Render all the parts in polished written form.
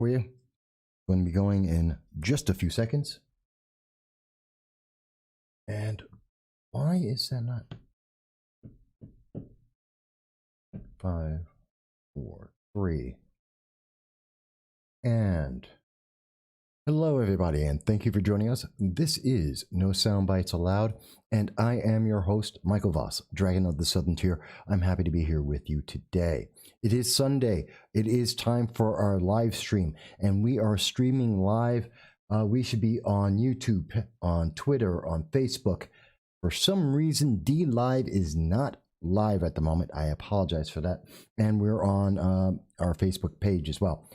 for you. Going to be going in just a few seconds. And why is that not? 5, 4, 3. And hello, everybody, and thank you for joining us. This is No Soundbites Allowed, and I am your host, Michael Voss, Dragon of the Southern Tier. I'm happy to be here with you today. It is Sunday. It is time for our live stream, and we are streaming live. We should be on YouTube, on Twitter, on Facebook. For some reason, D Live is not live at the moment. I apologize for that. And we're on our Facebook page as well.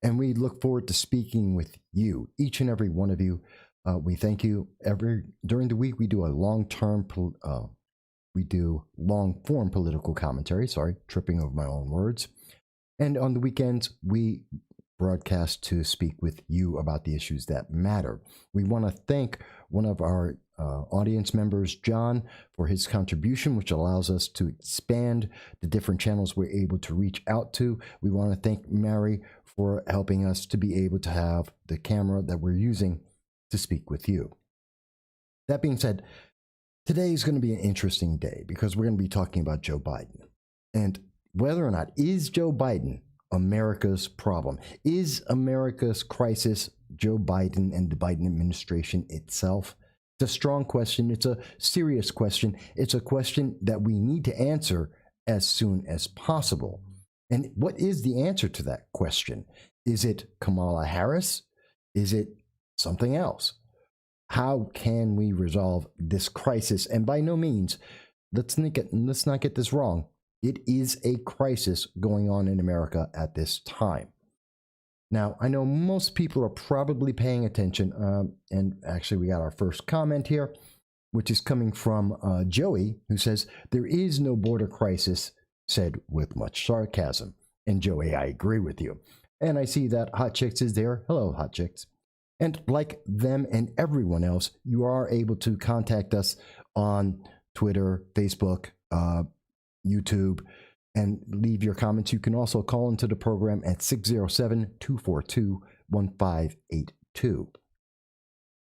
And we look forward to speaking with you, each and every one of you. We thank you. During the week, we do a long-form political commentary. Sorry, tripping over my own words. And on the weekends, we broadcast to speak with you about the issues that matter. We want to thank one of our audience members, John, for his contribution, which allows us to expand the different channels we're able to reach out to. We want to thank Mary for helping us to be able to have the camera that we're using to speak with you. That being said, today is going to be an interesting day because we're going to be talking about Joe Biden and whether or not is Joe Biden America's problem? Is America's crisis Joe Biden and the Biden administration itself? It's a strong question. It's a serious question. It's a question that we need to answer as soon as possible. And what is the answer to that question? Is it Kamala Harris? Is it something else? How can we resolve this crisis? And by no means, let's not get this wrong. It is a crisis going on in America at this time. Now, I know most people are probably paying attention, and actually we got our first comment here, which is coming from Joey, who says, there is no border crisis, said with much sarcasm. And Joey, I agree with you. And I see that Hot Chicks is there. Hello, Hot Chicks. And like them and everyone else, you are able to contact us on Twitter, Facebook, YouTube, and leave your comments. You can also call into the program at 607-242-1582.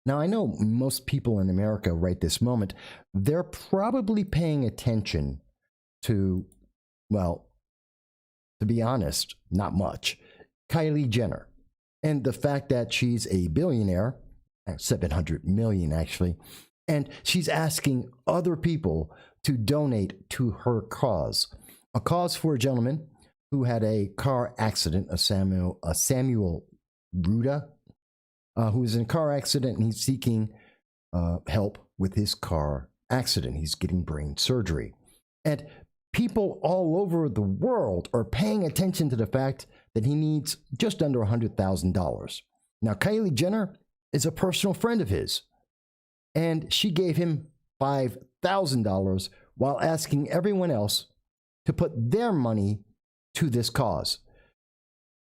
Now, I know most people in America right this moment, they're probably paying attention to, well, to be honest, not much, Kylie Jenner. And the fact that she's a billionaire, 700 million actually, and she's asking other people to donate to her cause. A cause for a gentleman who had a car accident, a Samuel Ruda, who was in a car accident, and he's seeking help with his car accident. He's getting brain surgery. And people all over the world are paying attention to the fact that he needs just under $100,000. Now, Kylie Jenner is a personal friend of his, and she gave him $5,000 while asking everyone else to put their money to this cause.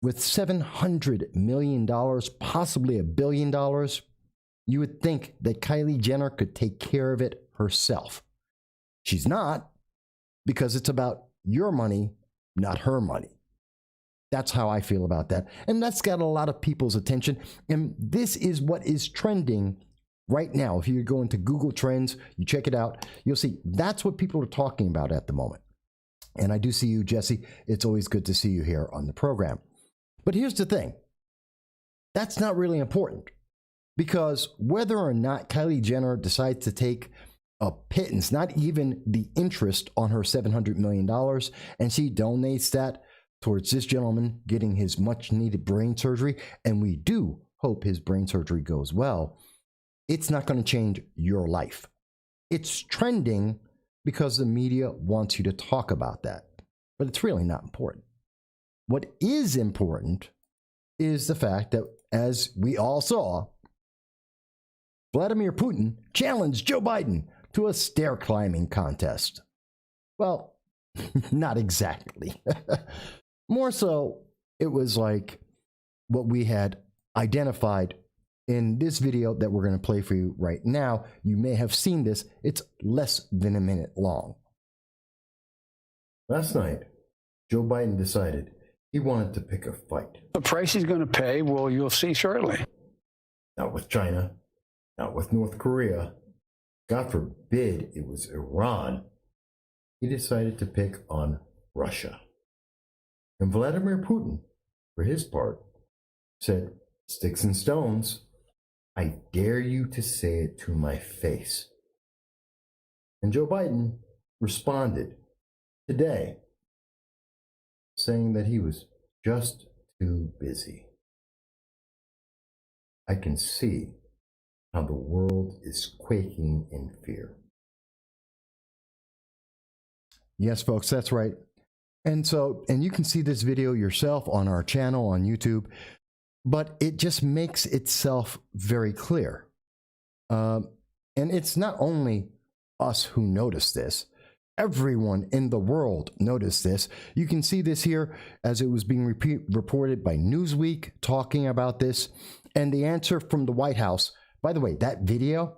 With $700 million, possibly $1 billion, you would think that Kylie Jenner could take care of it herself. She's not, because it's about your money, not her money. That's how I feel about that. And that's got a lot of people's attention. And this is what is trending right now. If you go into Google Trends, you check it out, you'll see that's what people are talking about at the moment. And I do see you, Jesse. It's always good to see you here on the program. But here's the thing. That's not really important, because whether or not Kylie Jenner decides to take a pittance, not even the interest on her $700 million, and she donates that towards this gentleman getting his much needed brain surgery, and we do hope his brain surgery goes well, it's not going to change your life. It's trending because the media wants you to talk about that, but it's really not important. What is important is the fact that, as we all saw, Vladimir Putin challenged Joe Biden to a stair climbing contest. Well, not exactly. More so, it was like what we had identified in this video that we're going to play for you right now. You may have seen this. It's less than a minute long. Last night, Joe Biden decided He wanted to pick a fight. The price he's going to pay, well, you'll see shortly. Not with China, not with North Korea. God forbid it was Iran. He decided to pick on Russia. And Vladimir Putin, for his part, said, "Sticks and stones, I dare you to say it to my face." And Joe Biden responded today, saying that he was just too busy. I can see how the world is quaking in fear. Yes, folks, that's right. And you can see this video yourself on our channel on YouTube, but it just makes itself very clear. And it's not only us who notice this. Everyone in the world noticed this. You can see this here as it was being reported by Newsweek talking about this. And the answer from the White House, by the way, that video,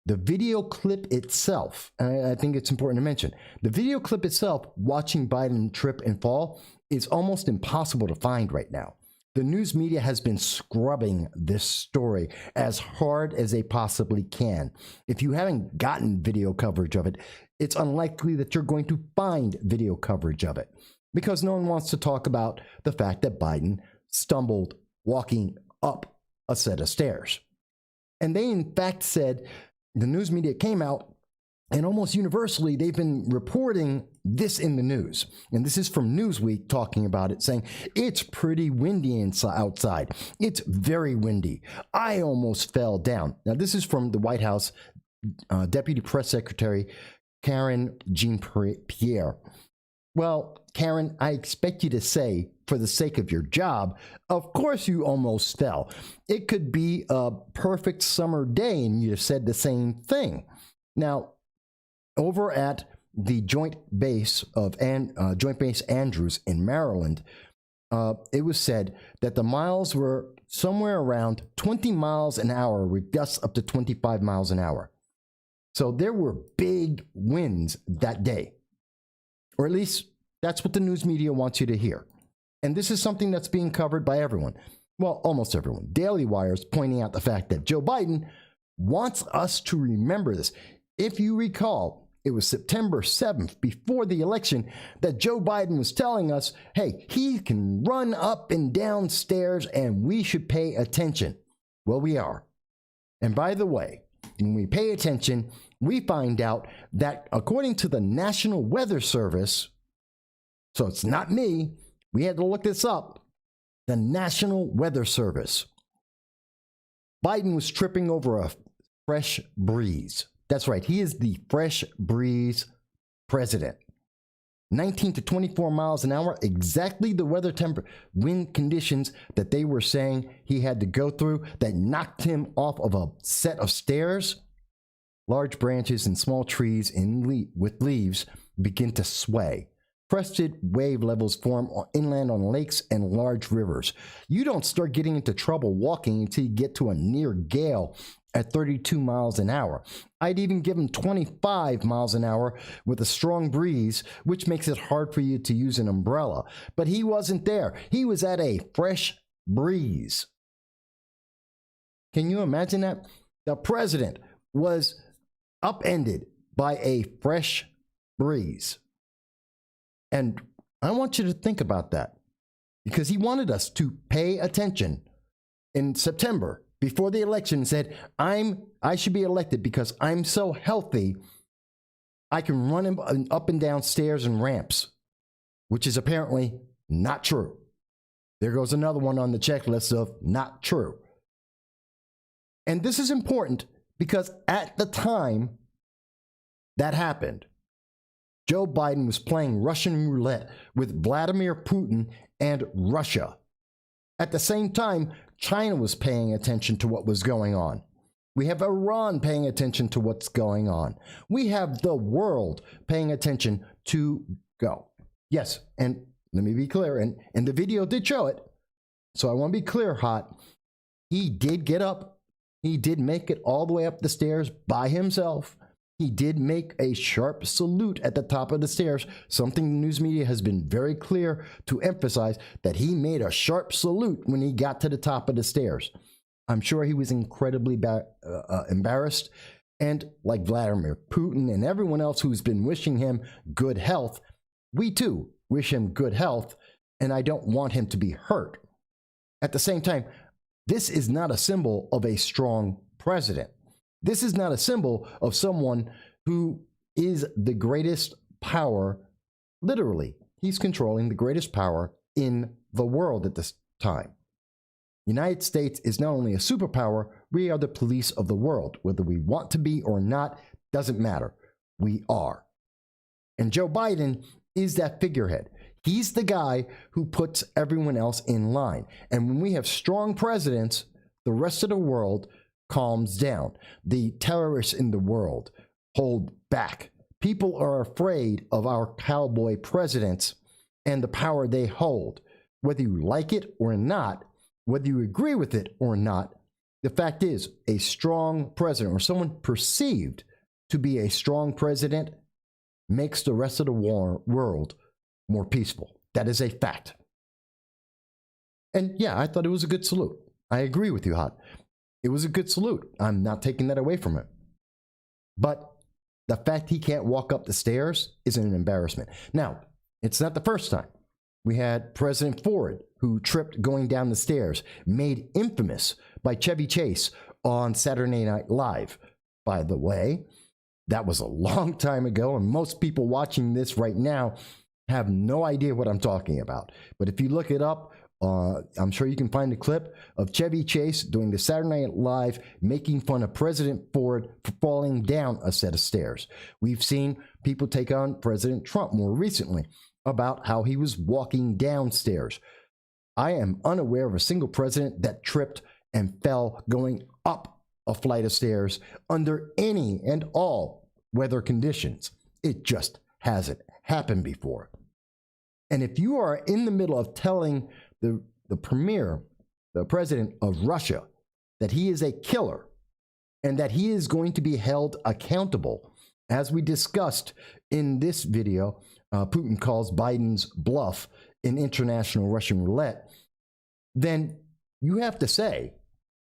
the video clip itself, I think it's important to mention, the video clip itself, watching Biden trip and fall, is almost impossible to find right now. The news media has been scrubbing this story as hard as they possibly can. If you haven't gotten video coverage of it, it's unlikely that you're going to find video coverage of it because no one wants to talk about the fact that Biden stumbled walking up a set of stairs. And they, in fact, said, the news media came out, and almost universally, they've been reporting this in the news. And this is from Newsweek talking about it, saying, it's pretty windy outside. It's very windy. I almost fell down. Now, this is from the White House Deputy Press Secretary Karen Jean-Pierre. Well, Karen, I expect you to say, for the sake of your job, of course you almost fell. It could be a perfect summer day and you said the same thing. Now, over at the Joint Base Andrews in Maryland, it was said that the miles were somewhere around 20 miles an hour with gusts up to 25 miles an hour. So there were big winds that day, or at least that's what the news media wants you to hear. And this is something that's being covered by everyone. Well, almost everyone. Daily Wire is pointing out the fact that Joe Biden wants us to remember this. If you recall, it was September 7th, before the election, that Joe Biden was telling us, hey, he can run up and down stairs and we should pay attention. Well, we are. And by the way, when we pay attention, we find out that according to the National Weather Service, so it's not me, we had to look this up, the National Weather Service, Biden was tripping over a fresh breeze. That's right, he is the fresh breeze president. 19 to 24 miles an hour, exactly the wind conditions that they were saying he had to go through that knocked him off of a set of stairs. Large branches and small trees with leaves begin to sway. Crested wave levels form inland on lakes and large rivers. You don't start getting into trouble walking until you get to a near gale at 32 miles an hour. I'd even give him 25 miles an hour with a strong breeze, which makes it hard for you to use an umbrella. But he wasn't there. He was at a fresh breeze. Can you imagine that? The president was upended by a fresh breeze. And I want you to think about that because he wanted us to pay attention in September before the election and said, I should be elected because I'm so healthy. I can run up and down stairs and ramps, which is apparently not true. There goes another one on the checklist of not true. And this is important because at the time that happened, Joe Biden was playing Russian roulette with Vladimir Putin and Russia. At the same time, China was paying attention to what was going on. We have Iran paying attention to what's going on. We have the world paying attention to go. Yes, and let me be clear, and the video did show it. So I want to be clear, Hot. He did get up. He did make it all the way up the stairs by himself. He did make a sharp salute at the top of the stairs, something the news media has been very clear to emphasize, that he made a sharp salute when he got to the top of the stairs. I'm sure he was incredibly embarrassed. And like Vladimir Putin and everyone else who's been wishing him good health, we too wish him good health, and I don't want him to be hurt. At the same time, this is not a symbol of a strong president. This is not a symbol of someone who is the greatest power. Literally, he's controlling the greatest power in the world at this time. United States is not only a superpower, we are the police of the world. Whether we want to be or not, doesn't matter. We are. And Joe Biden is that figurehead. He's the guy who puts everyone else in line. And when we have strong presidents, the rest of the world calms down. The terrorists in the world hold back. People are afraid of our cowboy presidents and the power they hold. Whether you like it or not, whether you agree with it or not, the fact is, a strong president, or someone perceived to be a strong president, makes the rest of the world more peaceful. That is a fact. And yeah, I thought it was a good salute. I agree with you, Hot. It was a good salute. I'm not taking that away from him. But the fact he can't walk up the stairs is an embarrassment. Now, it's not the first time. We had President Ford, who tripped going down the stairs, made infamous by Chevy Chase on Saturday Night Live. By the way, that was a long time ago, and most people watching this right now have no idea what I'm talking about. But if you look it up, I'm sure you can find a clip of Chevy Chase doing the Saturday Night Live, making fun of President Ford for falling down a set of stairs. We've seen people take on President Trump more recently about how he was walking downstairs. I am unaware of a single president that tripped and fell going up a flight of stairs under any and all weather conditions. It just hasn't happened before. And if you are in the middle of telling the premier, the president of Russia, that he is a killer and that he is going to be held accountable, as we discussed in this video, Putin calls Biden's bluff in international Russian roulette, then you have to say,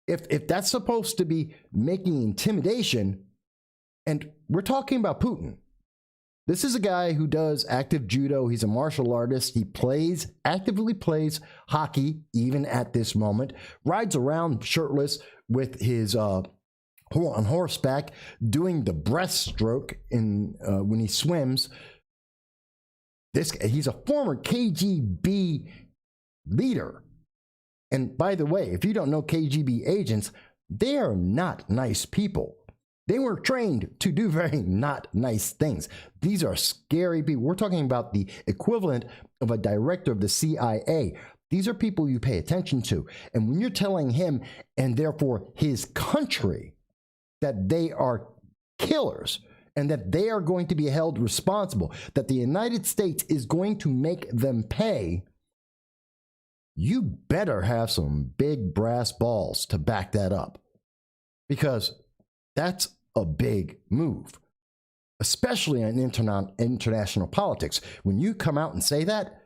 if that's supposed to be making intimidation, and we're talking about Putin. This is a guy who does active judo. He's a martial artist. He actively plays hockey, even at this moment, rides around shirtless with his on horseback, doing the breaststroke when he swims. He's a former KGB leader. And by the way, if you don't know KGB agents, they are not nice people. They were trained to do very not nice things. These are scary people. We're talking about the equivalent of a director of the CIA. These are people you pay attention to. And when you're telling him, and therefore his country, that they are killers and that they are going to be held responsible, that the United States is going to make them pay, you better have some big brass balls to back that up. Because that's a big move, especially in international politics. When you come out and say that,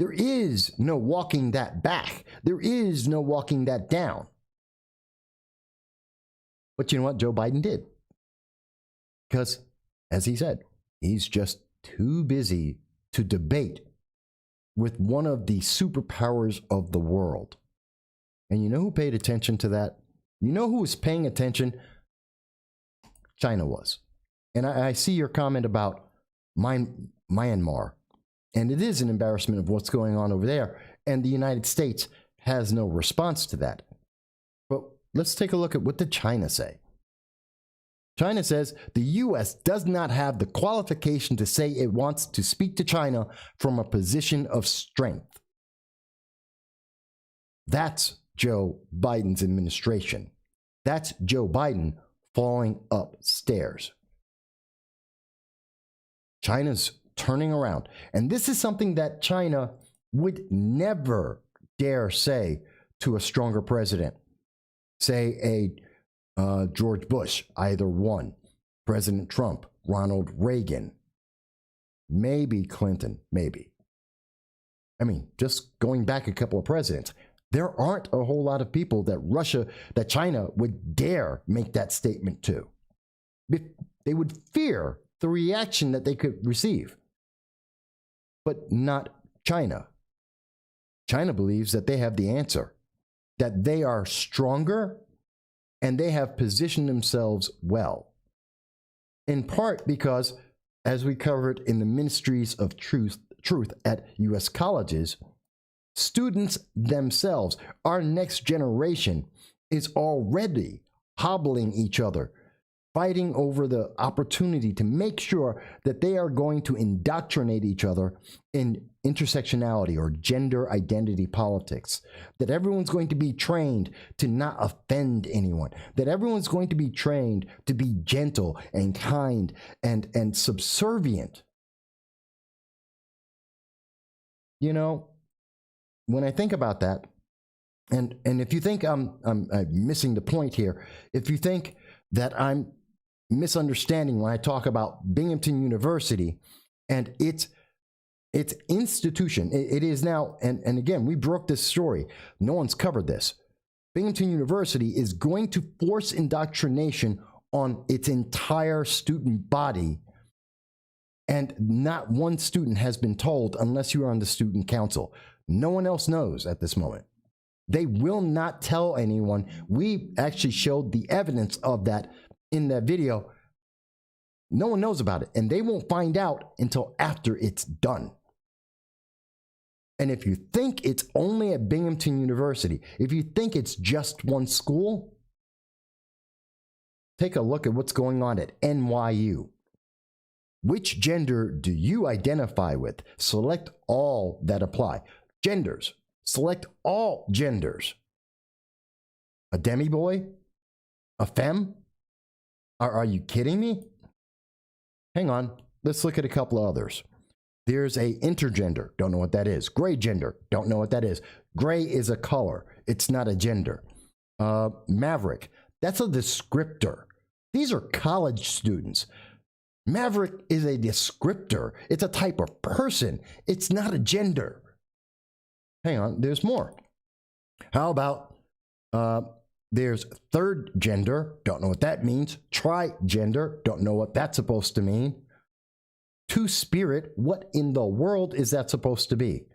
there is no walking that back. There is no walking that down. But you know what Joe Biden did? Because, as he said, he's just too busy to debate with one of the superpowers of the world. And you know who paid attention to that? You know who was paying attention? China was. And I see your comment about Myanmar. And it is an embarrassment of what's going on over there. And the United States has no response to that. But let's take a look at what did China say. China says the U.S. does not have the qualification to say it wants to speak to China from a position of strength. That's Joe Biden's administration. That's Joe Biden falling upstairs. China's turning around. And this is something that China would never dare say to a stronger president. Say a George Bush, either one. President Trump, Ronald Reagan, maybe Clinton, maybe. I mean, just going back a couple of presidents, there aren't a whole lot of people that China would dare make that statement to. They would fear the reaction that they could receive. But not China. China believes that they have the answer, that they are stronger, and they have positioned themselves well. In part because, as we covered in the Ministries of Truth at U.S. colleges, students themselves, our next generation, is already hobbling each other, fighting over the opportunity to make sure that they are going to indoctrinate each other in intersectionality or gender identity politics, that everyone's going to be trained to not offend anyone, that everyone's going to be trained to be gentle and kind and subservient. You know, when I think about that, and if you think I'm missing the point here, if you think that I'm misunderstanding when I talk about Binghamton University and its institution, it is now, and again, we broke this story. No one's covered this. Binghamton University is going to force indoctrination on its entire student body, and not one student has been told unless you are on the student council. No one else knows at this moment. They will not tell anyone. We actually showed the evidence of that in that video. No one knows about it, and they won't find out until after it's done. And if you think it's only at Binghamton University, if you think it's just one school, take a look at what's going on at NYU. Which gender do you identify with? Select all that apply. Genders. Select all genders. A demi-boy? A femme? Are you kidding me? Hang on. Let's look at a couple of others. There's a intergender. Don't know what that is. Gray gender. Don't know what that is. Gray is a color. It's not a gender. Maverick. That's a descriptor. These are college students. Maverick is a descriptor. It's a type of person. It's not a gender. Hang on. There's more. How about there's third gender, don't know what that means. Trigender, don't know what that's supposed to mean. Two-spirit, what in the world is that supposed to be?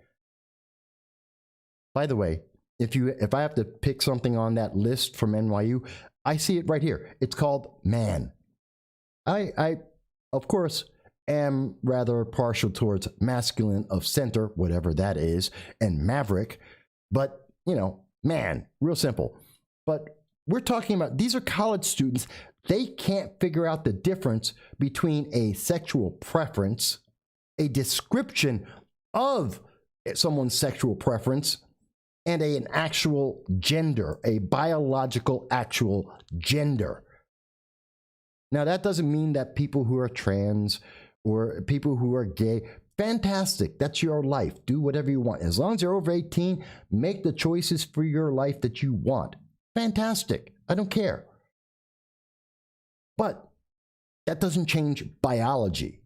By the way, if I have to pick something on that list from NYU, I see it right here. It's called man. I of course, am rather partial towards masculine of center, whatever that is, and maverick, but, you know, man, real simple. But we're talking about, these are college students. They can't figure out the difference between a sexual preference, a description of someone's sexual preference, and an actual gender, a biological actual gender. Now, that doesn't mean that people who are trans or people who are gay, fantastic, that's your life. Do whatever you want. As long as you're over 18, make the choices for your life that you want. Fantastic. I don't care. But that doesn't change biology.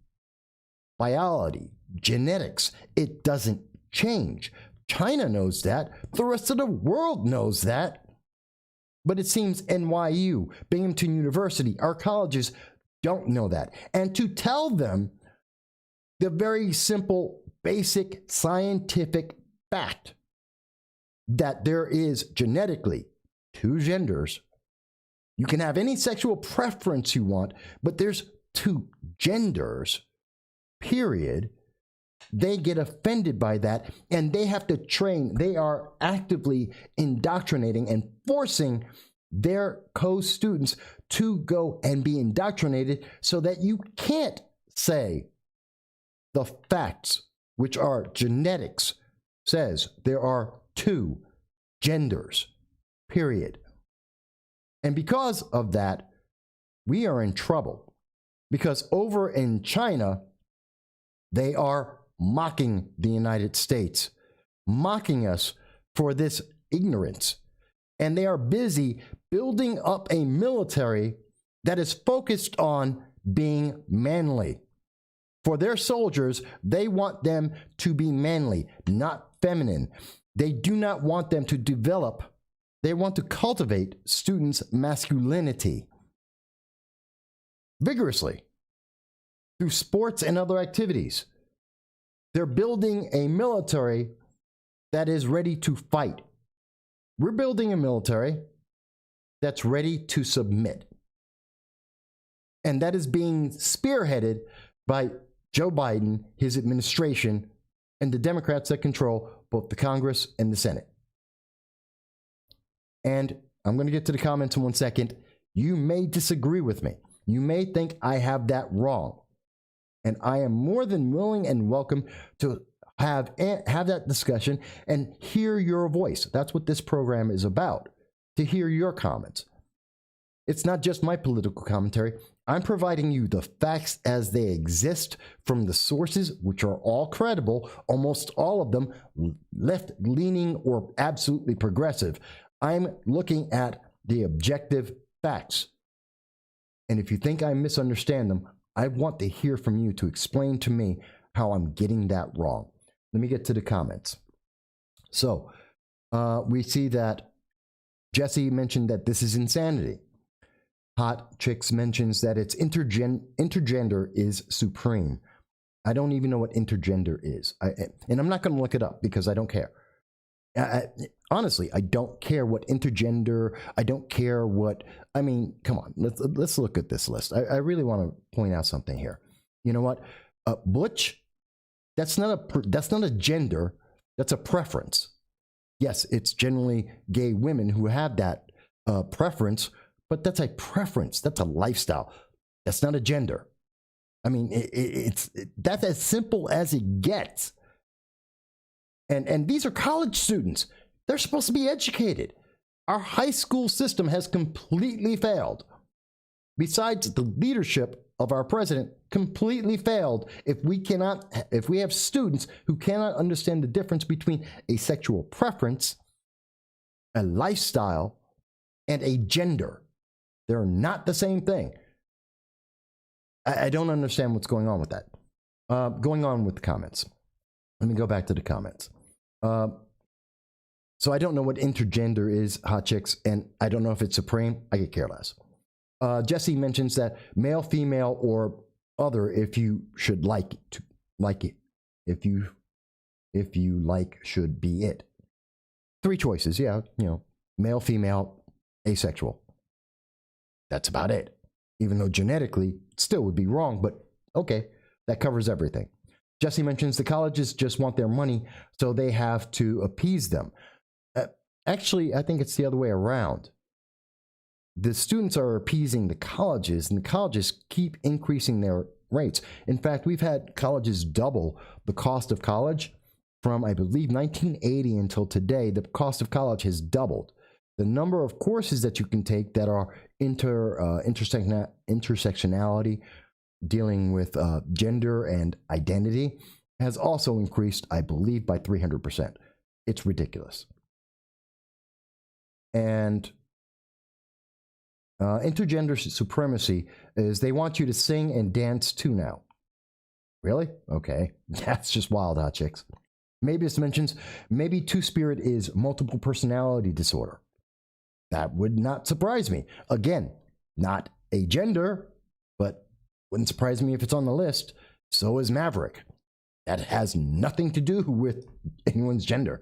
Biology, genetics, it doesn't change. China knows that. The rest of the world knows that. But it seems NYU, Binghamton University, our colleges don't know that. And to tell them the very simple, basic scientific fact that there is genetically two genders. You can have any sexual preference you want, but there's two genders, period. They get offended by that, and they have to train. They are actively indoctrinating and forcing their co-students to go and be indoctrinated so that you can't say the facts, which are genetics, says there are two genders, period. And because of that, we are in trouble, because over in China, they are mocking the United States, mocking us for this ignorance. And they are busy building up a military that is focused on being manly. For their soldiers, they want them to be manly, not feminine. They do not want them to develop, they want to cultivate students' masculinity vigorously through sports and other activities. They're building a military that is ready to fight. We're building a military that's ready to submit. And that is being spearheaded by Joe Biden, his administration, and the Democrats that control both the Congress and the Senate. And I'm going to get to the comments in 1 second. You may disagree with me. You may think I have that wrong. And I am more than willing and welcome to have that discussion and hear your voice. That's what this program is about, to hear your comments. It's not just my political commentary. I'm providing you the facts as they exist from the sources, which are all credible, almost all of them left-leaning or absolutely progressive. I'm looking at the objective facts. And if you think I misunderstand them, I want to hear from you to explain to me how I'm getting that wrong. Let me get to the comments. So we see that Jesse mentioned that this is insanity. Hot Chicks mentions that it's intergender is supreme. I don't even know what intergender is. And I'm not going to look it up because I don't care. Honestly, I don't care what intergender, I don't care what, I mean, come on, let's look at this list. I really want to point out something here. You know what? Butch, that's not a gender, that's a preference. Yes, it's generally gay women who have that preference, but that's a preference, that's a lifestyle. That's not a gender. I mean, that's as simple as it gets. And these are college students. They're supposed to be educated. Our high school system has completely failed. Besides, the leadership of our president completely failed if we have students who cannot understand the difference between a sexual preference, a lifestyle, and a gender. They're not the same thing. I don't understand what's going on with that. Going on with the comments. Let me go back to the comments. So I don't know what intergender is, Hot Chicks, and I don't know if it's supreme. I could care less. Jesse mentions that male, female, or other, if you should like it. If you like should be it. 3 choices, yeah, male, female, asexual. That's about it. Even though genetically it still would be wrong, but okay, that covers everything. Jesse mentions the colleges just want their money, so they have to appease them. Actually, I think it's the other way around. The students are appeasing the colleges, and the colleges keep increasing their rates. In fact, we've had colleges double the cost of college from, I believe, 1980 until today. The cost of college has doubled. The number of courses that you can take that are intersectionality, dealing with gender and identity, has also increased, I believe, by 300%. It's ridiculous. And intergender supremacy is they want you to sing and dance too now. Really? Okay. That's just wild, Hot Chicks. Maybe this mentions, maybe two-spirit is multiple personality disorder. That would not surprise me. Again, not a gender, but wouldn't surprise me if it's on the list. So is Maverick. That has nothing to do with anyone's gender.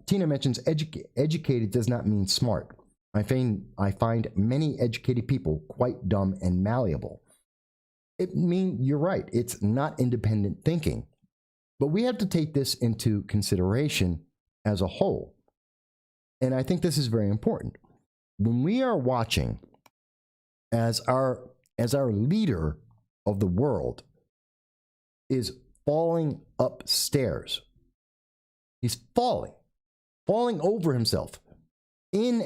Tina mentions educated does not mean smart. I find many educated people quite dumb and malleable. You're right. It's not independent thinking. But we have to take this into consideration as a whole. And I think this is very important. When we are watching as our leader of the world is falling upstairs, he's falling over himself in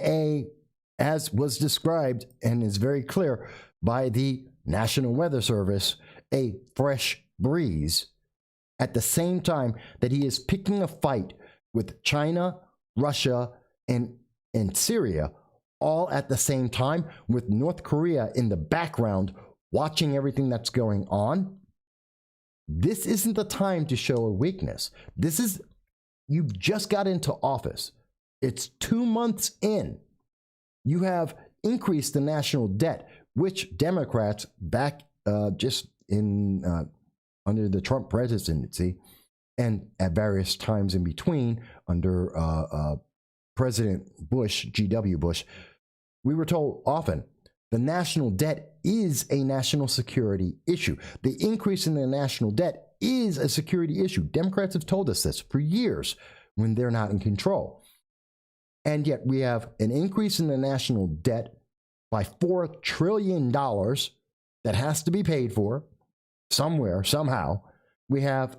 as was described and is very clear by the National Weather Service, a fresh breeze, at the same time that he is picking a fight with China, Russia, and Syria, all at the same time, with North Korea in the background watching everything that's going on, this isn't the time to show a weakness. You've just got into office. It's 2 months in. You have increased the national debt, which Democrats back just in under the Trump presidency and at various times in between under President Bush, G.W. Bush, we were told often the national debt is a national security issue. The increase in the national debt is a security issue. Democrats have told us this for years when they're not in control. And yet we have an increase in the national debt by $4 trillion that has to be paid for somewhere, somehow. We have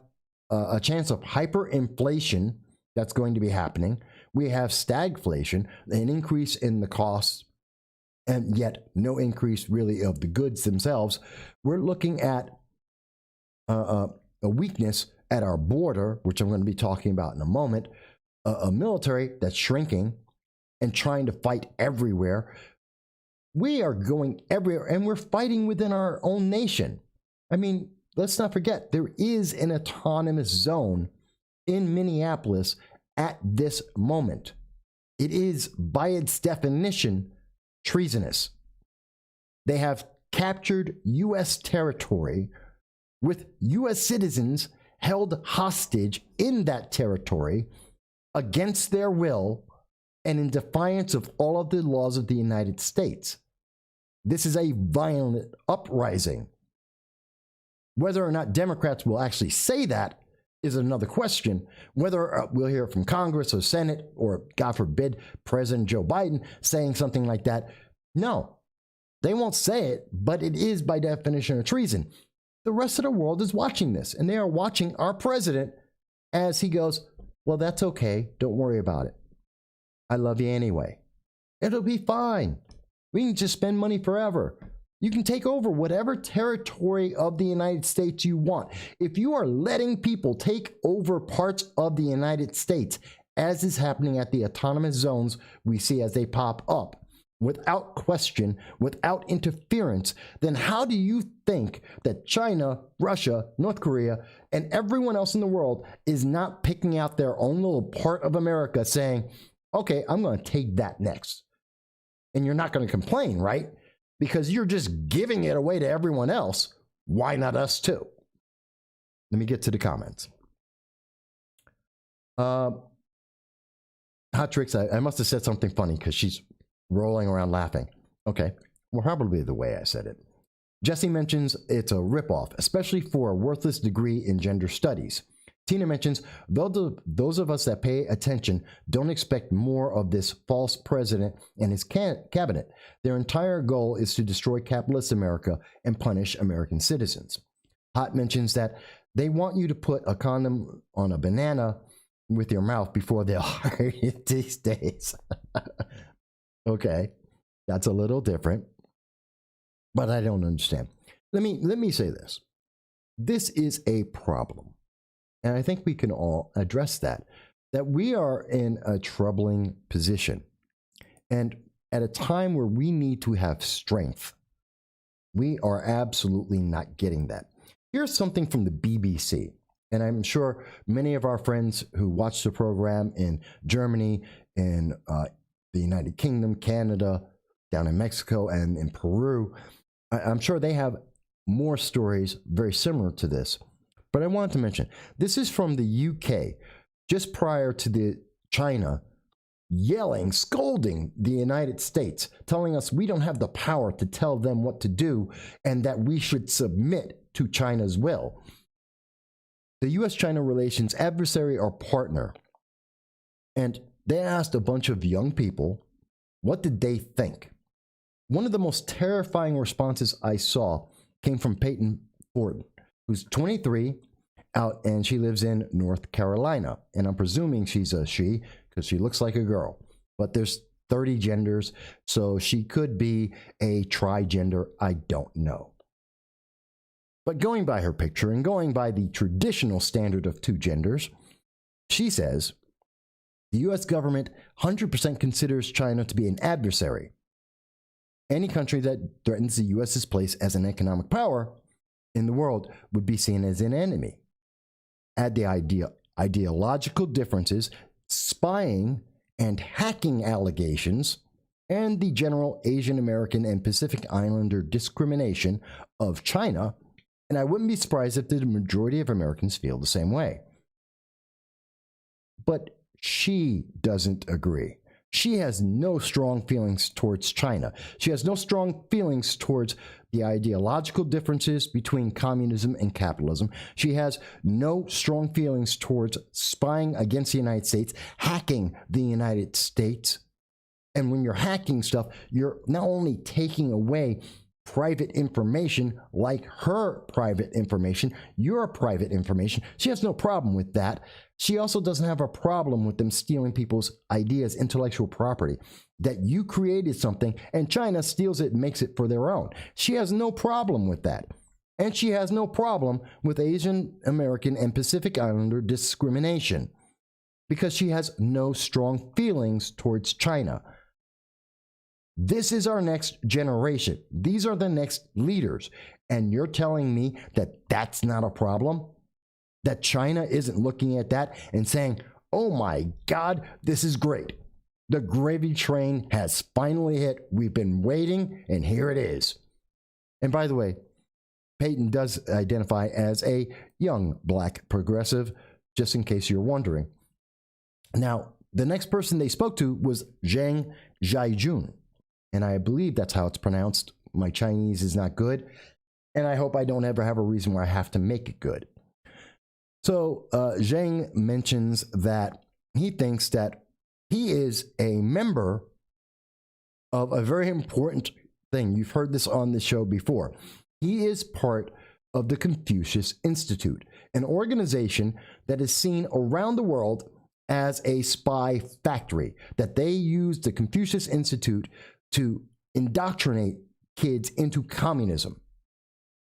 a chance of hyperinflation that's going to be happening. We have stagflation, an increase in the costs, and yet no increase really of the goods themselves. We're looking at a weakness at our border, which I'm going to be talking about in a moment, a military that's shrinking and trying to fight everywhere. We are going everywhere, and we're fighting within our own nation. I mean, let's not forget, there is an autonomous zone in Minneapolis at this moment. It is, by its definition, treasonous. They have captured U.S. territory with U.S. citizens held hostage in that territory against their will and in defiance of all of the laws of the United States. This is a violent uprising. Whether or not Democrats will actually say that is another question. Whether we'll hear from Congress or Senate or, God forbid, President Joe Biden saying something like that, no, they won't say it, but it is by definition a treason. The rest of the world is watching this, and they are watching our president as he goes, well, that's okay. Don't worry about it. I love you anyway. It'll be fine. We can just spend money forever. You can take over whatever territory of the United States you want. If you are letting people take over parts of the United States, as is happening at the autonomous zones we see as they pop up, without question, without interference, then how do you think that China, Russia, North Korea, and everyone else in the world is not picking out their own little part of America saying, okay, I'm going to take that next? And you're not going to complain, right? Because you're just giving it away to everyone else. Why not us too? Let me get to the comments. Hot Tricks, I must have said something funny because she's rolling around laughing. Okay, well, probably the way I said it. Jesse mentions it's a ripoff, especially for a worthless degree in gender studies. Tina mentions, those of us that pay attention don't expect more of this false president and his cabinet. Their entire goal is to destroy capitalist America and punish American citizens. Hot mentions that they want you to put a condom on a banana with your mouth before they'll hire you these days. Okay, that's a little different, but I don't understand. Let me say this. This is a problem. And I think we can all address that we are in a troubling position. And at a time where we need to have strength, we are absolutely not getting that. Here's something from the BBC. And I'm sure many of our friends who watch the program in Germany, in the United Kingdom, Canada, down in Mexico, and in Peru, I'm sure they have more stories very similar to this. But I wanted to mention, this is from the UK, just prior to the China yelling, scolding the United States, telling us we don't have the power to tell them what to do and that we should submit to China's will. The U.S.-China relations adversary or partner, and they asked a bunch of young people, what did they think? One of the most terrifying responses I saw came from Peyton Ford, who's 23, out, and she lives in North Carolina. And I'm presuming she's a she because she looks like a girl. But there's 30 genders, so she could be a trigender. I don't know. But going by her picture and going by the traditional standard of two genders, she says, the U.S. government 100% considers China to be an adversary. Any country that threatens the U.S.'s place as an economic power in the world would be seen as an enemy. Add the ideological differences, spying and hacking allegations, and the general Asian American and Pacific Islander discrimination of China, and I wouldn't be surprised if the majority of Americans feel the same way. But she doesn't agree. She has no strong feelings towards China. She has no strong feelings towards the ideological differences between communism and capitalism. She has no strong feelings towards spying against the United States, hacking the United States. And when you're hacking stuff, you're not only taking away private information like her private information, your private information. She has no problem with that. She also doesn't have a problem with them stealing people's ideas, intellectual property, that you created something and China steals it and makes it for their own. She has no problem with that. And she has no problem with Asian American and Pacific Islander discrimination because she has no strong feelings towards China. This is our next generation. These are the next leaders. And you're telling me that that's not a problem? That China isn't looking at that and saying, oh my God, this is great. The gravy train has finally hit. We've been waiting, and here it is. And by the way, Peyton does identify as a young black progressive, just in case you're wondering. Now, the next person they spoke to was Zhang Zhaijun. And I believe that's how it's pronounced. My Chinese is not good. And I hope I don't ever have a reason where I have to make it good. So Zhang mentions that he thinks that he is a member of a very important thing. You've heard this on the show before. He is part of the Confucius Institute, an organization that is seen around the world as a spy factory, that they use the Confucius Institute to indoctrinate kids into communism.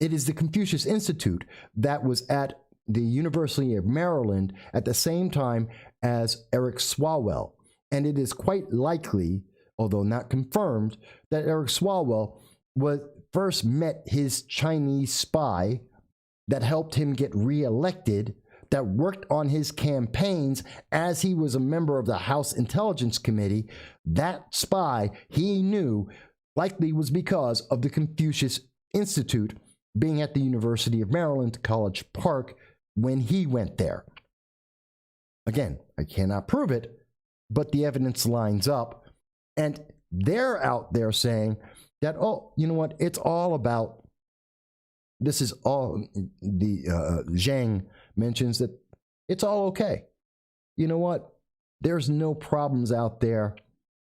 It is the Confucius Institute that was at the University of Maryland at the same time as Eric Swalwell. And it is quite likely, although not confirmed, that Eric Swalwell first met his Chinese spy that helped him get reelected, that worked on his campaigns as he was a member of the House Intelligence Committee. That spy he knew likely was because of the Confucius Institute being at the University of Maryland, College Park, when he went there. Again, I cannot prove it, but the evidence lines up. And they're out there saying that, oh, you know what? It's all about, this is all, Zhang mentions that it's all okay. You know what? There's no problems out there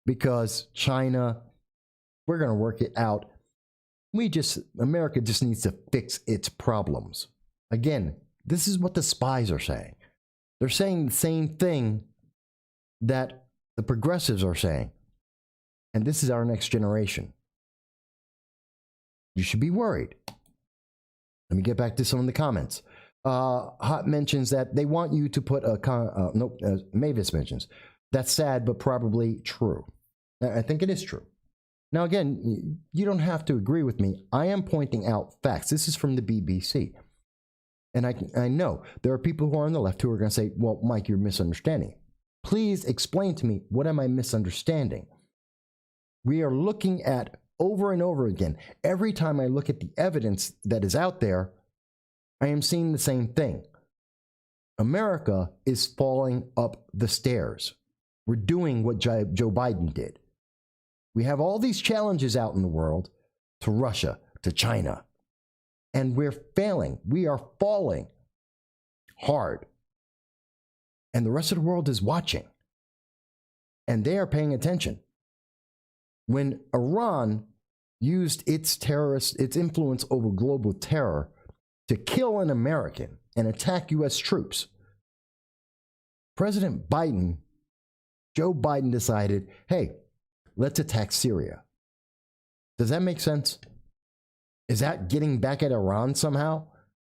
because China, we're going to work it out. America just needs to fix its problems. Again, this is what the spies are saying. They're saying the same thing that the progressives are saying. And this is our next generation. You should be worried. Let me get back to some of the comments. Hot mentions that they want you to put Mavis mentions, that's sad, but probably true. I think it is true. Now, again, you don't have to agree with me. I am pointing out facts. This is from the BBC. And I know there are people who are on the left who are going to say, well, Mike, you're misunderstanding. Please explain to me, what am I misunderstanding? We are looking at over and over again. Every time I look at the evidence that is out there, I am seeing the same thing. America is falling up the stairs. We're doing what Joe Biden did. We have all these challenges out in the world to Russia, to China, and we're failing. We are falling hard. And the rest of the world is watching. And they are paying attention. When Iran used its influence over global terror to kill an American and attack U.S. troops, President Biden, Joe Biden decided, hey, let's attack Syria. Does that make sense? Is that getting back at Iran somehow?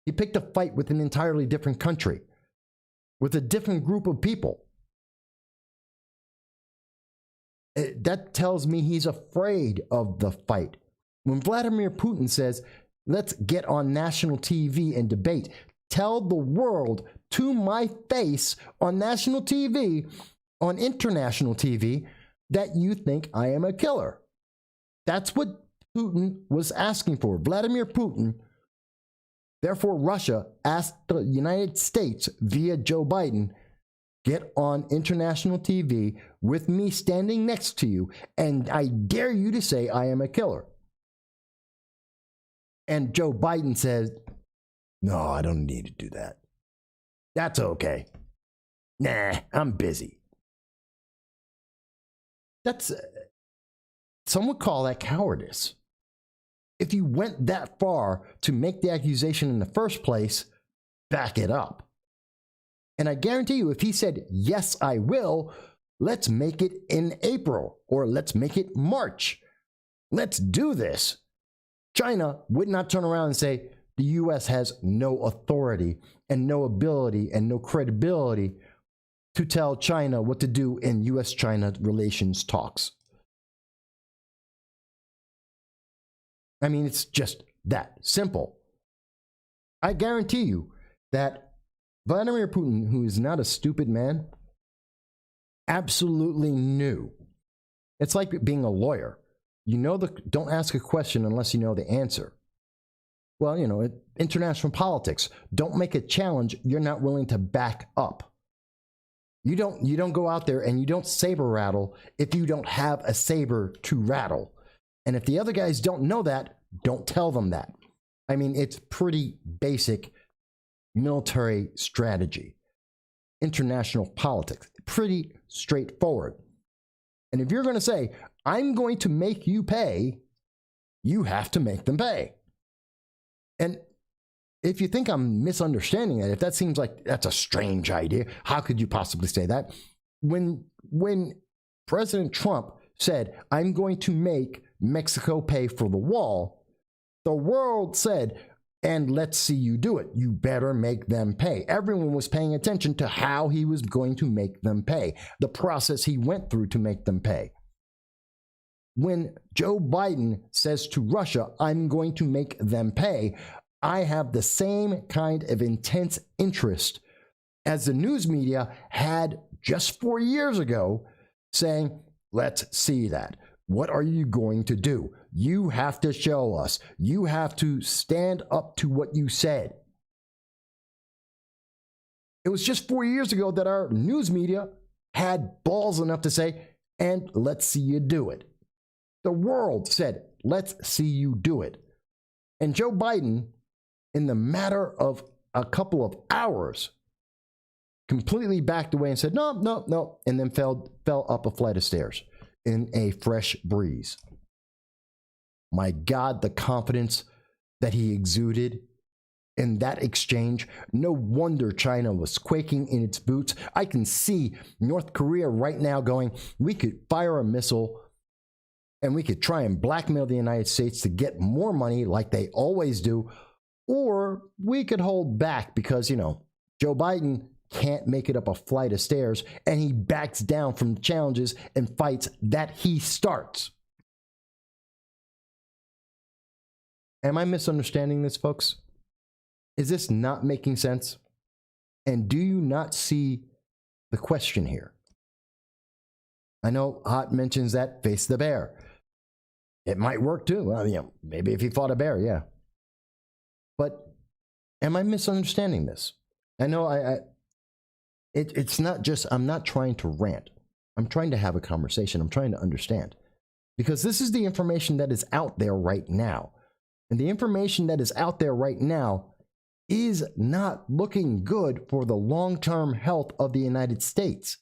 He picked a fight with an entirely different country, with a different group of people. That tells me he's afraid of the fight. When Vladimir Putin says, let's get on national TV and debate, tell the world to my face on national TV, on international TV, that you think I am a killer. That's what Putin was asking for. Vladimir Putin, therefore Russia, asked the United States via Joe Biden, get on international TV with me standing next to you, and I dare you to say I am a killer. And Joe Biden says, no, I don't need to do that. That's okay. Nah, I'm busy. Some would call that cowardice. If you went that far to make the accusation in the first place, back it up. And I guarantee you, if he said, yes, I will, let's make it in April, or let's make it March. Let's do this. China would not turn around and say, the U.S. has no authority and no ability and no credibility to tell China what to do in U.S.-China relations talks. I mean, it's just that simple. I guarantee you that Vladimir Putin, who is not a stupid man, absolutely knew. It's like being a lawyer. You know, don't ask a question unless you know the answer. Well, you know, international politics, don't make a challenge you're not willing to back up. You don't go out there and you don't saber rattle if you don't have a saber to rattle. And if the other guys don't know that, don't tell them that. I mean, it's pretty basic military strategy, international politics, pretty straightforward. And if you're going to say, I'm going to make you pay, you have to make them pay. And if you think I'm misunderstanding that, if that seems like that's a strange idea, how could you possibly say that? When President Trump said, I'm going to make Mexico pay for the wall, the world said, and let's see you do it. You better make them pay. Everyone was paying attention to how he was going to make them pay, the process he went through to make them pay. When Joe Biden says to Russia, I'm going to make them pay, I have the same kind of intense interest as the news media had just 4 years ago, saying, let's see that. What are you going to do? You have to show us. You have to stand up to what you said. It was just 4 years ago that our news media had balls enough to say, and let's see you do it. The world said, let's see you do it. And Joe Biden, in the matter of a couple of hours, completely backed away and said, no, and then fell up a flight of stairs in a fresh breeze. My God, the confidence that he exuded in that exchange. No wonder China was quaking in its boots. I can see North Korea right now going, we could fire a missile and we could try and blackmail the United States to get more money like they always do. Or we could hold back because, you know, Joe Biden can't make it up a flight of stairs and he backs down from challenges and fights that he starts. Am I misunderstanding this, folks? Is this not making sense? And do you not see the question here? I know Hot mentions that face the bear. It might work too. Well, you know, maybe if he fought a bear, yeah. But am I misunderstanding this? I know it's not just, I'm not trying to rant. I'm trying to have a conversation. I'm trying to understand. Because this is the information that is out there right now. And the information that is out there right now is not looking good for the long-term health of the United States.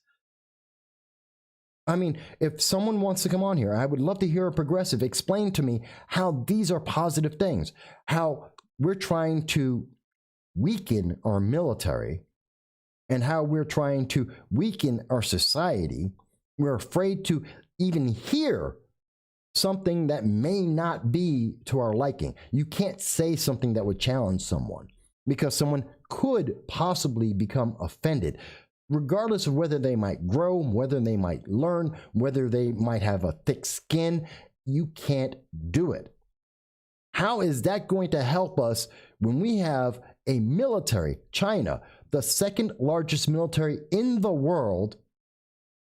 I mean, if someone wants to come on here, I would love to hear a progressive explain to me how these are positive things, how we're trying to weaken our military and how we're trying to weaken our society. We're afraid to even hear something that may not be to our liking. You can't say something that would challenge someone because someone could possibly become offended. regardless of whether they might grow, whether they might learn, whether they might have a thick skin. You can't do it. How is that going to help us when we have a military, China, the second largest military in the world,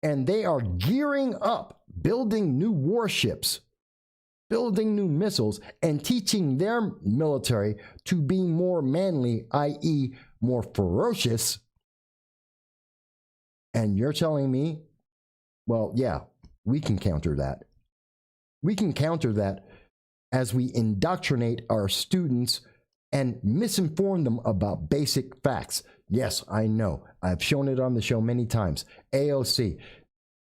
and they are gearing up, building new warships, building new missiles, and teaching their military to be more manly, i.e., more ferocious? And you're telling me, well, yeah, we can counter that. We can counter that as we indoctrinate our students and misinform them about basic facts. Yes, I know. I've shown it on the show many times. AOC,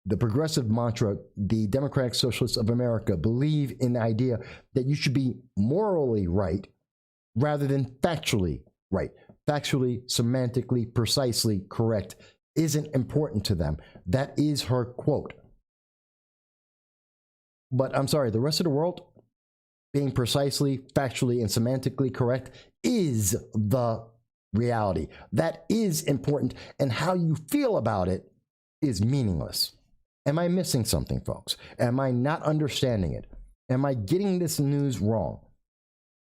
the progressive mantra, the Democratic Socialists of America believe in the idea that you should be morally right rather than factually right. Factually, semantically, precisely correct isn't important to them. That is her quote. But I'm sorry, the rest of the world, being precisely, factually, and semantically correct is the reality. That is important, and how you feel about it is meaningless. Am I missing something, folks? Am I not understanding it? Am I getting this news wrong?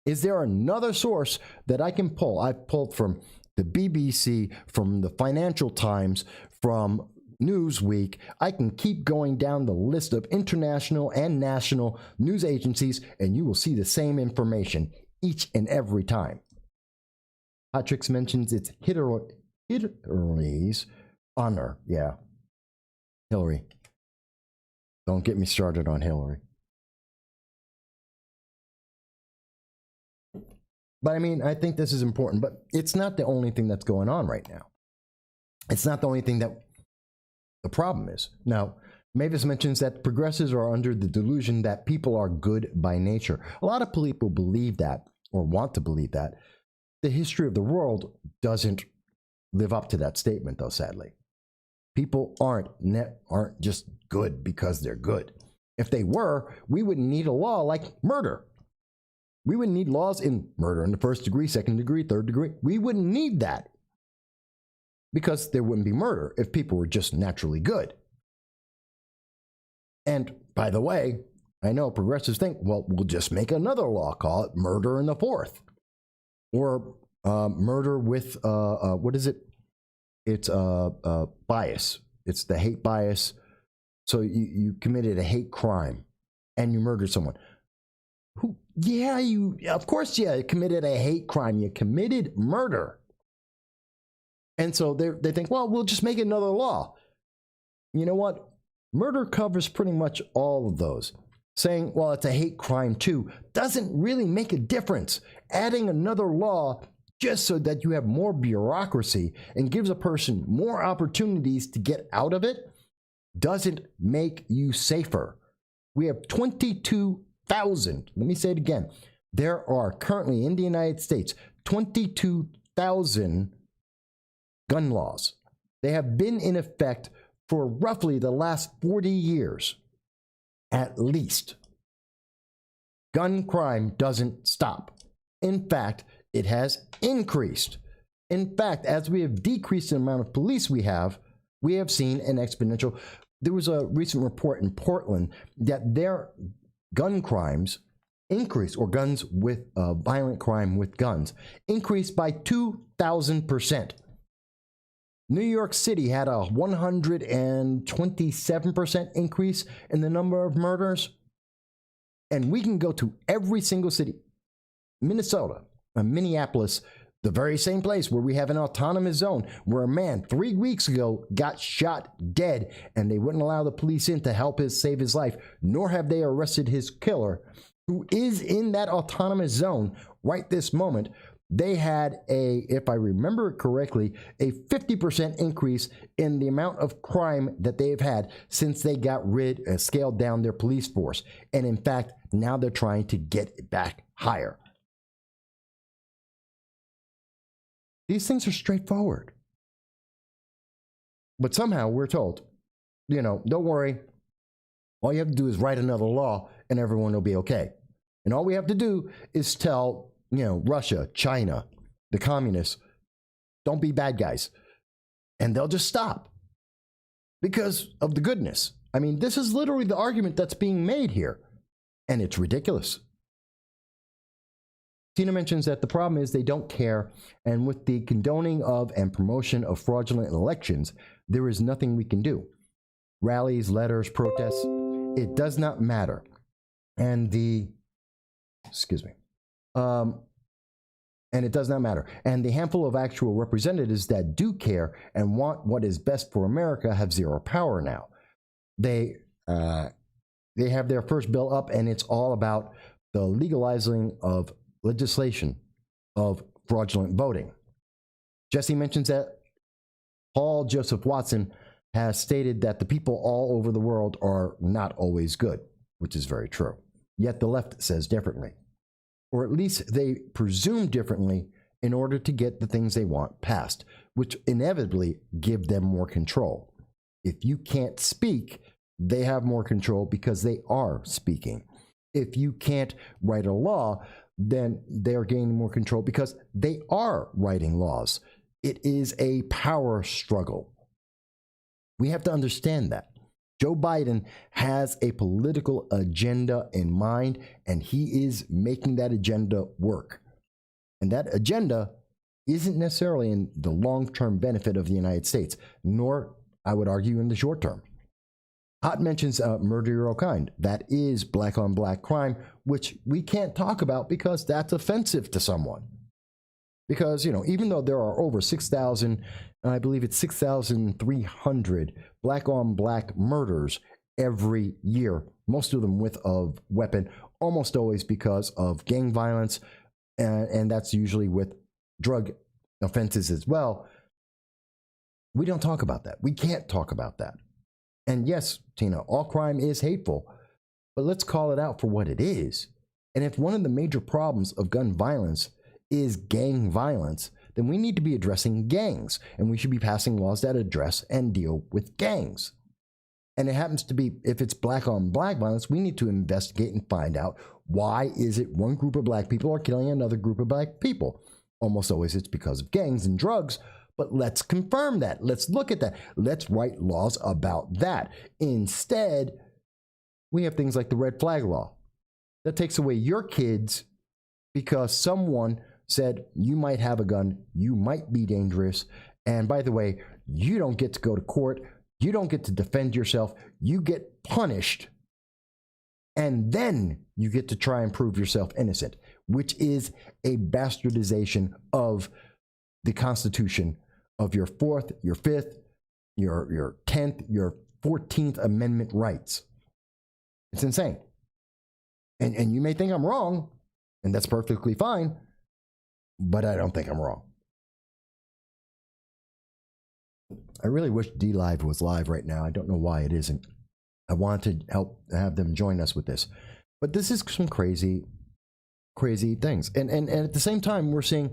Is there another source that I can pull? I've pulled from the BBC, from the Financial Times, from Newsweek. I can keep going down the list of international and national news agencies, and you will see the same information each and every time. Hot Tricks mentions it's Hillary's honor. Yeah, Hillary. Don't get me started on Hillary. But I mean, I think this is important, but it's not the only thing that's going on right now. It's not the only thing that the problem is. Now, Mavis mentions that progressives are under the delusion that people are good by nature. A lot of people believe that, or want to believe that. The history of the world doesn't live up to that statement, though, sadly. People aren't just good because they're good. If they were, we wouldn't need a law like murder. We wouldn't need laws in murder in the first degree, second degree, third degree. We wouldn't need that, because there wouldn't be murder if people were just naturally good. And by the way, I know progressives think, well, we'll just make another law, call it murder in the fourth, or murder with what is it? It's bias. It's the hate bias. So you committed a hate crime and you murdered someone. Who? Yeah, of course, yeah, you committed a hate crime. You committed murder. And so they think, well, we'll just make another law. You know what? Murder covers pretty much all of those. Saying, well, it's a hate crime too, doesn't really make a difference. Adding another law just so that you have more bureaucracy and gives a person more opportunities to get out of it doesn't make you safer. We have 22,000. Let me say it again. There are currently in the United States 22,000 gun laws. They have been in effect for roughly the last 40 years, at least. Gun crime doesn't stop. In fact, it has increased. In fact, as we have decreased the amount of police we have seen an exponential. There was a recent report in Portland that their gun crimes increased, or guns with violent crime with guns, increased by 2,000%. New York City had a 127% increase in the number of murders. And we can go to every single city. Minnesota, Minneapolis, the very same place where we have an autonomous zone where a man 3 weeks ago got shot dead and they wouldn't allow the police in to help save his life, nor have they arrested his killer, who is in that autonomous zone right this moment. They had if I remember it correctly, a 50% increase in the amount of crime that they've had since they got scaled down their police force. And in fact, now they're trying to get it back higher. These things are straightforward. But somehow we're told, don't worry. All you have to do is write another law and everyone will be okay. And all we have to do is tell Russia, China, the communists, don't be bad guys. and they'll just stop because of the goodness. I mean, this is literally the argument that's being made here, and it's ridiculous. Tina mentions that the problem is they don't care, and with the condoning of and promotion of fraudulent elections, there is nothing we can do. Rallies, letters, protests, it does not matter. And and it does not matter. And the handful of actual representatives that do care and want what is best for America have zero power now. They have their first bill up, and it's all about the legalizing of legislation of fraudulent voting. Jesse mentions that Paul Joseph Watson has stated that the people all over the world are not always good, which is very true. Yet the left says differently. Or at least they presume differently in order to get the things they want passed, which inevitably give them more control. If you can't speak, they have more control because they are speaking. If you can't write a law, then they're gaining more control because they are writing laws. It is a power struggle. We have to understand that. Joe Biden has a political agenda in mind, and he is making that agenda work. And that agenda isn't necessarily in the long-term benefit of the United States, nor, I would argue, in the short term. Hot mentions murder your own kind. That is black-on-black crime, which we can't talk about because that's offensive to someone. Because, even though there are over 6,000, I believe it's 6,300 black-on-black murders every year, most of them with a weapon, almost always because of gang violence, and that's usually with drug offenses as well. We don't talk about that. We can't talk about that. And yes, Tina, all crime is hateful, but let's call it out for what it is. And if one of the major problems of gun violence is gang violence, then we need to be addressing gangs, and we should be passing laws that address and deal with gangs. And it happens to be, if it's black on black violence, we need to investigate and find out why is it one group of black people are killing another group of black people. Almost always it's because of gangs and drugs, but let's confirm that. Let's look at that. Let's write laws about that. Instead, we have things like the red flag law that takes away your kids because someone said you might have a gun, you might be dangerous, and by the way, you don't get to go to court, you don't get to defend yourself, you get punished, and then you get to try and prove yourself innocent, which is a bastardization of the Constitution, of your 4th, your 5th, your 10th, your 14th Amendment rights. It's insane. And you may think I'm wrong, and that's perfectly fine, but I don't think I'm wrong. I really wish D-Live was live right now. I don't know why it isn't. I want to help have them join us with this. But this is some crazy, crazy things. And at the same time, we're seeing,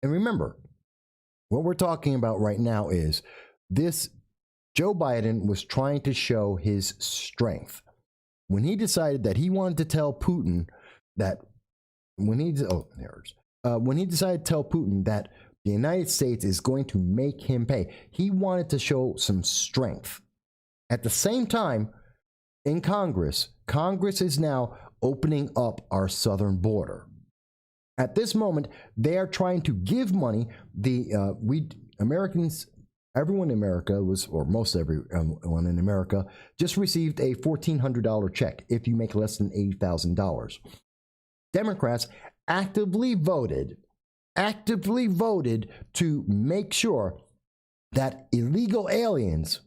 and remember, what we're talking about right now is this Joe Biden was trying to show his strength. When he decided that he wanted to tell Putin that when he decided to tell Putin that the United States is going to make him pay, he wanted to show some strength. At the same time, in Congress is now opening up our southern border. At this moment, they are trying to give money. Americans, everyone in America or most everyone in America just received a $1,400 check if you make less than $80,000. Democrats actively voted to make sure that illegal aliens,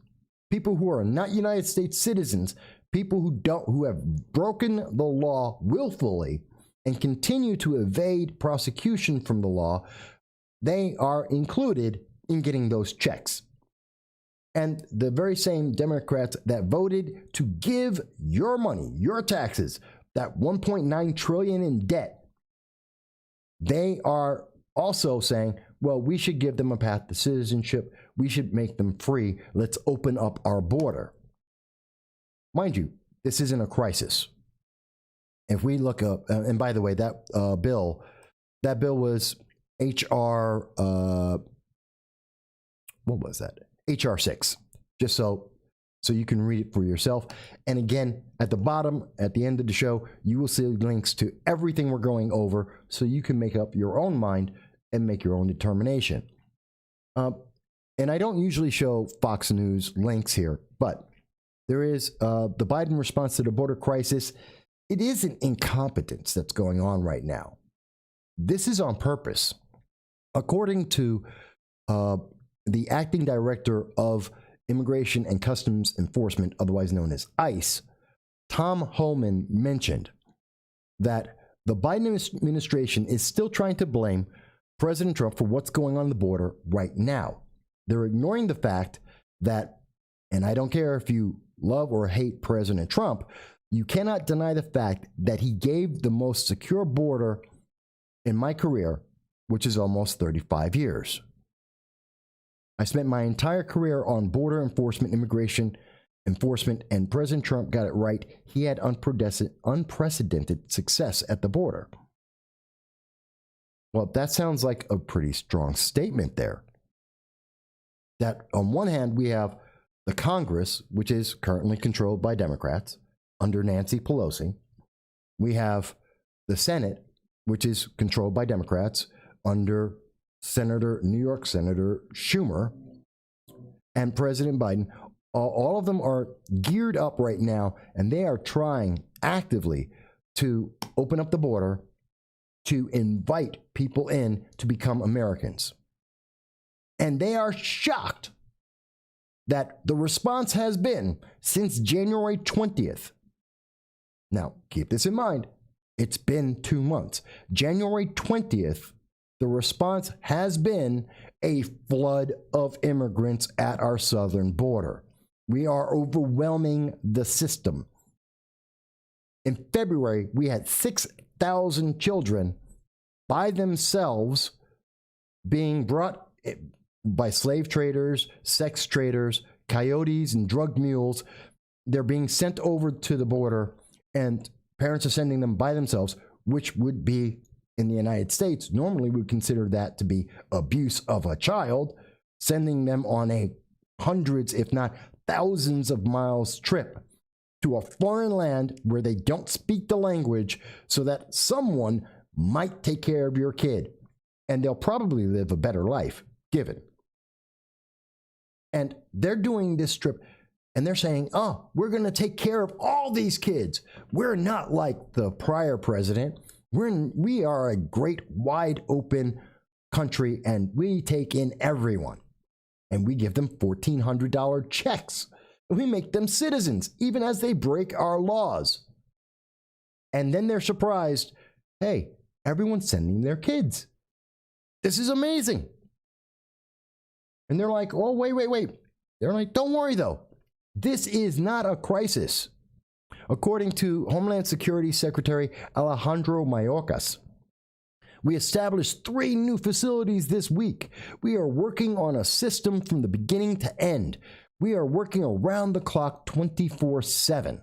people who are not United States citizens, people who have broken the law willfully and continue to evade prosecution from the law, they are included in getting those checks. And the very same Democrats that voted to give your money, your taxes, that $1.9 trillion in debt, they are also saying, well, we should give them a path to citizenship. We should make them free. Let's open up our border. Mind you, this isn't a crisis. If we look up, and by the way, that bill was HR what was that? HR 6, just so you can read it for yourself. And again, at the bottom, at the end of the show, you will see links to everything we're going over so you can make up your own mind and make your own determination. And I don't usually show Fox News links here, but there is the Biden response to the border crisis. It isn't incompetence that's going on right now. This is on purpose. According to the acting director of Immigration and Customs Enforcement, otherwise known as ICE, Tom Homan, mentioned that the Biden administration is still trying to blame President Trump for what's going on the border right now. They're ignoring the fact that, and I don't care if you love or hate President Trump, you cannot deny the fact that he gave the most secure border in my career, which is almost 35 years. I spent my entire career on border enforcement, immigration enforcement, and President Trump got it right. He had unprecedented success at the border. Well, that sounds like a pretty strong statement there. That on one hand, we have the Congress, which is currently controlled by Democrats under Nancy Pelosi. We have the Senate, which is controlled by Democrats under New York Senator Schumer, and President Biden. All of them are geared up right now, and they are trying actively to open up the border to invite people in to become Americans. And they are shocked that the response has been since January 20th. Now, keep this in mind. It's been 2 months. January 20th, the response has been a flood of immigrants at our southern border. We are overwhelming the system. In February, we had 6,000 children by themselves being brought by slave traders, sex traders, coyotes, and drug mules. They're being sent over to the border, and parents are sending them by themselves, which would be, in the United States, normally we would consider that to be abuse of a child, sending them on a hundreds, if not thousands of miles trip to a foreign land where they don't speak the language so that someone might take care of your kid. And they'll probably live a better life, given. And they're doing this trip, and they're saying, oh, we're going to take care of all these kids. We're not like the prior president. We are a great, wide open country, and we take in everyone. And we give them $1,400 checks. We make them citizens, even as they break our laws. And then they're surprised, hey, everyone's sending their kids. This is amazing. And they're like, oh, wait. They're like, don't worry, though. This is not a crisis. According to Homeland Security Secretary Alejandro Mayorkas, we established 3 new facilities this week. We are working on a system from the beginning to end. We are working around the clock 24/7.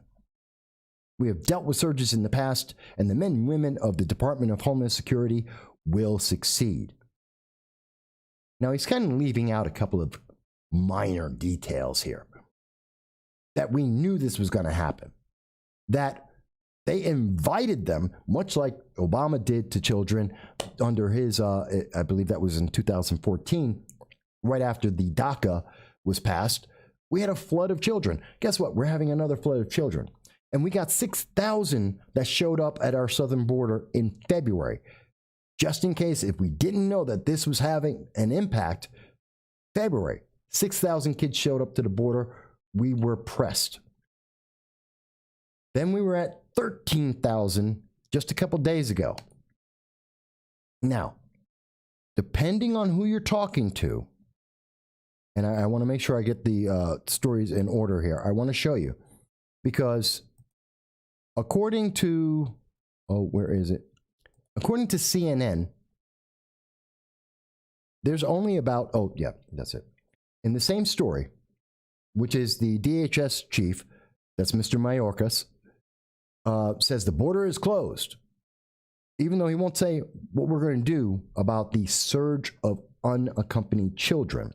We have dealt with surges in the past, and the men and women of the Department of Homeland Security will succeed. Now, he's kind of leaving out a couple of minor details here. That we knew this was going to happen. That they invited them, much like Obama did to children under his, I believe that was in 2014, right after the DACA was passed. We had a flood of children. Guess what? We're having another flood of children. And we got 6,000 that showed up at our southern border in February. Just in case, if we didn't know that this was having an impact, February, 6,000 kids showed up to the border. We were pressed. Then we were at 13,000 just a couple days ago. Now, depending on who you're talking to, and I want to make sure I get the stories in order here. I want to show you because according to, where is it? According to CNN, there's only about, that's it. In the same story, which is the DHS chief, that's Mr. Mayorkas, says the border is closed, even though he won't say what we're going to do about the surge of unaccompanied children.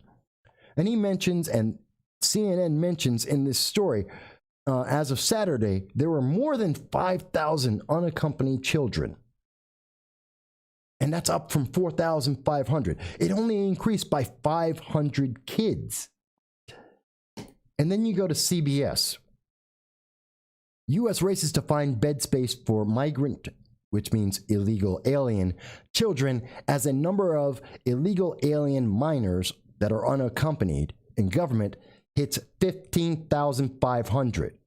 And he mentions, and CNN mentions in this story, as of Saturday, there were more than 5,000 unaccompanied children. And that's up from 4,500. It only increased by 500 kids. And then you go to CBS. U.S. races to find bed space for migrant, which means illegal alien, children, as a number of illegal alien minors that are unaccompanied in government hits 15,500.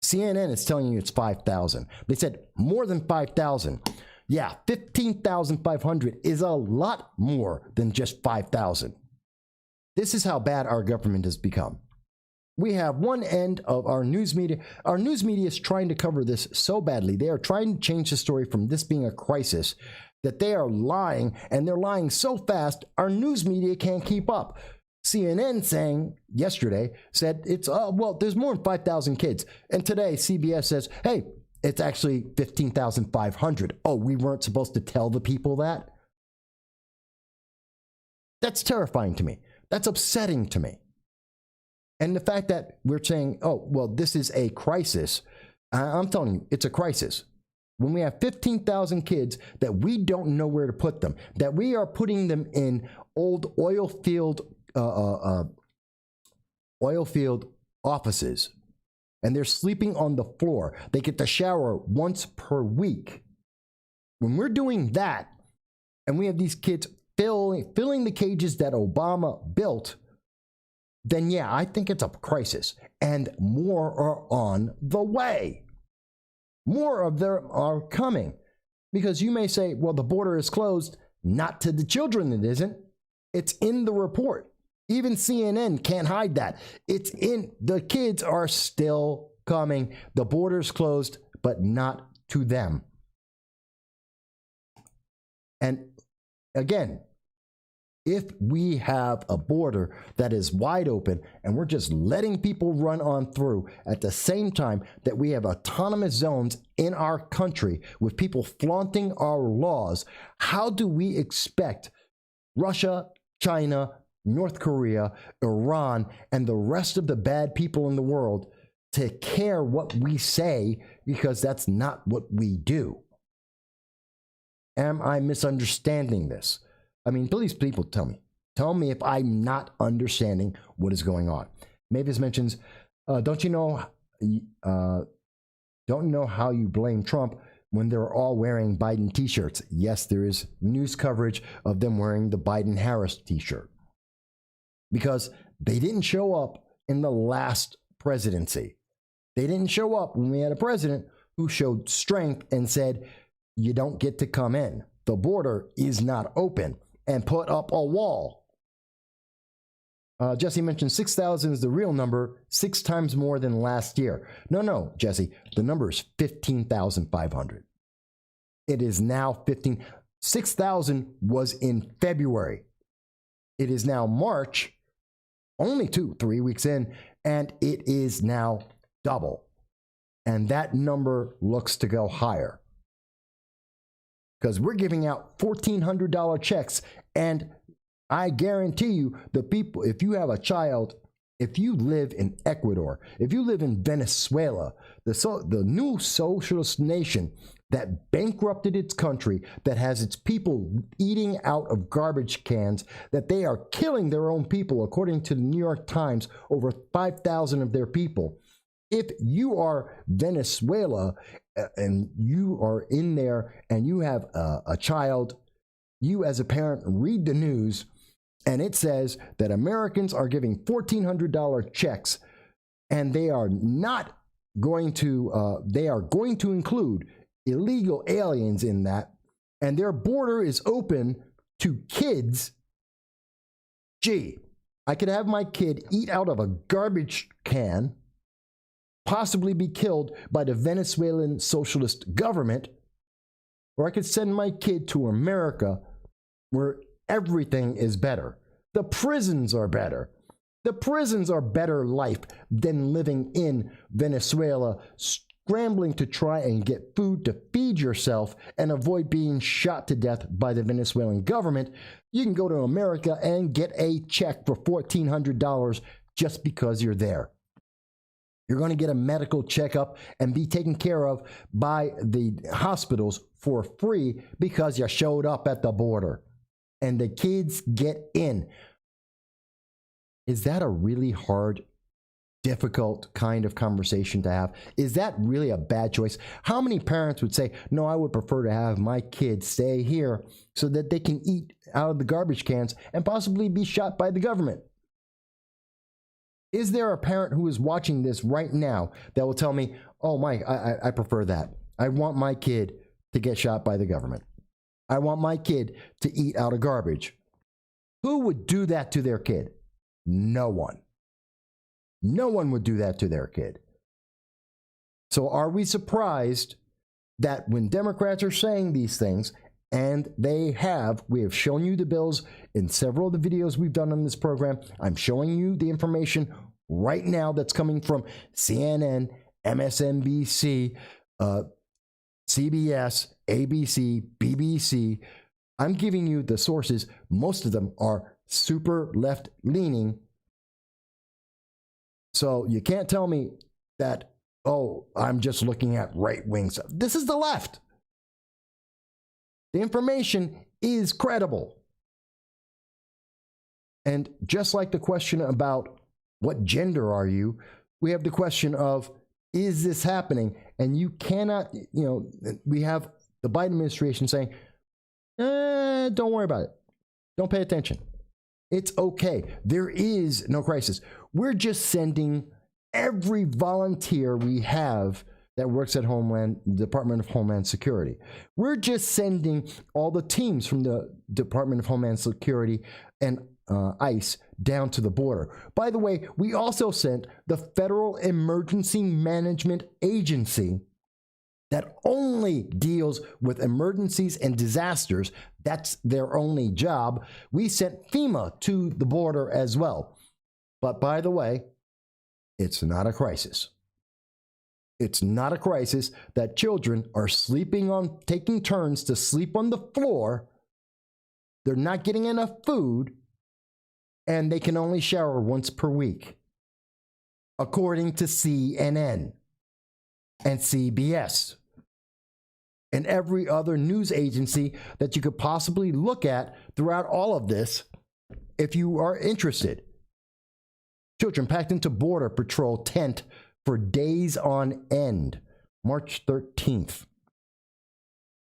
CNN is telling you it's 5,000. They said more than 5,000. Yeah, 15,500 is a lot more than just 5,000. This is how bad our government has become. We have one end of our news media. Our news media is trying to cover this so badly. They are trying to change the story from this being a crisis that they are lying, and they're lying so fast, our news media can't keep up. CNN yesterday said it's, well, there's more than 5,000 kids. And today CBS says, hey, it's actually 15,500. Oh, we weren't supposed to tell the people that? That's terrifying to me. That's upsetting to me. And the fact that we're saying, oh, well, this is a crisis. I'm telling you, it's a crisis. When we have 15,000 kids that we don't know where to put them, that we are putting them in old oil field offices, and they're sleeping on the floor. They get to shower once per week. When we're doing that, and we have these kids filling the cages that Obama built, then yeah, I think it's a crisis. And more are on the way. More of them are coming. Because you may say, well, the border is closed. Not to the children, it isn't. It's in the report. Even CNN can't hide that. It's in, the kids are still coming. The border's closed, but not to them. And again, if we have a border that is wide open and we're just letting people run on through at the same time that we have autonomous zones in our country with people flaunting our laws, how do we expect Russia, China, North Korea, Iran, and the rest of the bad people in the world to care what we say, because that's not what we do? Am I misunderstanding this? I mean, please, people, tell me. Tell me if I'm not understanding what is going on. Mavis mentions, don't know how you blame Trump when they're all wearing Biden t-shirts. Yes, there is news coverage of them wearing the Biden-Harris t-shirt because they didn't show up in the last presidency. They didn't show up when we had a president who showed strength and said, you don't get to come in. The border is not open, and put up a wall. Jesse mentioned 6,000 is the real number, 6 times more than last year. No, Jesse, the number is 15,500. It is now 6,000 was in February. It is now March, only 2-3 weeks in, and it is now double. And that number looks to go higher. Because we're giving out $1,400 checks, and I guarantee you, the people, if you have a child, if you live in Ecuador, if you live in Venezuela, the new socialist nation that bankrupted its country, that has its people eating out of garbage cans, that they are killing their own people, according to the New York Times, over 5,000 of their people. If you are Venezuela and you are in there and you have a child, you as a parent read the news and it says that Americans are giving $1,400 checks, and they are not going to, they are going to include illegal aliens in that, and their border is open to kids. Gee, I could have my kid eat out of a garbage can, possibly be killed by the Venezuelan socialist government, or I could send my kid to America where everything is better. The prisons are better. The prisons are better life than living in Venezuela, scrambling to try and get food to feed yourself and avoid being shot to death by the Venezuelan government, you can go to America and get a check for $1,400 just because you're there. You're going to get a medical checkup and be taken care of by the hospitals for free because you showed up at the border. And the kids get in. Is that a really hard, difficult kind of conversation to have? Is that really a bad choice? How many parents would say, no, I would prefer to have my kids stay here so that they can eat out of the garbage cans and possibly be shot by the government? Is there a parent who is watching this right now that will tell me, oh, Mike, I prefer that. I want my kid to get shot by the government. I want my kid to eat out of garbage. Who would do that to their kid? No one. No one would do that to their kid. So are we surprised that when Democrats are saying these things, and we have shown you the bills in several of the videos we've done on this program. I'm showing you the information right now that's coming from CNN, MSNBC, CBS, ABC, BBC. I'm giving you the sources. Most of them are super left leaning. So you can't tell me that, oh, I'm just looking at right wing stuff. This is the left. The information is credible. And just like the question about what gender are you, we have the question of, is this happening? And you cannot, we have the Biden administration saying, don't worry about it. Don't pay attention. It's okay. There is no crisis. We're just sending every volunteer we have that works at Department of Homeland Security. We're just sending all the teams from the Department of Homeland Security and ICE down to the border. By the way, we also sent the Federal Emergency Management Agency that only deals with emergencies and disasters. That's their only job. We sent FEMA to the border as well. But by the way, it's not a crisis. It's not a crisis that children are taking turns to sleep on the floor. They're not getting enough food, and they can only shower once per week, according to CNN and CBS and every other news agency that you could possibly look at throughout all of this if you are interested. Children packed into Border Patrol tent for days on end, March 13th.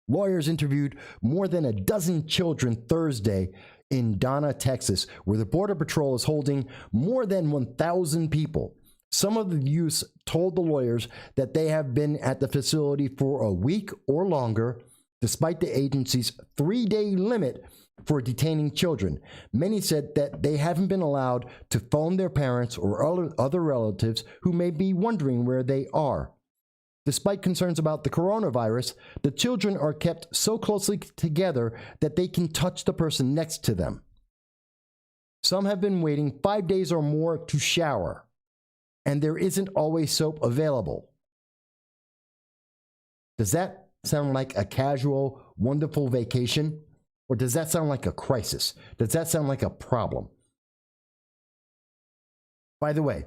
Lawyers interviewed more than a dozen children Thursday in Donna, Texas, where the Border Patrol is holding more than 1,000 people. Some of the youths told the lawyers that they have been at the facility for a week or longer, despite the agency's 3-day limit for detaining children. Many said that they haven't been allowed to phone their parents or other relatives who may be wondering where they are. Despite concerns about the coronavirus, the children are kept so closely together that they can touch the person next to them. Some have been waiting 5 days or more to shower, and there isn't always soap available. Does that sound like a casual, wonderful vacation? Or does that sound like a crisis? Does that sound like a problem? By the way,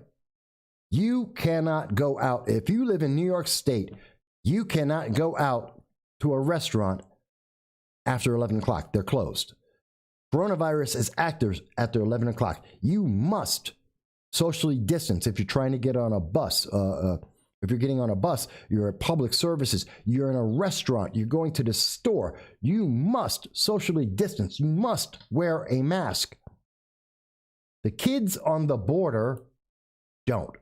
you cannot go out. If you live in New York State, you cannot go out to a restaurant after 11 o'clock. They're closed. Coronavirus is active after 11 o'clock. You must socially distance if you're trying to get on a bus. If you're getting on a bus, you're at public services, you're in a restaurant, you're going to the store, you must socially distance. You must wear a mask. The kids on the border don't.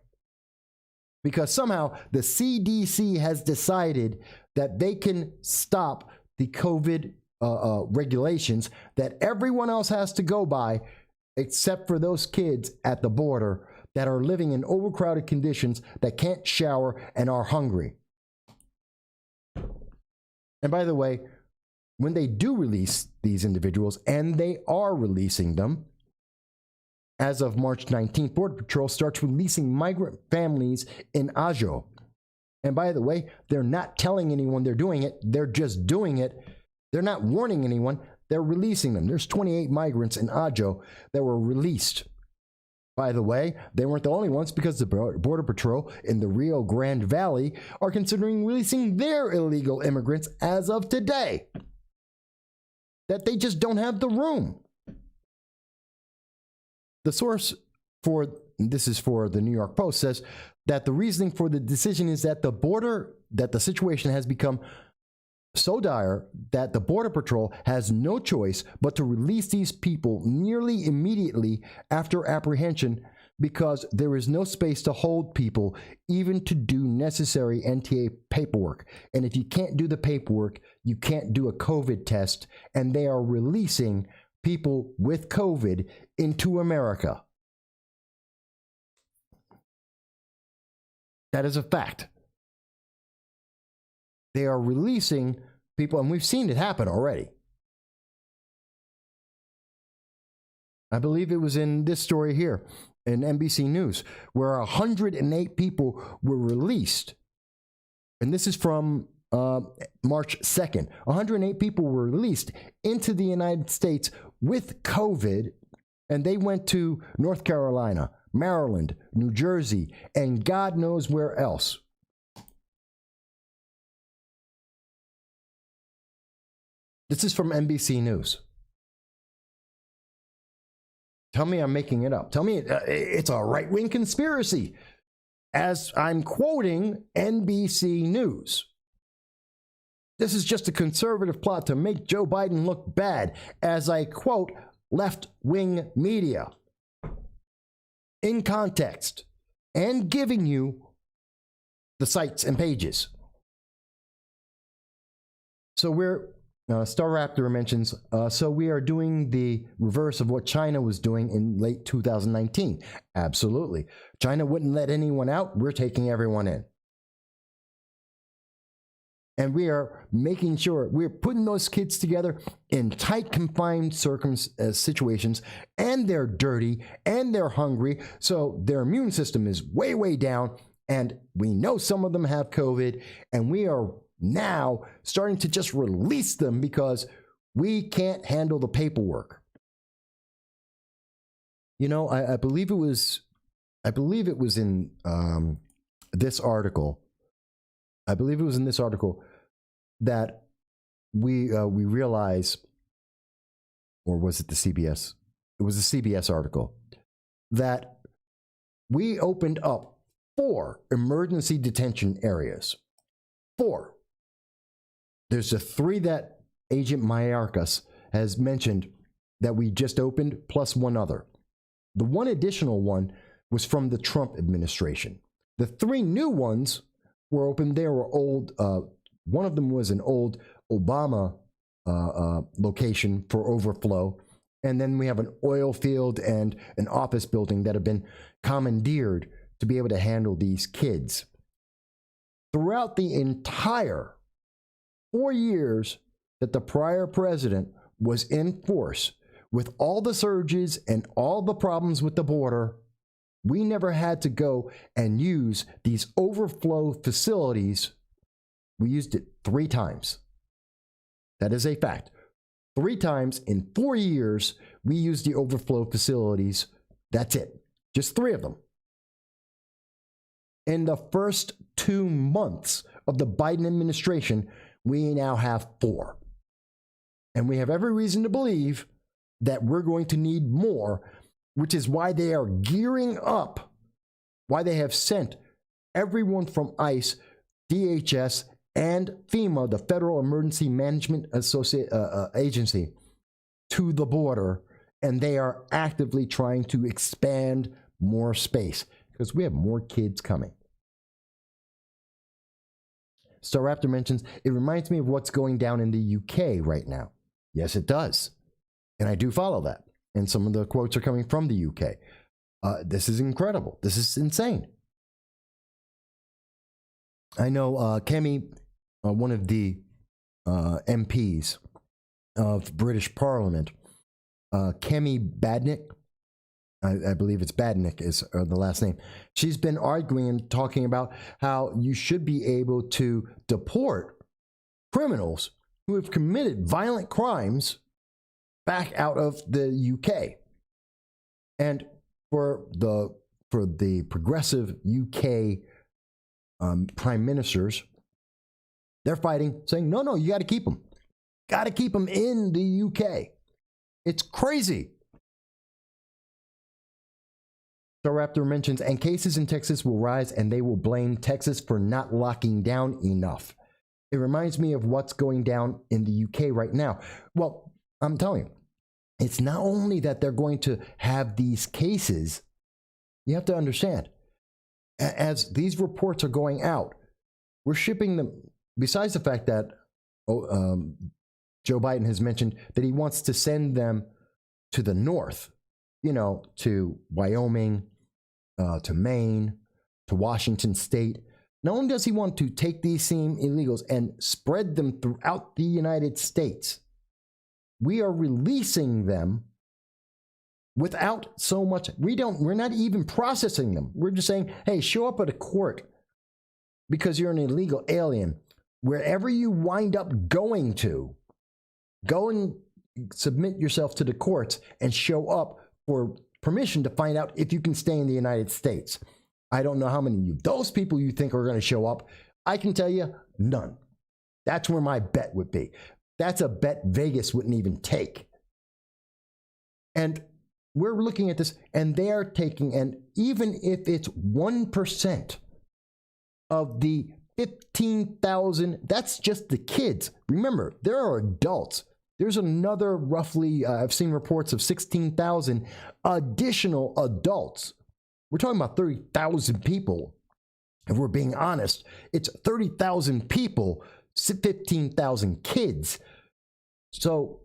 Because somehow the CDC has decided that they can stop the COVID regulations that everyone else has to go by, except for those kids at the border that are living in overcrowded conditions, that can't shower and are hungry. And by the way, when they do release these individuals, and they are releasing them, as of March 19th, Border Patrol starts releasing migrant families in Ajo, And by the way, they're not telling anyone they're doing it. They're just doing it. They're not warning anyone. They're releasing them. There's 28 migrants in Ajo that were released. By the way, they weren't the only ones, because the Border Patrol in the Rio Grande Valley are considering releasing their illegal immigrants as of today. That they just don't have the room. The source for this is for the New York Post says that the reasoning for the decision is that the situation has become so dire that the Border Patrol has no choice but to release these people nearly immediately after apprehension, because there is no space to hold people, even to do necessary NTA paperwork. And if you can't do the paperwork, you can't do a COVID test, and they are releasing people with COVID into America. That is a fact. They are releasing people, and we've seen it happen already. I believe it was in this story here in NBC News, where 108 people were released. And this is from March 2nd. 108 people were released into the United States with COVID, and they went to North Carolina, Maryland, New Jersey, and God knows where else. This is from NBC News. Tell me I'm making it up. Tell me it's a right-wing conspiracy, as I'm quoting NBC News. This is just a conservative plot to make Joe Biden look bad, as I quote left-wing media. In context, and giving you the sites and pages. So Star Raptor mentions, so we are doing the reverse of what China was doing in late 2019. Absolutely. China wouldn't let anyone out. We're taking everyone in. And we are making sure we're putting those kids together in tight, confined situations, and they're dirty, and they're hungry, so their immune system is way, way down, and we know some of them have COVID, and we are now starting to just release them because we can't handle the paperwork. You know, I believe it was in this article. I believe it was in this article that we realize, or was it the CBS? It was a CBS article, that we opened up 4 emergency detention areas. 4. There's the 3 that Agent Mayorkas has mentioned that we just opened, plus 1 other. The 1 additional one was from the Trump administration. The 3 new ones were open. They were old. One of them was an old Obama location for overflow. And then we have an oil field and an office building that have been commandeered to be able to handle these kids. Throughout the entire 4 years that the prior president was in force, with all the surges and all the problems with the border, we never had to go and use these overflow facilities. We used it 3 times. That is a fact. 3 times in 4 years, we used the overflow facilities. That's it. Just 3 of them. In the first 2 months of the Biden administration, we now have 4. And we have every reason to believe that we're going to need more, which is why they are gearing up, why they have sent everyone from ICE, DHS, and FEMA, the Federal Emergency Management Agency, to the border, and they are actively trying to expand more space because we have more kids coming. Star Raptor mentions, it reminds me of what's going down in the UK right now. Yes, it does. And I do follow that. And some of the quotes are coming from the UK. This is incredible. This is insane. I know Kemi, one of the MPs of British Parliament, Kemi Badnick, I believe it's Badnick is the last name. She's been arguing and talking about how you should be able to deport criminals who have committed violent crimes back out of the UK. And for the progressive UK prime ministers, they're fighting, saying, no, you got to keep them. Got to keep them in the UK. It's crazy. So Raptor mentions, and cases in Texas will rise, and they will blame Texas for not locking down enough. It reminds me of what's going down in the UK right now. Well, I'm telling you, it's not only that they're going to have these cases, you have to understand, as these reports are going out, we're shipping them, besides the fact that Joe Biden has mentioned that he wants to send them to the north, to Wyoming, to Maine, to Washington State. Not only does he want to take these same illegals and spread them throughout the United States, we are releasing them without so much. We're not even processing them. We're just saying, hey, show up at a court because you're an illegal alien. Wherever you wind up going to, go and submit yourself to the courts and show up for permission to find out if you can stay in the United States. I don't know how many of those people you think are going to show up. I can tell you, none. That's where my bet would be. That's a bet Vegas wouldn't even take. And we're looking at this, and they are taking, and even if it's 1% of the 15,000, that's just the kids. Remember, there are adults. There's another roughly, I've seen reports of 16,000 additional adults. We're talking about 30,000 people. If we're being honest, it's 30,000 people, 15,000 kids. So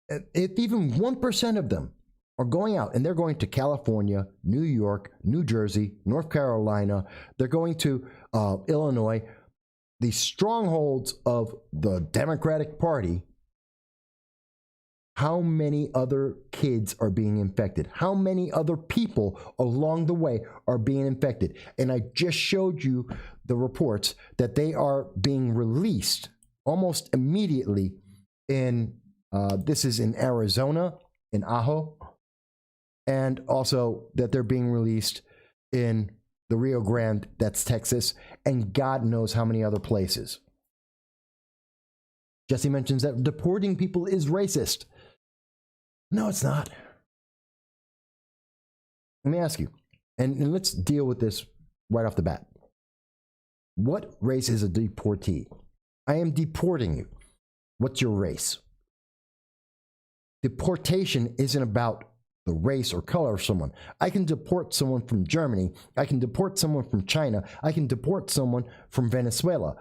if even 1% of them are going out, and they're going to California, New York, New Jersey, North Carolina, they're going to Illinois, the strongholds of the Democratic Party, how many other kids are being infected? How many other people along the way are being infected? And I just showed you the reports that they are being released almost immediately in, this is in Arizona, in Ajo, and also that they're being released in the Rio Grande, that's Texas, and God knows how many other places. Jesse mentions that deporting people is racist. No, it's not. Let me ask you, and let's deal with this right off the bat. What race is a deportee? I am deporting you. What's your race? Deportation isn't about the race or color of someone. I can deport someone from Germany. I can deport someone from China. I can deport someone from Venezuela.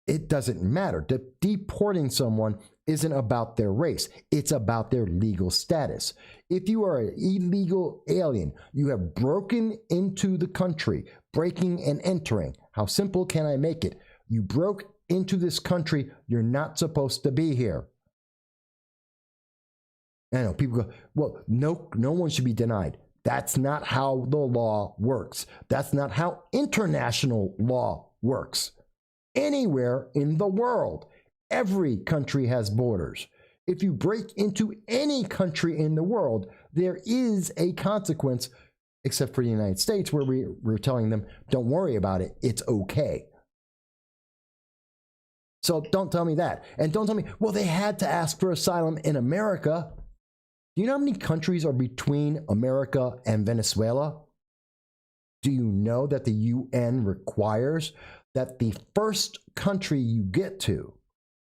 It doesn't matter. Deporting someone isn't about their race. It's about their legal status. If you are an illegal alien, you have broken into the country, breaking and entering. How simple can I make it? You broke into this country. You're not supposed to be here. I know people go, well, no one should be denied. That's not how the law works. That's not how international law works. Anywhere in the world, every country has borders. If you break into any country in the world, there is a consequence, except for the United States, where we're telling them, don't worry about it, it's okay. So don't tell me that. And don't tell me, well, they had to ask for asylum in America. Do you know how many countries are between America and Venezuela? Do you know that the UN requires that the first country you get to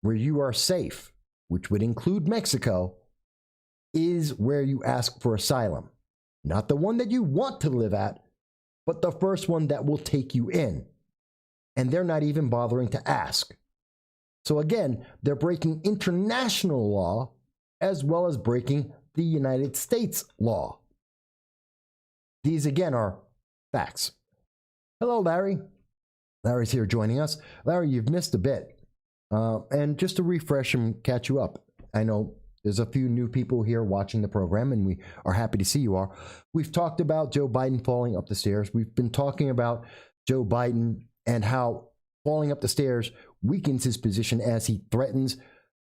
where you are safe, which would include Mexico, is where you ask for asylum? Not the one that you want to live at, but the first one that will take you in. And they're not even bothering to ask. So again, they're breaking international law as well as breaking the United States law. These again are facts. Hello, Larry. Larry's here joining us. Larry, you've missed a bit. And just to refresh and catch you up, I know There's a few new people here watching the program, and we are happy to see you are. We've talked about Joe Biden falling up the stairs. We've been talking about Joe Biden and how falling up the stairs weakens his position as he threatens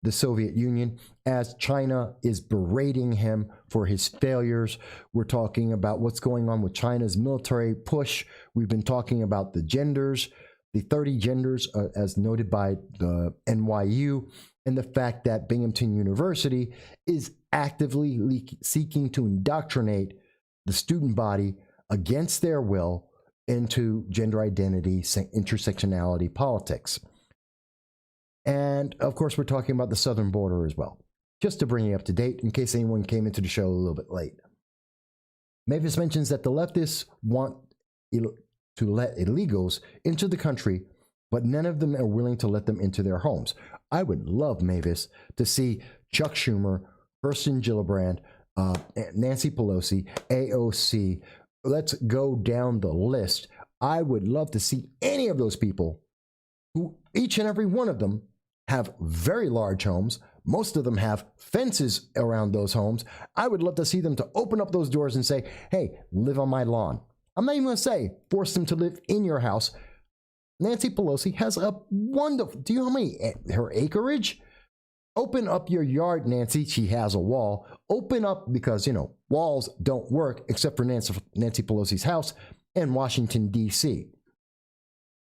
the Soviet Union, as China is berating him for his failures. We're talking about what's going on with China's military push. We've been talking about the genders, the 30 genders, as noted by the NYU, and the fact that Binghamton University is actively seeking to indoctrinate the student body against their will into gender identity, intersectionality politics. And of course, we're talking about the southern border as well, just to bring you up to date in case anyone came into the show a little bit late. Mavis mentions that the leftists want to let illegals into the country, but none of them are willing to let them into their homes. I would love, Mavis, to see Chuck Schumer, Kirsten Gillibrand, Nancy Pelosi, AOC. Let's go down the list. I would love to see any of those people, who each and every one of them have very large homes. Most of them have fences around those homes. I would love to see them to open up those doors and say, hey, live on my lawn. I'm not even going to say force them to live in your house. Nancy Pelosi has a wonderful, do you know how many, her acreage? Open up your yard, Nancy. She has a wall. Open up, because, you know, walls don't work except for Nancy Pelosi's house in Washington, D.C.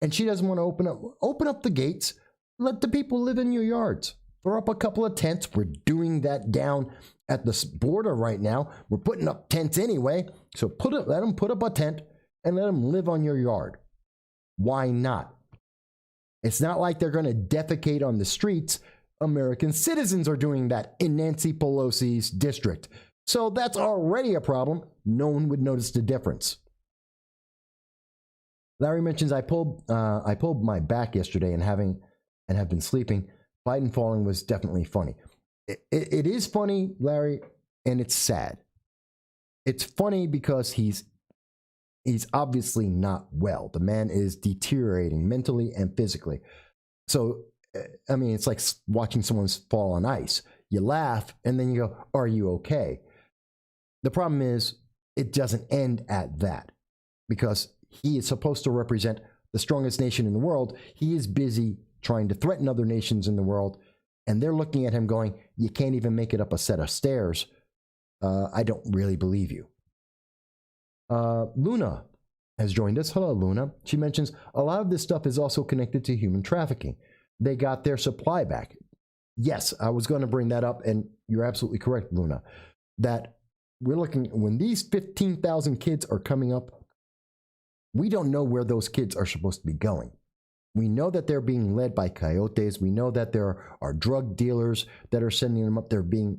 And she doesn't want to open up the gates. Let the people live in your yards. Throw up a couple of tents. We're doing that down at the border right now. We're putting up tents anyway. So let them put up a tent and let them live on your yard. Why not? It's not like they're going to defecate on the streets. American citizens are doing that in Nancy Pelosi's district. So that's already a problem. No one would notice the difference. Larry mentions I pulled my back yesterday and have been sleeping. Biden falling was definitely funny. It is funny, Larry, and it's sad. It's funny because he's obviously not well. The man is deteriorating mentally and physically. So, I mean, it's like watching someone fall on ice. You laugh and then you go, are you okay? The problem is it doesn't end at that, because he is supposed to represent the strongest nation in the world. He is busy trying to threaten other nations in the world, and they're looking at him going, you can't even make it up a set of stairs. I don't really believe you. Luna has joined us. Hello, Luna. She mentions a lot of this stuff is also connected to human trafficking. They got their supply back. Yes, I was going to bring that up, and you're absolutely correct, Luna, that we're looking, when these 15,000 kids are coming up, we don't know where those kids are supposed to be going. We know that they're being led by coyotes. We know that there are drug dealers that are sending them up. They're being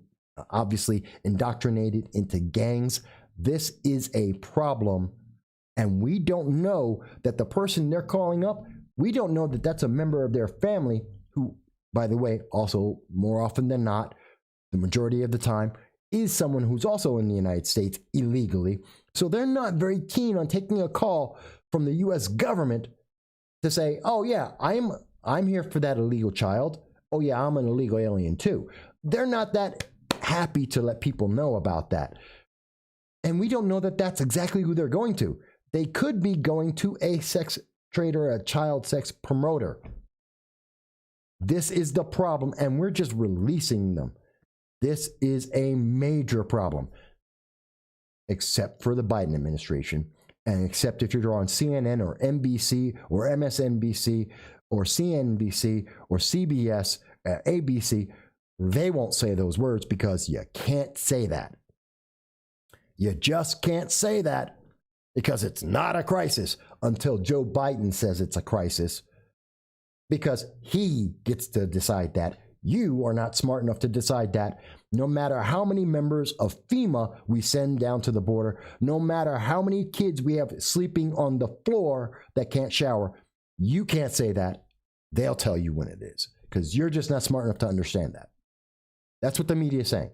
obviously indoctrinated into gangs. This is a problem, and we don't know that the person they're calling up, we don't know that that's a member of their family who, by the way, also more often than not, the majority of the time, is someone who's also in the United States illegally. So they're not very keen on taking a call from the U.S. government to say, oh yeah, I'm here for that illegal child. Oh yeah, I'm an illegal alien too. They're not that happy to let people know about that. And we don't know that that's exactly who they're going to. They could be going to a sex trader, a child sex promoter. This is the problem, and we're just releasing them. This is a major problem, except for the Biden administration, and except if you're on CNN or NBC or MSNBC or CNBC or CBS, ABC, they won't say those words because you can't say that. You just can't say that because it's not a crisis until Joe Biden says it's a crisis, because he gets to decide that. You are not smart enough to decide that. No matter how many members of FEMA we send down to the border, no matter how many kids we have sleeping on the floor that can't shower, you can't say that. They'll tell you when it is, because you're just not smart enough to understand that. That's what the media is saying.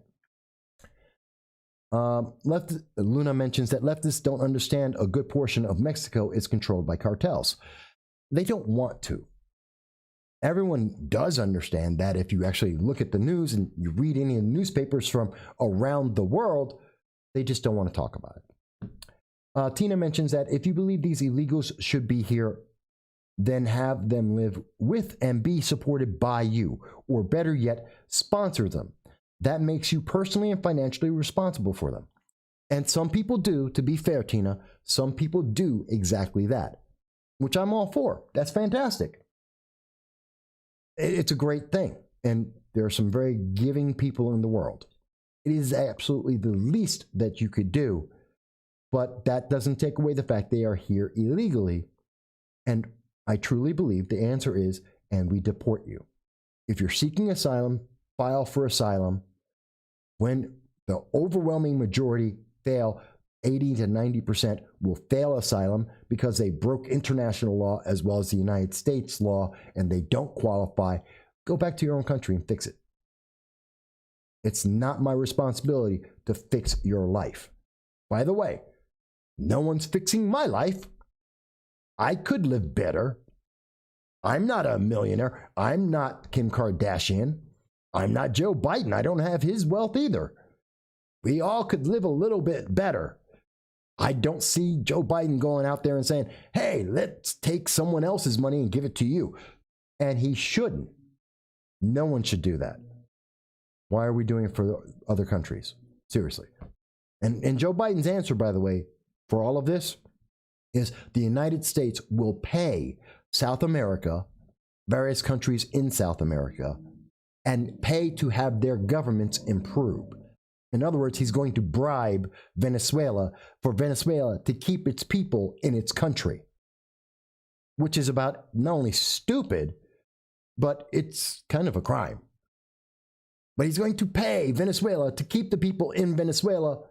Luna mentions that leftists don't understand a good portion of Mexico is controlled by cartels. They don't want to. Everyone does understand that if you actually look at the news and you read any of the newspapers from around the world, they just don't want to talk about it. Tina mentions that if you believe these illegals should be here, then have them live with and be supported by you, or better yet, sponsor them. That makes you personally and financially responsible for them. And some people do, to be fair, Tina, some people do exactly that, which I'm all for. That's fantastic. It's a great thing. And there are some very giving people in the world. It is absolutely the least that you could do. But that doesn't take away the fact they are here illegally. And I truly believe the answer is, and we deport you. If you're seeking asylum, file for asylum. When the overwhelming majority fail, 80 to 90% will fail asylum because they broke international law as well as the United States law and they don't qualify. Go back to your own country and fix it. It's not my responsibility to fix your life. By the way, no one's fixing my life. I could live better. I'm not a millionaire. I'm not Kim Kardashian. I'm not Joe Biden. I don't have his wealth either. We all could live a little bit better. I don't see Joe Biden going out there and saying, hey, let's take someone else's money and give it to you. And he shouldn't. No one should do that. Why are we doing it for other countries? Seriously. And Joe Biden's answer, by the way, for all of this is the United States will pay South America, various countries in South America, and pay to have their governments improve. In other words, he's going to bribe Venezuela for Venezuela to keep its people in its country, which is about not only stupid, but it's kind of a crime. But he's going to pay Venezuela to keep the people in Venezuela.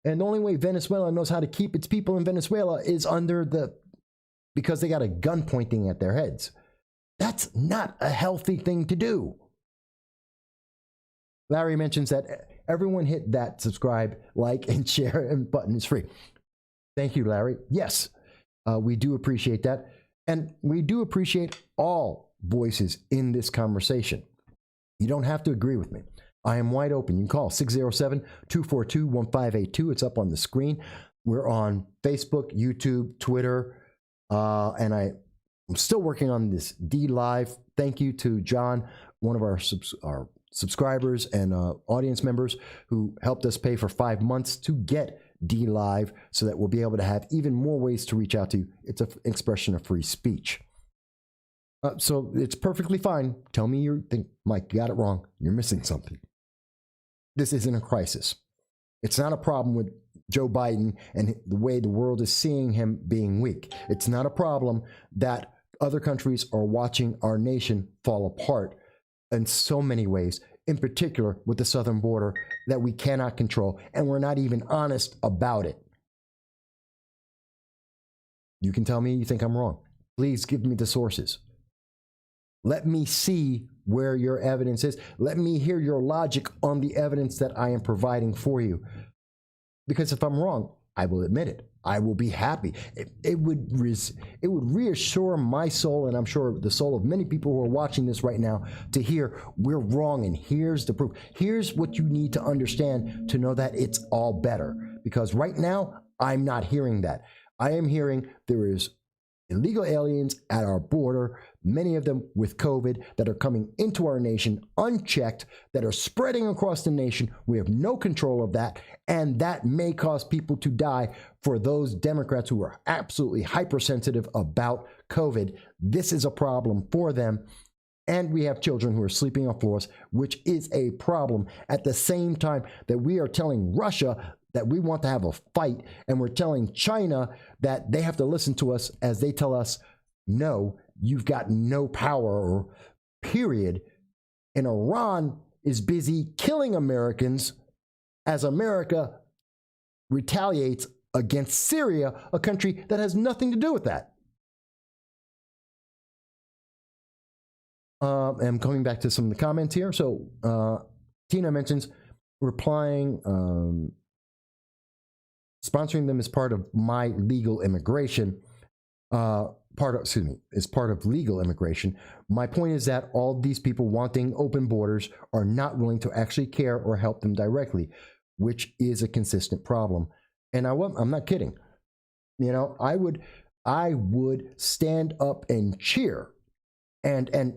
And the only way Venezuela knows how to keep its people in Venezuela is because they got a gun pointing at their heads. That's not a healthy thing to do. Larry mentions that everyone hit that subscribe, like, and share and button is free. Thank you, Larry. Yes, we do appreciate that. And we do appreciate all voices in this conversation. You don't have to agree with me. I am wide open. You can call 607-242-1582. It's up on the screen. We're on Facebook, YouTube, Twitter, and I'm still working on this D Live. Thank you to John, one of our subscribers and audience members who helped us pay for 5 months to get D Live so that we'll be able to have even more ways to reach out to you. It's an expression of free speech. So it's perfectly fine. Tell me you think, Mike, you got it wrong. You're missing something. This isn't a crisis. It's not a problem with Joe Biden and the way the world is seeing him being weak. It's not a problem that other countries are watching our nation fall apart in so many ways, in particular with the southern border that we cannot control, and we're not even honest about it. You can tell me you think I'm wrong. Please give me the sources. Let me see where your evidence is. Let me hear your logic on the evidence that I am providing for you. Because if I'm wrong, I will admit it. I will be happy. It would reassure my soul, and I'm sure the soul of many people who are watching this right now, to hear we're wrong and here's the proof. Here's what you need to understand to know that it's all better. Because right now, I'm not hearing that. I am hearing there is illegal aliens at our border, many of them with COVID, that are coming into our nation unchecked, that are spreading across the nation. We have no control of that, and that may cause people to die. For those Democrats who are absolutely hypersensitive about COVID, this is a problem for them. And we have children who are sleeping on floors, which is a problem. At the same time that we are telling Russia that we want to have a fight, and we're telling China that they have to listen to us as they tell us, no, you've got no power, period. And Iran is busy killing Americans as America retaliates against Syria, a country that has nothing to do with that. I'm coming back to some of the comments here. So Tina mentions replying, sponsoring them as part of my legal immigration. is part of legal immigration. My point is that all these people wanting open borders are not willing to actually care or help them directly, which is a consistent problem. And I'm not kidding. You know, I would stand up and cheer and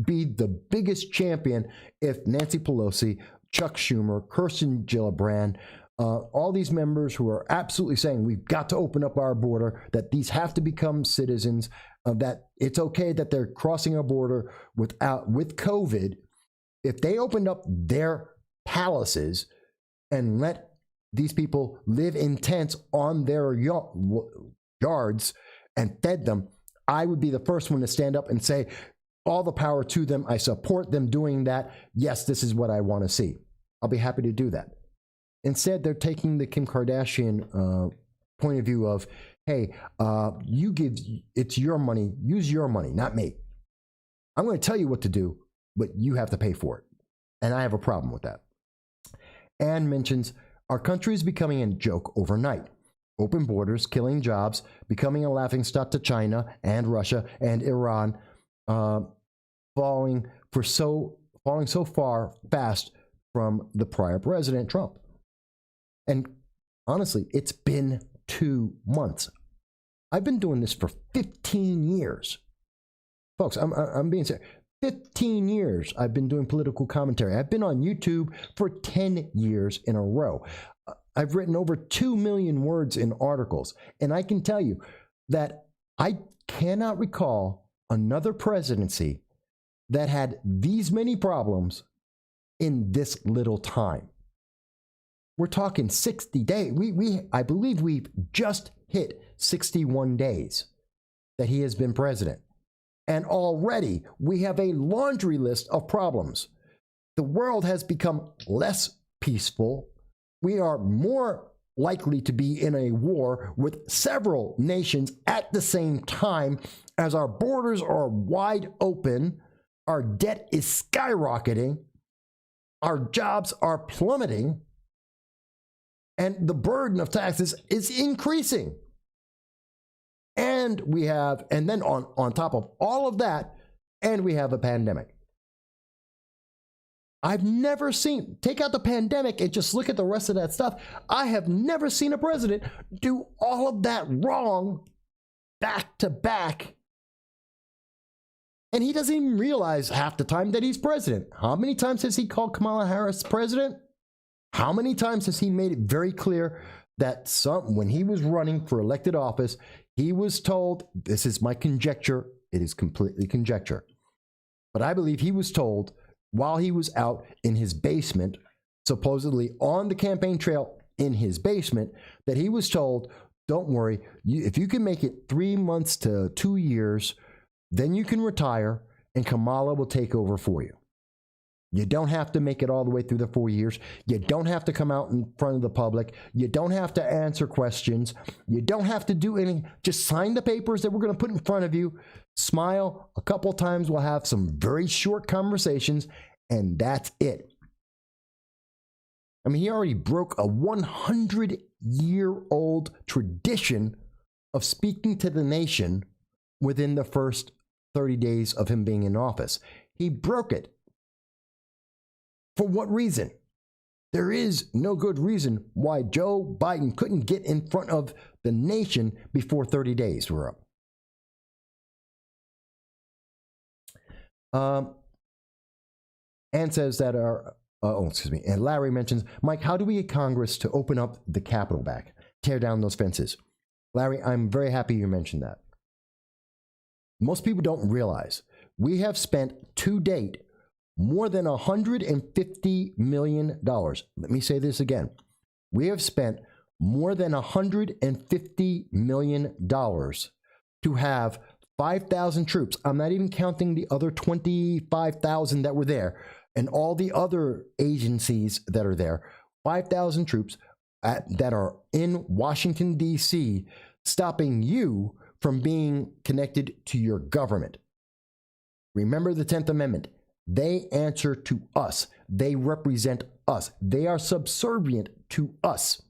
be the biggest champion if Nancy Pelosi, Chuck Schumer, Kirsten Gillibrand, all these members who are absolutely saying we've got to open up our border, that these have to become citizens, that it's okay that they're crossing our border with COVID. If they opened up their palaces and let these people live in tents on their yards and fed them, I would be the first one to stand up and say, all the power to them. I support them doing that. Yes, this is what I want to see. I'll be happy to do that. Instead, they're taking the Kim Kardashian point of view of, hey, it's your money, use your money, not me. I'm going to tell you what to do, but you have to pay for it. And I have a problem with that. Anne mentions, our country is becoming a joke overnight. Open borders, killing jobs, becoming a laughingstock to China and Russia and Iran, falling so far fast from the prior president, Trump. And honestly, it's been 2 months. I've been doing this for 15 years. Folks, I'm being serious. 15 years I've been doing political commentary. I've been on YouTube for 10 years in a row. I've written over 2 million words in articles. And I can tell you that I cannot recall another presidency that had these many problems in this little time. We're talking 60 days. I believe we've just hit 61 days that he has been president. And already we have a laundry list of problems. The world has become less peaceful. We are more likely to be in a war with several nations at the same time, as our borders are wide open, our debt is skyrocketing, our jobs are plummeting, and the burden of taxes is increasing. And then on top of all of that, and we have a pandemic. I've never seen, take out the pandemic and just look at the rest of that stuff. I have never seen a president do all of that wrong back to back. And he doesn't even realize half the time that he's president. How many times has he called Kamala Harris president? How many times has he made it very clear that when he was running for elected office, he was told, this is my conjecture, it is completely conjecture, but I believe he was told while he was out in his basement, supposedly on the campaign trail in his basement, that he was told, don't worry, if you can make it 3 months to 2 years, then you can retire and Kamala will take over for you. You don't have to make it all the way through the 4 years. You don't have to come out in front of the public. You don't have to answer questions. You don't have to do anything. Just sign the papers that we're going to put in front of you. Smile a couple times. We'll have some very short conversations, and that's it. I mean, he already broke a 100-year-old tradition of speaking to the nation within the first 30 days of him being in office. He broke it. For what reason? There is no good reason why Joe Biden couldn't get in front of the nation before 30 days were up. Ann says that and Larry mentions, Mike, how do we get Congress to open up the Capitol back, tear down those fences? Larry, I'm very happy you mentioned that. Most people don't realize we have spent to date more than $150 million. Let me say this again. We have spent more than $150 million to have 5,000 troops. I'm not even counting the other 25,000 that were there and all the other agencies that are there. 5,000 troops that are in Washington, D.C., stopping you from being connected to your government. Remember the 10th Amendment. They answer to us. They represent us. They are subservient to us.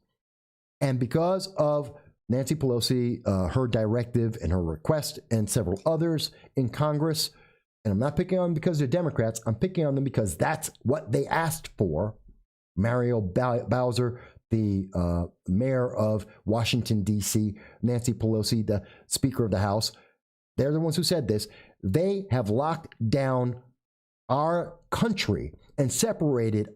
And because of Nancy Pelosi, her directive and her request, and several others in Congress. And I'm not picking on them because they're Democrats. I'm picking on them because that's what they asked for. Mario Bowser, the mayor of Washington, D.C., Nancy Pelosi, the Speaker of the House, they're the ones who said this. They have locked down our country and separated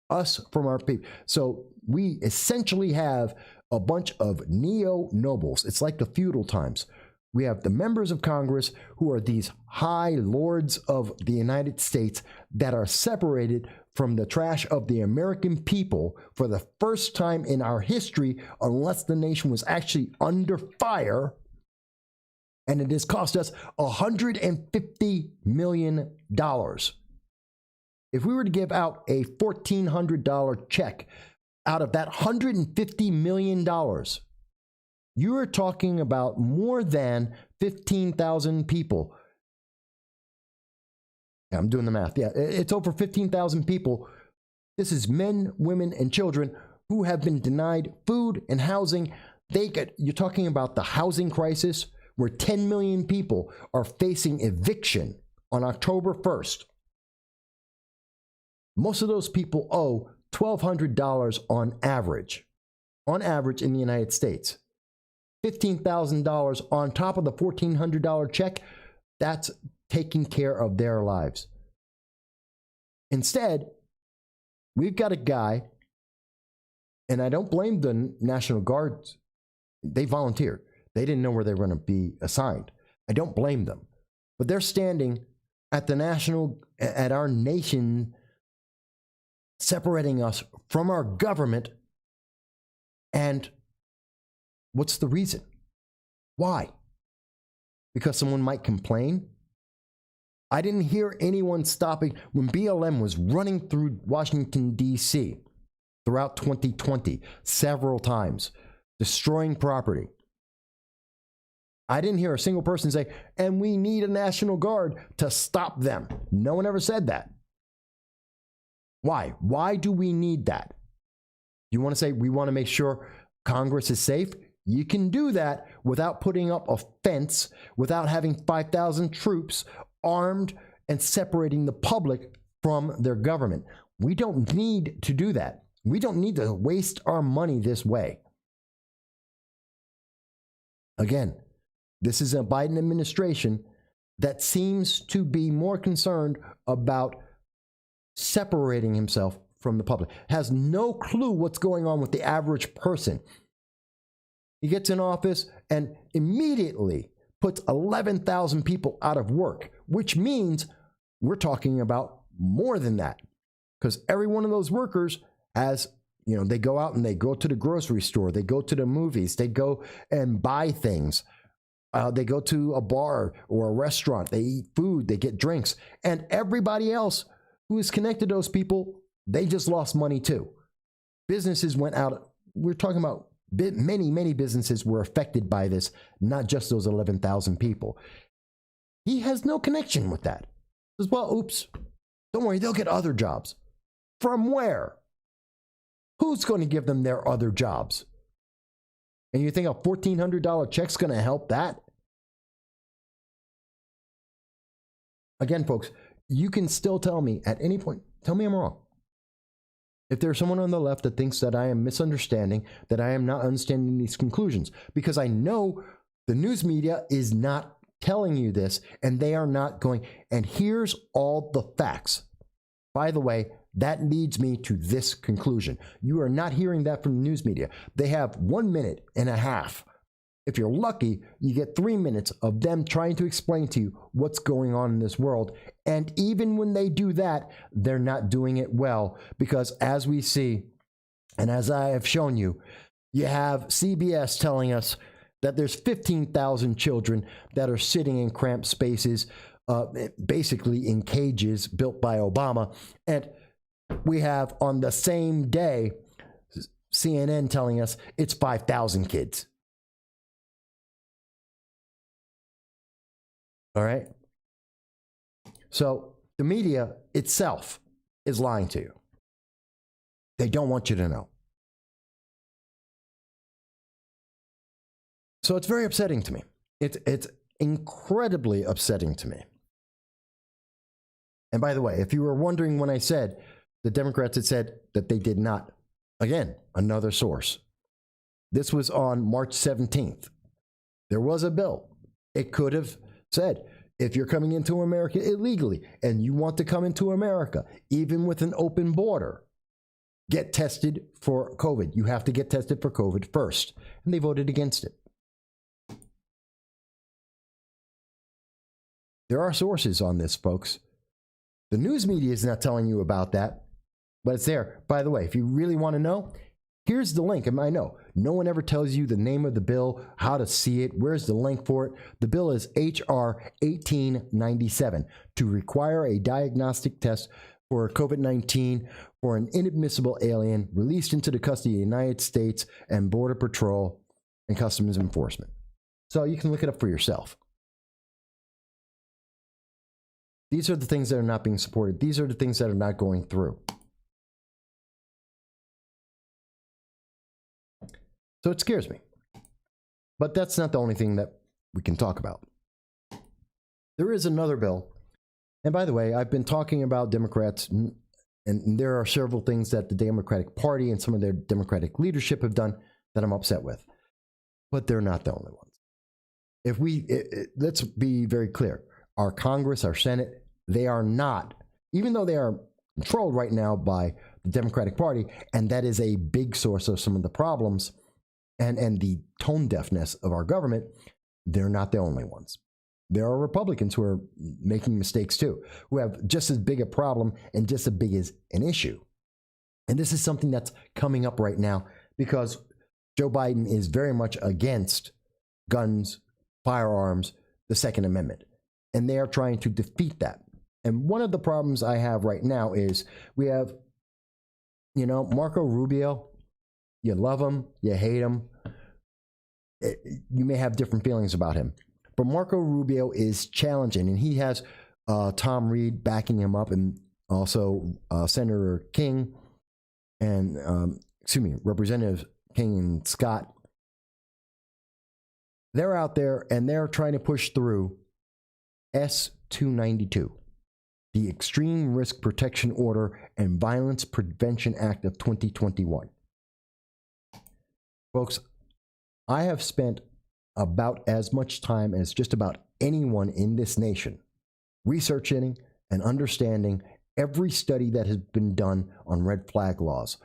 us from our people. So we essentially have a bunch of neo-nobles. It's like the feudal times. We have the members of Congress who are these high lords of the United States that are separated from the trash of the American people for the first time in our history, unless the nation was actually under fire. And it has cost us $150 million. If we were to give out a $1,400 check out of that $150 million, you are talking about more than 15,000 people. Yeah, I'm doing the math. Yeah, it's over 15,000 people. This is men, women, and children who have been denied food and housing. You're talking about the housing crisis where 10 million people are facing eviction on October 1st. Most of those people owe $1,200 on average in the United States. $15,000 on top of the $1,400 check, that's taking care of their lives. Instead, we've got a guy, and I don't blame the National Guard. They volunteered. They didn't know where they were going to be assigned. I don't blame them. But they're standing at our nation, separating us from our government. And what's the reason? Why? Because someone might complain? I didn't hear anyone stopping when BLM was running through Washington, D.C. throughout 2020 several times, destroying property. I didn't hear a single person say, and we need a National Guard to stop them. No one ever said that. Why? Why do we need that? You want to say we want to make sure Congress is safe? You can do that without putting up a fence, without having 5,000 troops armed and separating the public from their government. We don't need to do that. We don't need to waste our money this way. Again, this is a Biden administration that seems to be more concerned about separating himself from the public, has no clue what's going on with the average person. He gets in office and immediately puts 11,000 people out of work, which means we're talking about more than that, because every one of those workers has, they go out and they go to the grocery store, they go to the movies, they go and buy things. They go to a bar or a restaurant, they eat food, they get drinks, and everybody else who is connected to those people, they just lost money too. Businesses went out. We're talking about many businesses were affected by this, not just those 11,000 people. He has no connection with that. He says, well, oops, don't worry, they'll get other jobs. From where? Who's going to give them their other jobs? And you think a $1,400 check's going to help that? Again, folks, you can still tell me at any point, tell me I'm wrong. If there's someone on the left that thinks that I am misunderstanding, that I am not understanding these conclusions, because I know the news media is not telling you this, and they are not going, and here's all the facts. By the way, that leads me to this conclusion. You are not hearing that from the news media. They have 1.5 minutes. If you're lucky, you get 3 minutes of them trying to explain to you what's going on in this world. And even when they do that, they're not doing it well, because as we see, and as I have shown you, you have CBS telling us that there's 15,000 children that are sitting in cramped spaces, basically in cages built by Obama. And we have on the same day CNN telling us it's 5,000 kids. All right. So the media itself is lying to you. They don't want you to know. So it's very upsetting to me. It's incredibly upsetting to me. And by the way, if you were wondering when I said the Democrats had said that they did not, again, another source. This was on March 17th. There was a bill. It could have said, if you're coming into America illegally and you want to come into America, even with an open border, get tested for COVID. You have to get tested for COVID first. And they voted against it. There are sources on this, folks. The news media is not telling you about that, but it's there. By the way, if you really want to know, here's the link. And I know no one ever tells you the name of the bill, how to see it, where's the link for it. The bill is H.R. 1897 to require a diagnostic test for COVID-19 for an inadmissible alien released into the custody of the United States and Border Patrol and Customs Enforcement. So you can look it up for yourself. These are the things that are not being supported. These are the things that are not going through. So it scares me. But that's not the only thing that we can talk about. There is another bill. And by the way, I've been talking about Democrats, and there are several things that the Democratic Party and some of their Democratic leadership have done that I'm upset with. But they're not the only ones. Let's be very clear. Our Congress, our Senate, they are not, even though they are controlled right now by the Democratic Party, and that is a big source of some of the problems and the tone deafness of our government, they're not the only ones. There are Republicans who are making mistakes too, who have just as big a problem and just as big as an issue. And this is something that's coming up right now because Joe Biden is very much against guns, firearms, the Second Amendment. And they are trying to defeat that. And one of the problems I have right now is we have, Marco Rubio. You love him, you hate him. You may have different feelings about him. But Marco Rubio is challenging, and he has Tom Reed backing him up, and also Senator King and, Representative King and Scott. They're out there, and they're trying to push through S-292, the Extreme Risk Protection Order and Violence Prevention Act of 2021. Folks, I have spent about as much time as just about anyone in this nation researching and understanding every study that has been done on red flag laws,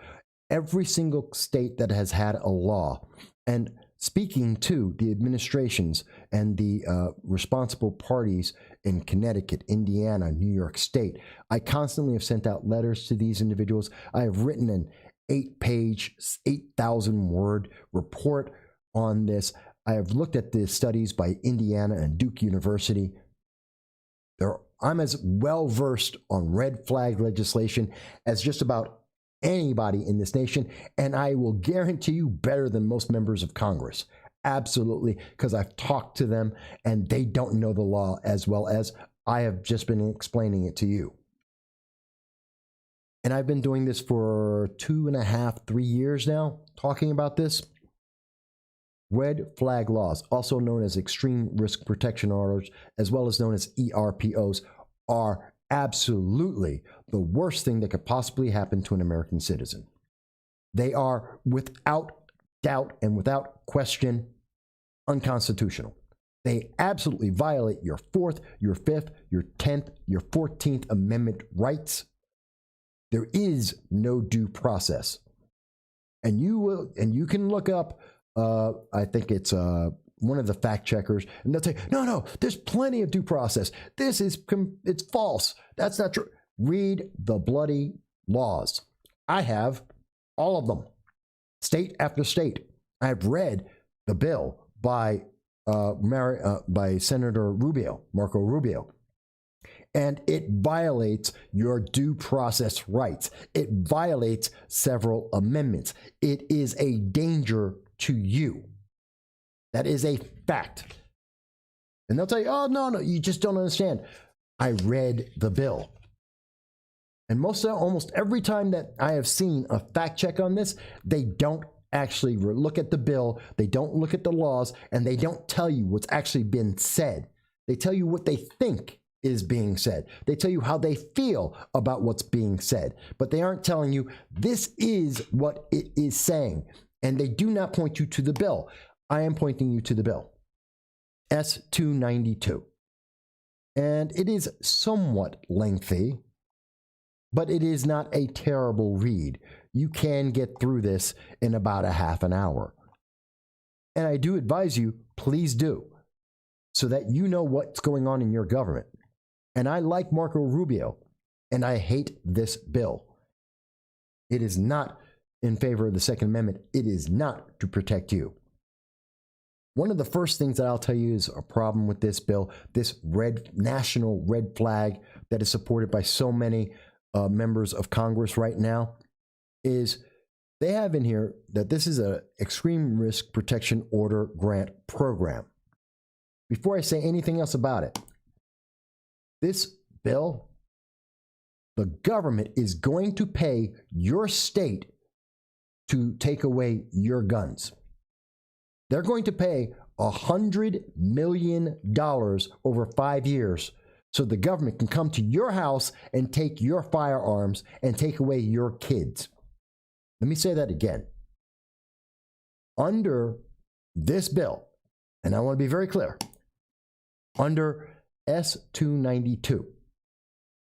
every single state that has had a law, and speaking to the administrations and the responsible parties in Connecticut, Indiana, New York State. I constantly have sent out letters to these individuals. I have written an 8-page, 8,000-word report on this. I have looked at the studies by Indiana and Duke University. I'm as well versed on red flag legislation as just about anybody in this nation, and I will guarantee you better than most members of Congress. Absolutely, because I've talked to them and they don't know the law as well as I have just been explaining it to you. And I've been doing this for 2.5, 3 years now, talking about this. Red flag laws, also known as extreme risk protection orders, as well as known as ERPOs, are absolutely the worst thing that could possibly happen to an American citizen. They are, without doubt and without question, unconstitutional. They absolutely violate your 4th, your 5th, your 10th, your 14th Amendment rights. There is no due process. And you can look up, I think it's one of the fact checkers, and they'll say, no, there's plenty of due process. It's false. That's not true. Read the bloody laws. I have all of them, state after state. I've read the bill by Senator Rubio, Marco Rubio. And it violates your due process rights. It violates several amendments. It is a danger to you. That is a fact. And they'll tell you, oh, no, you just don't understand. I read the bill. And almost every time that I have seen a fact check on this, they don't actually look at the bill, they don't look at the laws, and they don't tell you what's actually been said. They tell you what they think is being said. They tell you how they feel about what's being said, but they aren't telling you this is what it is saying. And they do not point you to the bill. I am pointing you to the bill. S-292. And it is somewhat lengthy, but it is not a terrible read. You can get through this in about a half an hour. And I do advise you, please do, so that you know what's going on in your government. And I like Marco Rubio, and I hate this bill. It is not in favor of the Second Amendment. It is not to protect you. One of the first things that I'll tell you is a problem with this bill, this national red flag that is supported by so many members of Congress right now, is they have in here that this is an extreme risk protection order grant program. Before I say anything else about it, this bill, the government is going to pay your state to take away your guns. They're going to pay $100 million over 5 years so the government can come to your house and take your firearms and take away your kids. Let me say that again. Under this bill, and I want to be very clear, under S-292,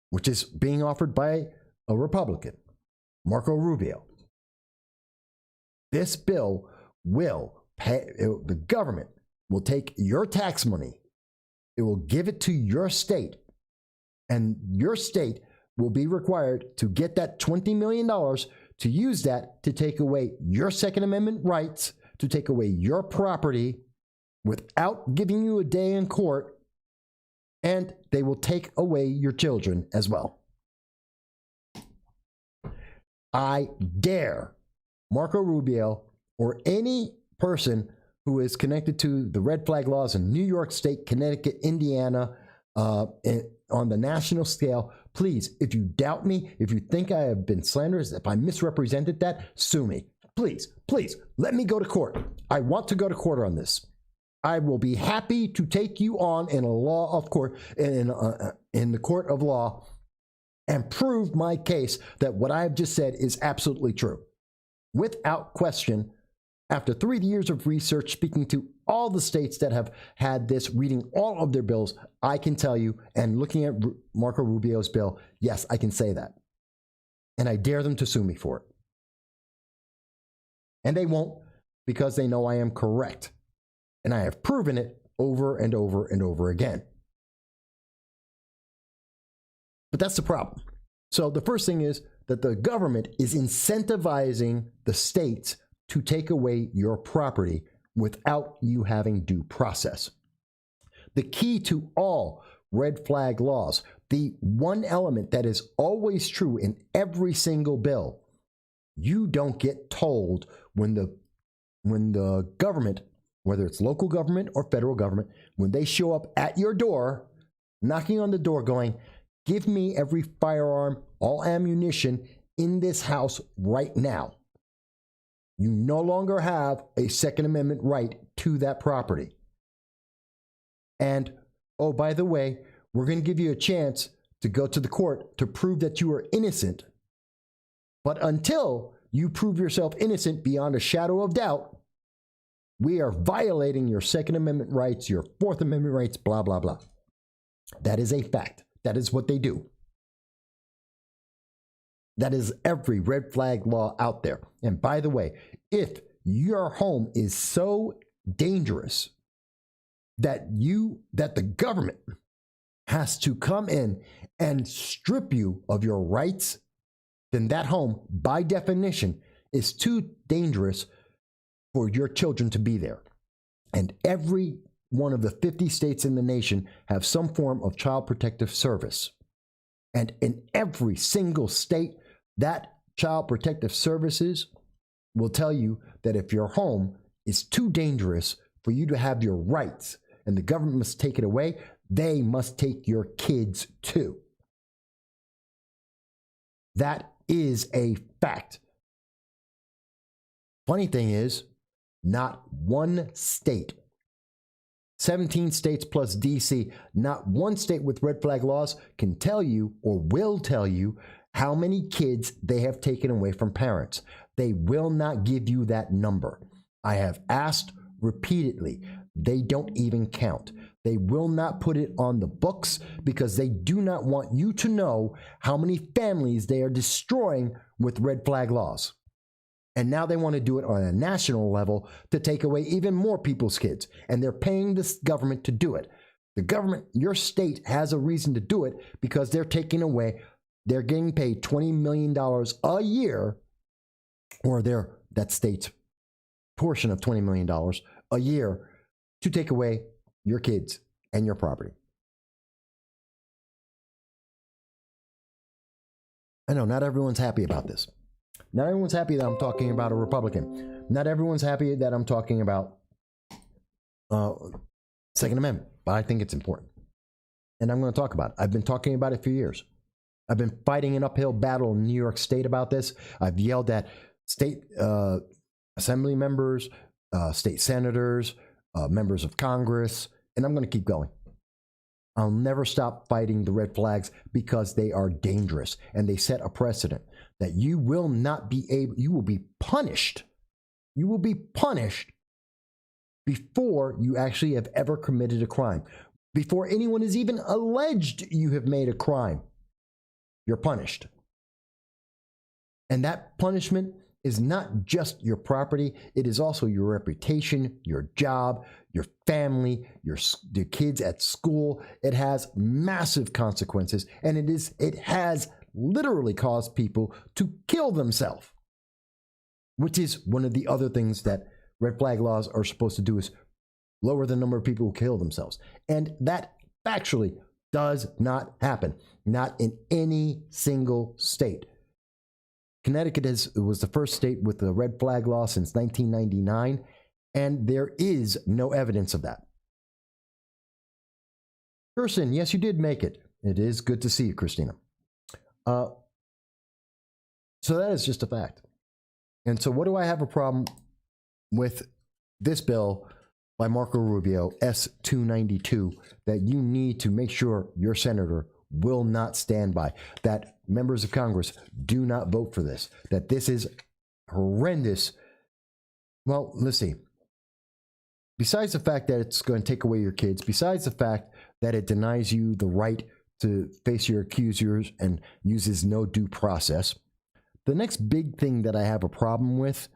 which is being offered by a Republican, Marco Rubio, this bill will pay, the government will take your tax money, it will give it to your state, and your state will be required to get that $20 million to use that to take away your Second Amendment rights, to take away your property without giving you a day in court, and they will take away your children as well. I dare Marco Rubio or any person who is connected to the red flag laws in New York State, Connecticut, Indiana, on the national scale, please, if you doubt me, if you think I have been slanderous, if I misrepresented that, sue me. Please, please, let me go to court. I want to go to court on this. I will be happy to take you on in a law of court, in the court of law, and prove my case that what I have just said is absolutely true. Without question, after 3 years of research, speaking to all the states that have had this, reading all of their bills, I can tell you, and looking at Marco Rubio's bill, yes, I can say that. And I dare them to sue me for it. And they won't, because they know I am correct. And I have proven it over and over and over again. But that's the problem. So the first thing is that the government is incentivizing the states to take away your property without you having due process. The key to all red flag laws, the one element that is always true in every single bill, you don't get told when the government, whether it's local government or federal government, when they show up at your door, knocking on the door going, give me every firearm, all ammunition in this house right now. You no longer have a Second Amendment right to that property. And, oh, by the way, we're going to give you a chance to go to the court to prove that you are innocent. But until you prove yourself innocent beyond a shadow of doubt, we are violating your Second Amendment rights, your Fourth Amendment rights, blah, blah, blah. That is a fact. That is what they do. That is every red flag law out there. And by the way, if your home is so dangerous that the government has to come in and strip you of your rights, then that home, by definition, is too dangerous for your children to be there. And every one of the 50 states in the nation have some form of child protective service. And in every single state, that child protective services will tell you that if your home is too dangerous for you to have your rights and the government must take it away, they must take your kids too. That is a fact. Funny thing is, not one state, 17 states plus DC, not one state with red flag laws can tell you or will tell you how many kids they have taken away from parents. They will not give you that number. I have asked repeatedly. They don't even count. They will not put it on the books because they do not want you to know how many families they are destroying with red flag laws. And now they want to do it on a national level to take away even more people's kids. And they're paying this government to do it. The government, your state, has a reason to do it because they're taking away, they're getting paid $20 million a year, or that state's portion of $20 million a year to take away your kids and your property. I know not everyone's happy about this. Not everyone's happy that I'm talking about a Republican. Not everyone's happy that I'm talking about Second Amendment, but I think it's important. And I'm going to talk about it. I've been talking about it for years. I've been fighting an uphill battle in New York State about this. I've yelled at state assembly members, state senators, members of Congress, and I'm going to keep going. I'll never stop fighting the red flags because they are dangerous and they set a precedent that you will not be able, you will be punished. You will be punished before you actually have ever committed a crime. Before anyone is even alleged you have made a crime, you're punished. And that punishment is not just your property, it is also your reputation, your job, your family, your kids at school. It has massive consequences, and it has literally caused people to kill themselves, which is one of the other things that red flag laws are supposed to do, is lower the number of people who kill themselves. And that factually does not happen, not in any single state. Connecticut was the first state with a red flag law since 1999, and there is no evidence of that. Kirsten, yes, you did make it. It is good to see you, Christina. So that is just a fact. And so what do I have a problem with this bill by Marco Rubio, S-292, that you need to make sure your senator will not stand by, that members of Congress do not vote for this, that this is horrendous? Well, let's see. Besides the fact that it's going to take away your kids, besides the fact that it denies you the right to face your accusers and uses no due process, the next big thing that I have a problem with,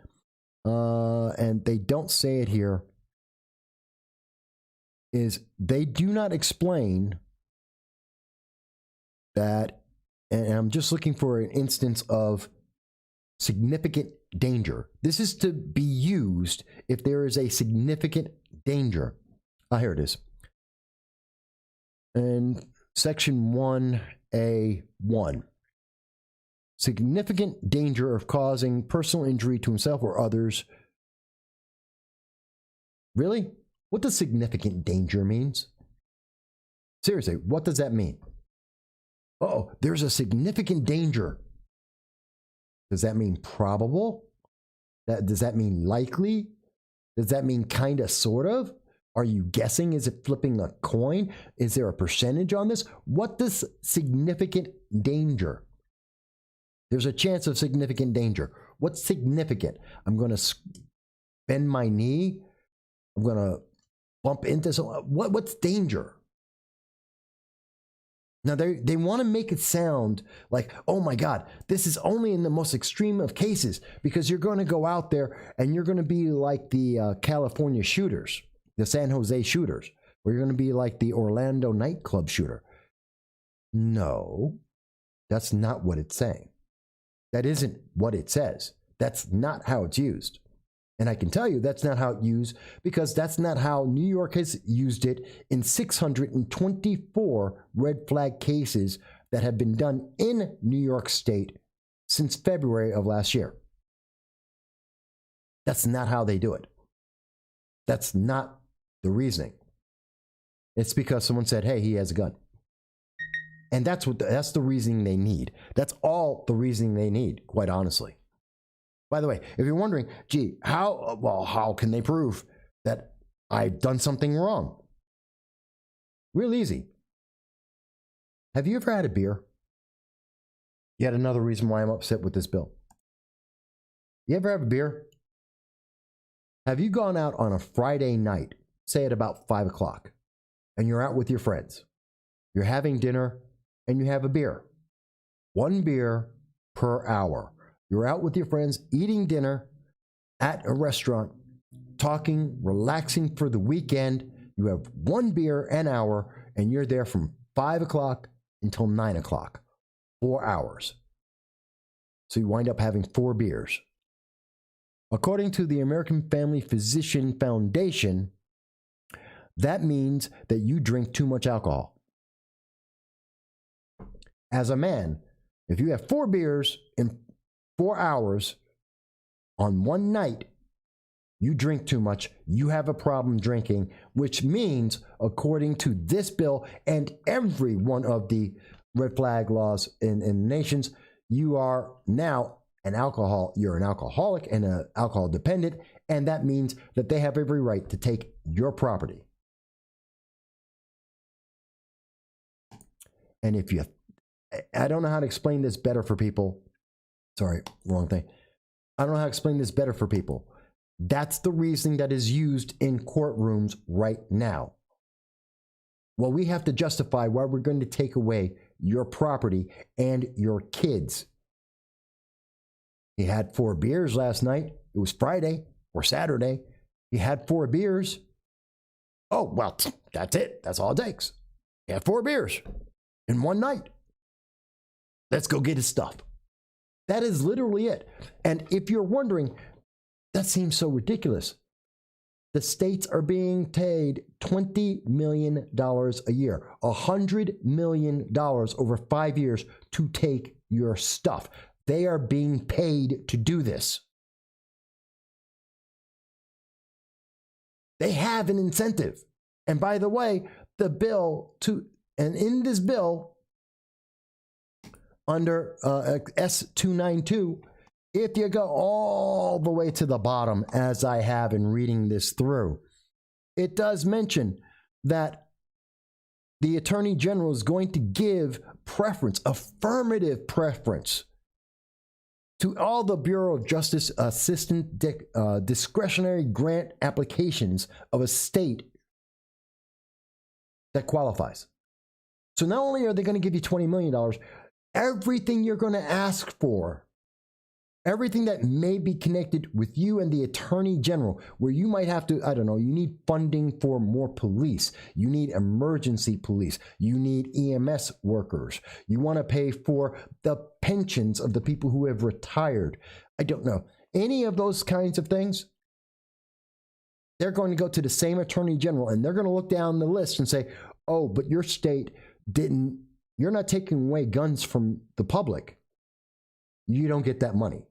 and they don't say it here, is they do not explain that, and I'm just looking for an instance of significant danger. This is to be used if there is a significant danger. Here it is. In section 1A1. Significant danger of causing personal injury to himself or others. Really? What does significant danger means? Seriously, what does that mean? Oh, there's a significant danger. Does that mean probable? Does that mean likely? Does that mean kind of, sort of? Are you guessing? Is it flipping a coin? Is there a percentage on this? What does significant danger? There's a chance of significant danger. What's significant? I'm going to bend my knee. I'm going to bump into someone. What's danger? Now, they want to make it sound like, oh my God, this is only in the most extreme of cases, because you're going to go out there and you're going to be like the California shooters, the San Jose shooters, or you're going to be like the Orlando nightclub shooter. No, that's not what it's saying. That isn't what it says. That's not how it's used. And I can tell you that's not how it's used, because that's not how New York has used it in 624 red flag cases that have been done in New York State since February of last year. That's not how they do it. That's not the reasoning. It's because someone said, hey, he has a gun. And that's the reasoning they need. That's all the reasoning they need, quite honestly. By the way, if you're wondering, gee, how can they prove that I've done something wrong? Real easy. Have you ever had a beer? Yet another reason why I'm upset with this bill. You ever have a beer? Have you gone out on a Friday night, say at about 5 o'clock, and you're out with your friends? You're having dinner and you have a beer. 1 beer per hour. You're out with your friends eating dinner at a restaurant, talking, relaxing for the weekend. You have 1 beer an hour and you're there from 5 o'clock until 9 o'clock. 4 hours. So you wind up having 4 beers. According to the American Family Physician Foundation, that means that you drink too much alcohol. As a man, if you have 4 beers in 4 hours on one night, you drink too much, you have a problem drinking, which means, according to this bill and every one of the red flag laws in nations, you are now you're an alcoholic and an alcohol dependent, and that means that they have every right to take your property. And if you, I don't know how to explain this better for people. Sorry, wrong thing. I don't know how to explain this better for people. That's the reasoning that is used in courtrooms right now. Well, we have to justify why we're going to take away your property and your kids. He had 4 beers last night. It was Friday or Saturday. He had 4 beers. Oh, well, that's it. That's all it takes. He had 4 beers in one night. Let's go get his stuff. That is literally it. And if you're wondering, that seems so ridiculous. The states are being paid $20 million a year, $100 million over 5 years to take your stuff. They are being paid to do this. They have an incentive. And by the way, in this bill, under S292, if you go all the way to the bottom, as I have in reading this through, it does mention that the Attorney General is going to give preference, affirmative preference, to all the Bureau of Justice assistant discretionary grant applications of a state that qualifies. So not only are they going to give you $20 million, everything you're going to ask for, everything that may be connected with you and the Attorney General, where you might have to, I don't know, you need funding for more police. You need emergency police. You need EMS workers. You want to pay for the pensions of the people who have retired. I don't know. Any of those kinds of things, they're going to go to the same Attorney General and they're going to look down the list and say, oh, but your state you're not taking away guns from the public. You don't get that money.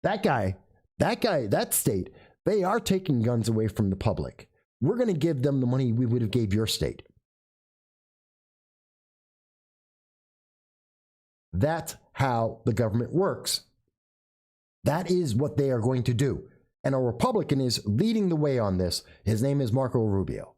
That state, they are taking guns away from the public. We're going to give them the money we would have gave your state. That's how the government works. That is what they are going to do. And a Republican is leading the way on this. His name is Marco Rubio.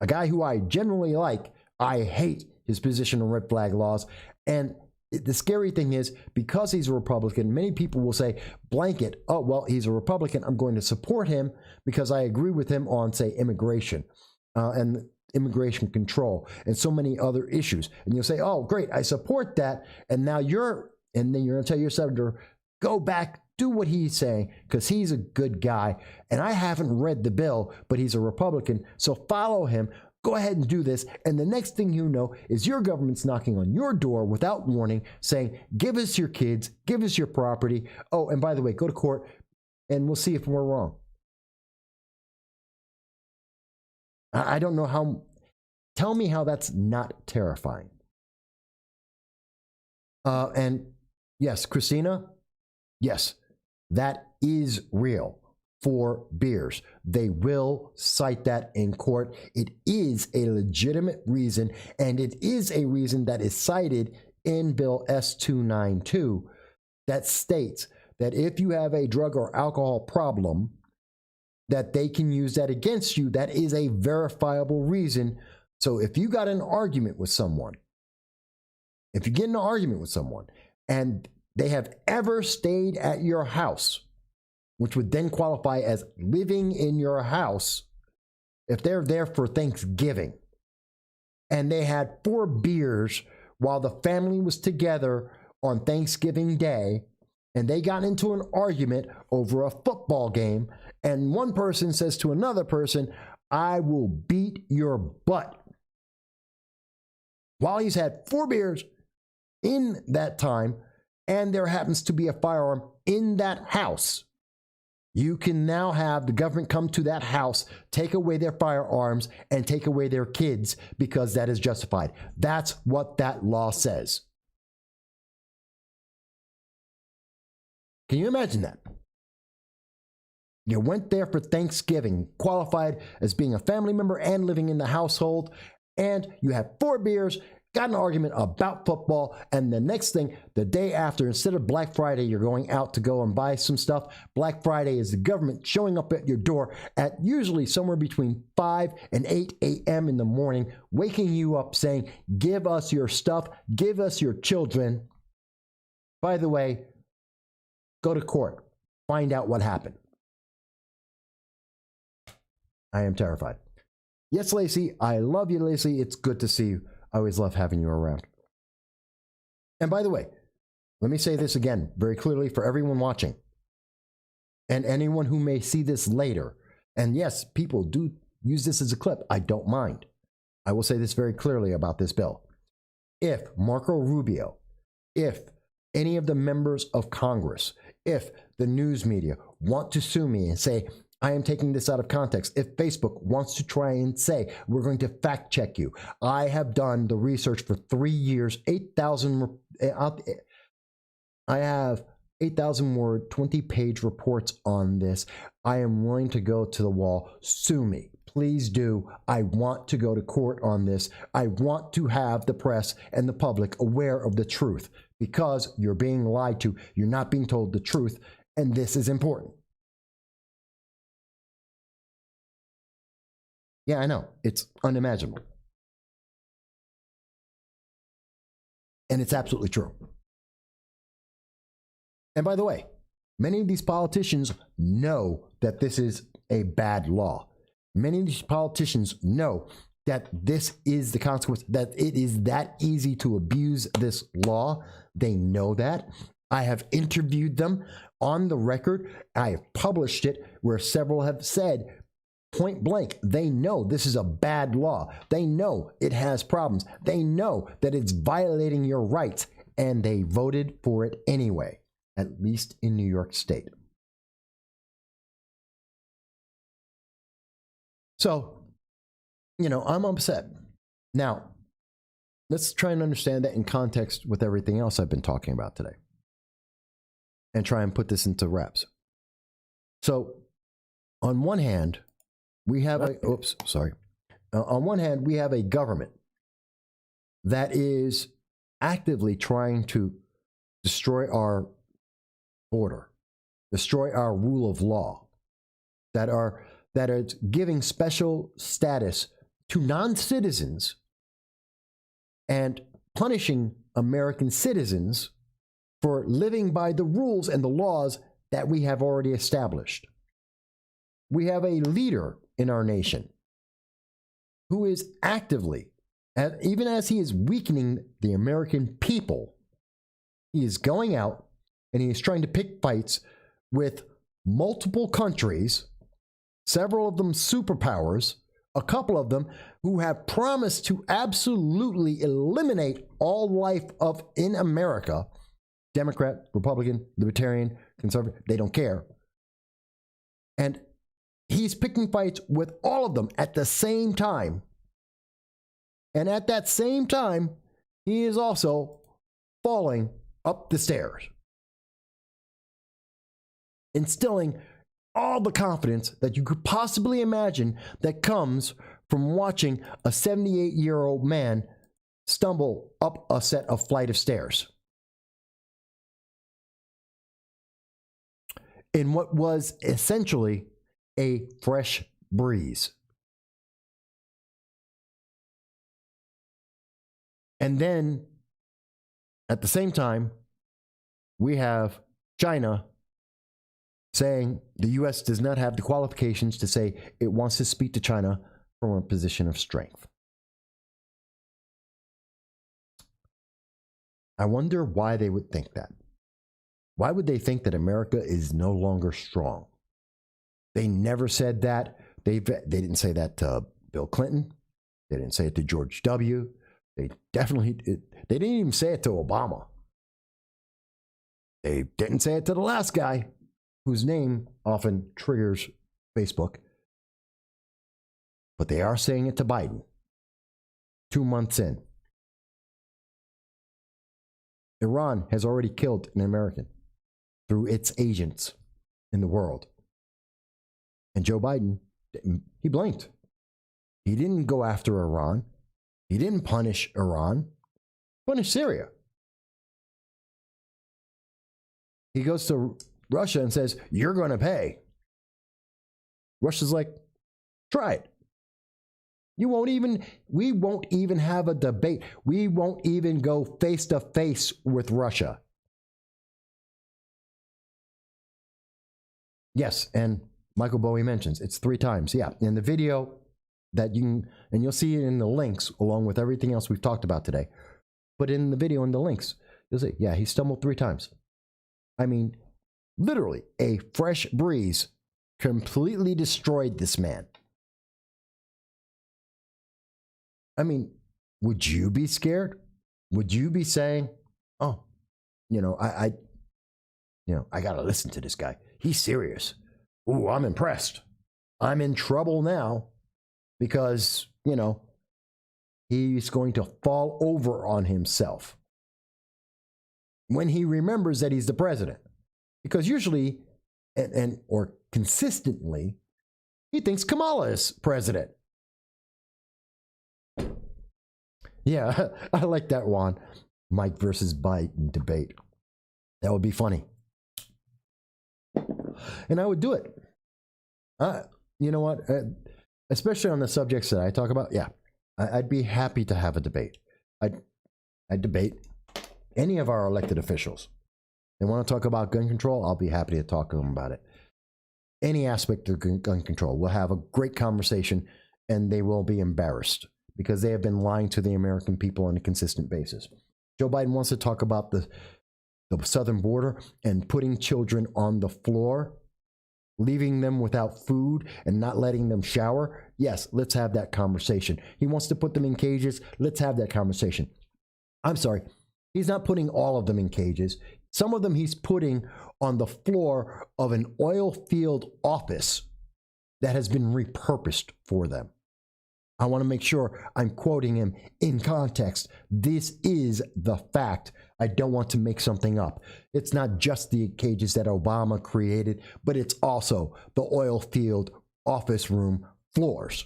A guy who I generally like. I hate his position on red flag laws. And the scary thing is, because he's a Republican, many people will say, blanket, oh, well, he's a Republican, I'm going to support him because I agree with him on, say, immigration and immigration control and so many other issues. And you'll say, oh, great, I support that. And now then you're going to tell your senator, go back, do what he's saying, because he's a good guy. And I haven't read the bill, but he's a Republican, so follow him. Go ahead and do this. And the next thing you know is your government's knocking on your door without warning, saying, give us your kids, give us your property. Oh, and by the way, go to court and we'll see if we're wrong. I don't know how. Tell me how that's not terrifying. And yes, Christina, yes, that is real. 4 beers. They will cite that in court. It is a legitimate reason, and it is a reason that is cited in Bill S292 that states that if you have a drug or alcohol problem, that they can use that against you. That is a verifiable reason. So if you got in an argument with someone, if you get in an argument with someone and they have ever stayed at your house, which would then qualify as living in your house, if they're there for Thanksgiving and they had 4 beers while the family was together on Thanksgiving Day, and they got into an argument over a football game, and one person says to another person, "I will beat your butt," while he's had 4 beers in that time, and there happens to be a firearm in that house, you can now have the government come to that house, take away their firearms, and take away their kids because that is justified. That's what that law says. Can you imagine that? You went there for Thanksgiving, qualified as being a family member and living in the household, and you had 4 beers, got in an argument about football, and the next thing, the day after, instead of Black Friday, you're going out to go and buy some stuff. Black Friday is the government showing up at your door at usually somewhere between 5 and 8 a.m. in the morning, waking you up saying, "Give us your stuff, give us your children. By the way, go to court, find out what happened." I am terrified. Yes, Lacey, I love you, Lacey. It's good to see you. I always love having you around. And by the way, let me say this again very clearly for everyone watching and anyone who may see this later. And yes, people do use this as a clip. I don't mind. I will say this very clearly about this bill. If Marco Rubio, if any of the members of Congress, if the news media want to sue me and say, "I am taking this out of context," if Facebook wants to try and say, "We're going to fact check you," I have done the research for 3 years, 8,000, I have 8,000 word, 20-page reports on this. I am willing to go to the wall. Sue me. Please do. I want to go to court on this. I want to have the press and the public aware of the truth, because you're being lied to. You're not being told the truth, and this is important. Yeah, I know. It's unimaginable. And it's absolutely true. And by the way, many of these politicians know that this is a bad law. Many of these politicians know that this is the consequence, that it is that easy to abuse this law. They know that. I have interviewed them on the record. I have published it where several have said, point blank, they know this is a bad law. They know it has problems. They know that it's violating your rights, and they voted for it anyway, at least in New York State. So, I'm upset. Now, let's try and understand that in context with everything else I've been talking about today, and try and put this into wraps. So, on one hand, we have on one hand, we have a government that is actively trying to destroy our border, destroy our rule of law, that is giving special status to non-citizens and punishing American citizens for living by the rules and the laws that we have already established. We have a leader in our nation who is actively, even as he is weakening the American people, he is going out and he is trying to pick fights with multiple countries, several of them superpowers, a couple of them who have promised to absolutely eliminate all life in America. Democrat, Republican, Libertarian, Conservative, they don't care. And he's picking fights with all of them at the same time. And at that same time, he is also falling up the stairs, instilling all the confidence that you could possibly imagine that comes from watching a 78-year-old man stumble up a flight of stairs. in what was essentially a fresh breeze. And then at the same time, we have China saying the U.S. does not have the qualifications to say it wants to speak to China from a position of strength. I wonder why they would think that. Why would they think that America is no longer strong? They never said that. They didn't say that to Bill Clinton. They didn't say it to George W. They didn't even say it to Obama. They didn't say it to the last guy, whose name often triggers Facebook. But they are saying it to Biden 2 months in. Iran has already killed an American through its agents in the world. And Joe Biden, he blinked. He didn't go after Iran. He didn't punish Iran. Punish Syria. He goes to Russia and says, you're going to pay. Russia's like, try it. We won't even have a debate. We won't even go face to face with Russia. Yes, and Michael Bowie mentions it's 3 times. Yeah, in the video that you can, and you'll see it in the links along with everything else we've talked about today. But in the video in the links, you'll see, yeah, he stumbled 3 times. I mean, literally, a fresh breeze completely destroyed this man. I mean, would you be scared? Would you be saying, oh, I got to listen to this guy. He's serious. Ooh, I'm impressed. I'm in trouble now because, he's going to fall over on himself when he remembers that he's the president. Because usually, or consistently, he thinks Kamala is president. Yeah, I like that one. Mike versus Biden debate. That would be funny. And I would do it. You know what? Especially on the subjects that I talk about, yeah, I'd be happy to have a debate. I'd debate any of our elected officials. They want to talk about gun control, I'll be happy to talk to them about it. Any aspect of gun control. We'll have a great conversation, and they will be embarrassed because they have been lying to the American people on a consistent basis. Joe Biden wants to talk about the southern border and putting children on the floor, leaving them without food and not letting them shower. Yes, let's have that conversation. He wants to put them in cages. Let's have that conversation. I'm sorry. He's not putting all of them in cages. Some of them he's putting on the floor of an oil field office that has been repurposed for them. I want to make sure I'm quoting him in context. This is the fact. I don't want to make something up. It's not just the cages that Obama created, but it's also the oil field office room floors,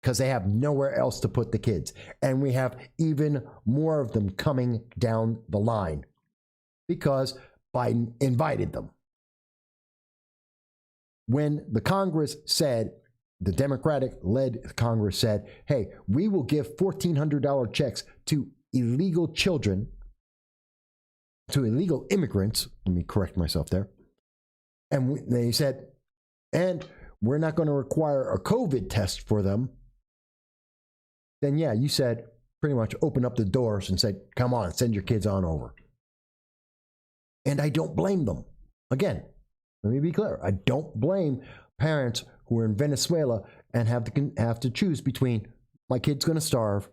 because they have nowhere else to put the kids. And we have even more of them coming down the line because Biden invited them. When the Congress said, the Democratic-led Congress said, hey, we will give $1,400 checks to illegal children, to illegal immigrants. Let me correct myself there. And they said, and we're not going to require a COVID test for them. Then, yeah, you said pretty much open up the doors and said, come on, send your kids on over. And I don't blame them. Again, let me be clear. I don't blame parents who are in Venezuela and have to choose between my kid's going to starve,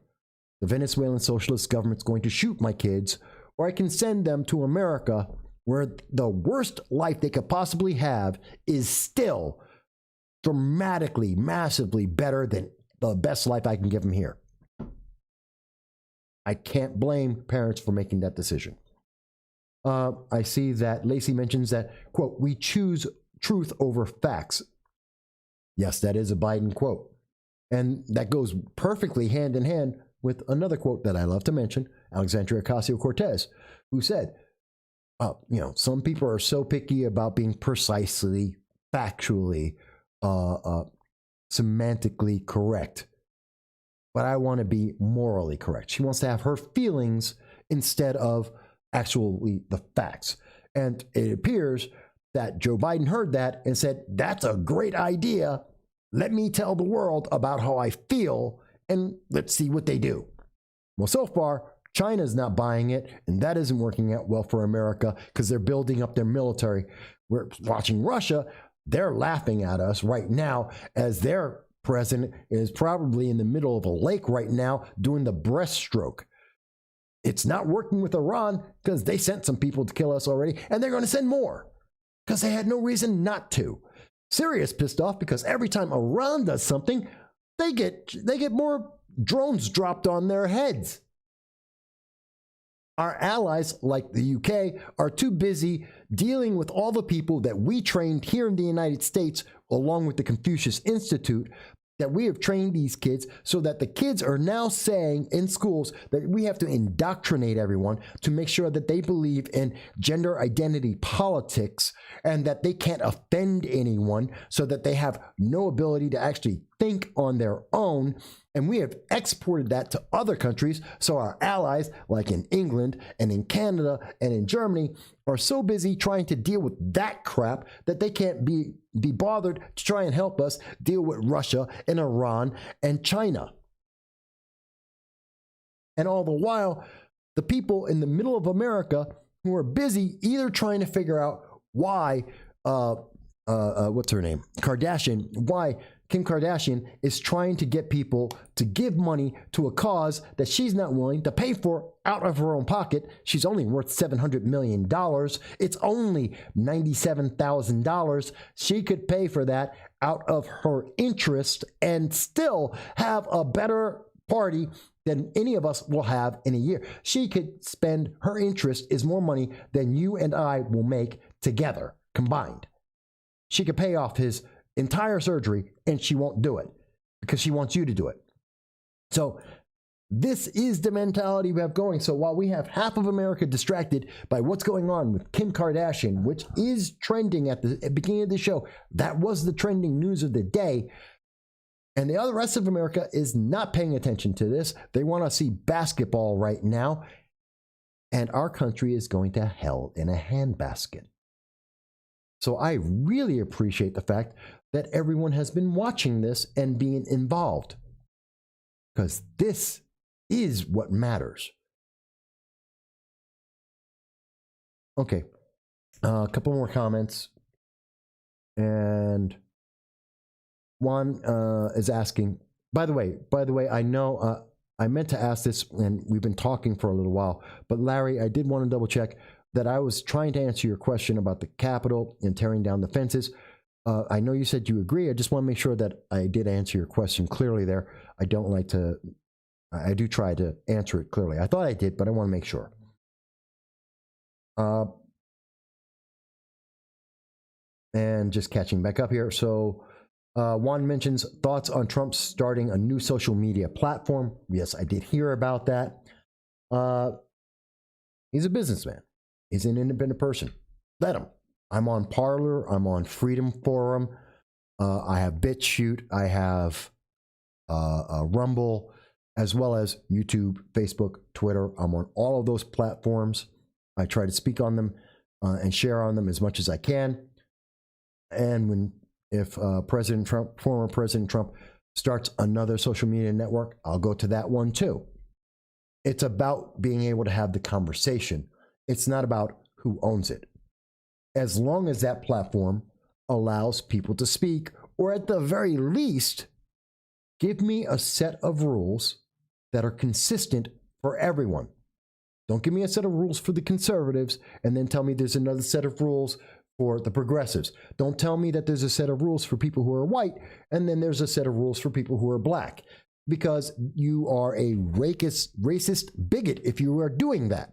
the Venezuelan socialist government's going to shoot my kids, or I can send them to America where the worst life they could possibly have is still dramatically, massively better than the best life I can give them here. I can't blame parents for making that decision. I see that Lacey mentions that, quote, we choose truth over facts. Yes, that is a Biden quote. And that goes perfectly hand in hand with another quote that I love to mention, Alexandria Ocasio-Cortez, who said, some people are so picky about being precisely, factually, semantically correct. But I want to be morally correct. She wants to have her feelings instead of actually the facts. And it appears that Joe Biden heard that and said, that's a great idea. Let me tell the world about how I feel, and let's see what they do. Well, so far, China's not buying it, and that isn't working out well for America because they're building up their military. We're watching Russia. They're laughing at us right now as their president is probably in the middle of a lake right now doing the breaststroke. It's not working with Iran because they sent some people to kill us already, and they're going to send more because they had no reason not to. Syria's pissed off because every time Iran does something, they get more drones dropped on their heads. Our allies, like the UK, are too busy dealing with all the people that we trained here in the United States, along with the Confucius Institute, that we have trained these kids so that the kids are now saying in schools that we have to indoctrinate everyone to make sure that they believe in gender identity politics and that they can't offend anyone so that they have no ability to actually think on their own. And we have exported that to other countries. So our allies, like in England and in Canada and in Germany, are so busy trying to deal with that crap that they can't be bothered to try and help us deal with Russia and Iran and China. And all the while, the people in the middle of America who are busy either trying to figure out why, what's her name? Why Kim Kardashian is trying to get people to give money to a cause that she's not willing to pay for out of her own pocket. She's only worth $700 million. It's only $97,000. She could pay for that out of her interest and still have a better party than any of us will have in a year. She could spend, her interest is more money than you and I will make together, combined. She could pay off his entire surgery and she won't do it because she wants you to do it. So this is the mentality we have going. So while we have half of America distracted by what's going on with Kim Kardashian, which is trending at the beginning of the show, that was the trending news of the day. And the other rest of America is not paying attention to this. They want to see basketball right now. And our country is going to hell in a handbasket. So I really appreciate the fact that everyone has been watching this and being involved, because this is what matters. Okay, a couple more comments. And one is asking, by the way, I know I meant to ask this and we've been talking for a little while, but Larry, I did want to double check that I was trying to answer your question about the Capitol and tearing down the fences. I know you said you agree. I just want to make sure that I did answer your question clearly there. I do try to answer it clearly. I thought I did, but I want to make sure. And just catching back up here. So Juan mentions thoughts on Trump starting a new social media platform. Yes, I did hear about that. He's a businessman. He's an independent person. Let him. I'm on Parler. I'm on Freedom Forum. I have BitChute. I have Rumble, as well as YouTube, Facebook, Twitter. I'm on all of those platforms. I try to speak on them and share on them as much as I can. And if President Trump, former President Trump, starts another social media network, I'll go to that one too. It's about being able to have the conversation. It's not about who owns it. As long as that platform allows people to speak, or at the very least, give me a set of rules that are consistent for everyone. Don't give me a set of rules for the conservatives and then tell me there's another set of rules for the progressives. Don't tell me that there's a set of rules for people who are white and then there's a set of rules for people who are black, because you are a racist bigot if you are doing that.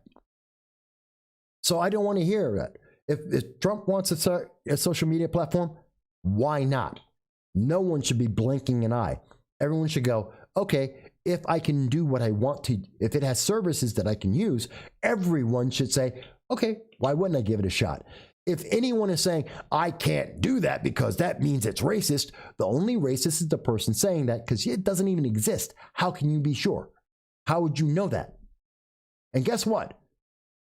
So I don't want to hear that. If Trump wants to start a social media platform, why not? No one should be blinking an eye. Everyone should go, okay, if I can do what I want to, if it has services that I can use, everyone should say, Okay, why wouldn't I give it a shot? If anyone is saying, I can't do that because that means it's racist, the only racist is the person saying that because it doesn't even exist. How can you be sure? How would you know that? And guess what?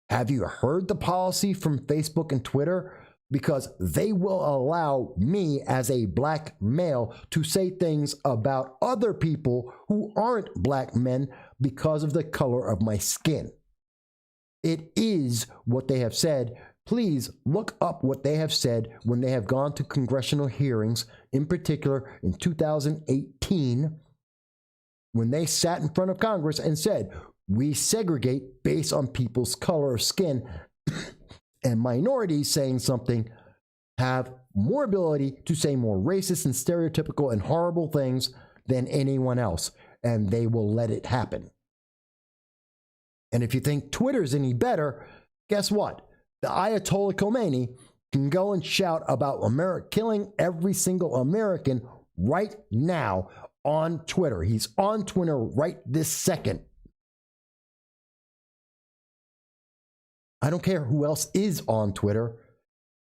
Have you heard the policy from Facebook and Twitter? Because they will allow me as a black male to say things about other people who aren't black men because of the color of my skin. It is what they have said. Please look up what they have said when they have gone to congressional hearings, in particular in 2018, when they sat in front of Congress and said, we segregate based on people's color of skin, and minorities saying something have more ability to say more racist and stereotypical and horrible things than anyone else, and they will let it happen. And if you think Twitter's any better, guess what? The Ayatollah Khomeini can go and shout about killing every single American right now on Twitter. He's on Twitter right this second. I don't care who else is on Twitter.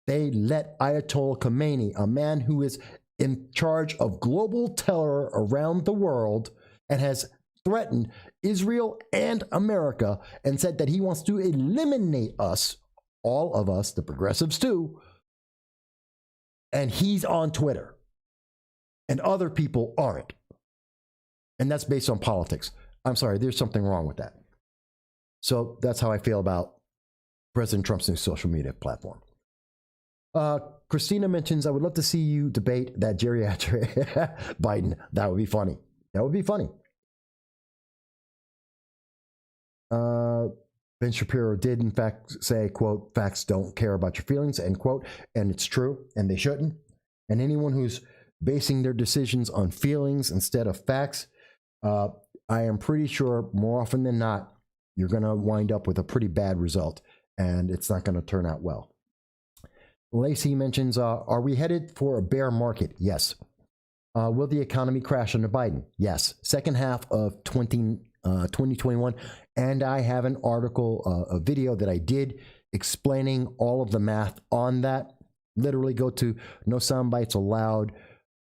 They let Ayatollah Khomeini, a man who is in charge of global terror around the world and has threatened Israel and America and said that he wants to eliminate us, all of us, the progressives too, and he's on Twitter and other people aren't. And that's based on politics. I'm sorry, there's something wrong with that. So that's how I feel about President Trump's new social media platform. Christina mentions, I would love to see you debate that geriatric Biden. That would be funny. That would be funny. Ben Shapiro did, in fact, say, quote, facts don't care about your feelings, end quote. And it's true, and they shouldn't. And anyone who's basing their decisions on feelings instead of facts, I am pretty sure more often than not, you're going to wind up with a pretty bad result, and it's not going to turn out well. Lacey mentions, are we headed for a bear market? Yes. Will the economy crash under Biden? Yes. Second half of 2021. And I have an article, a video that I did explaining all of the math on that. Literally go to No Soundbites Allowed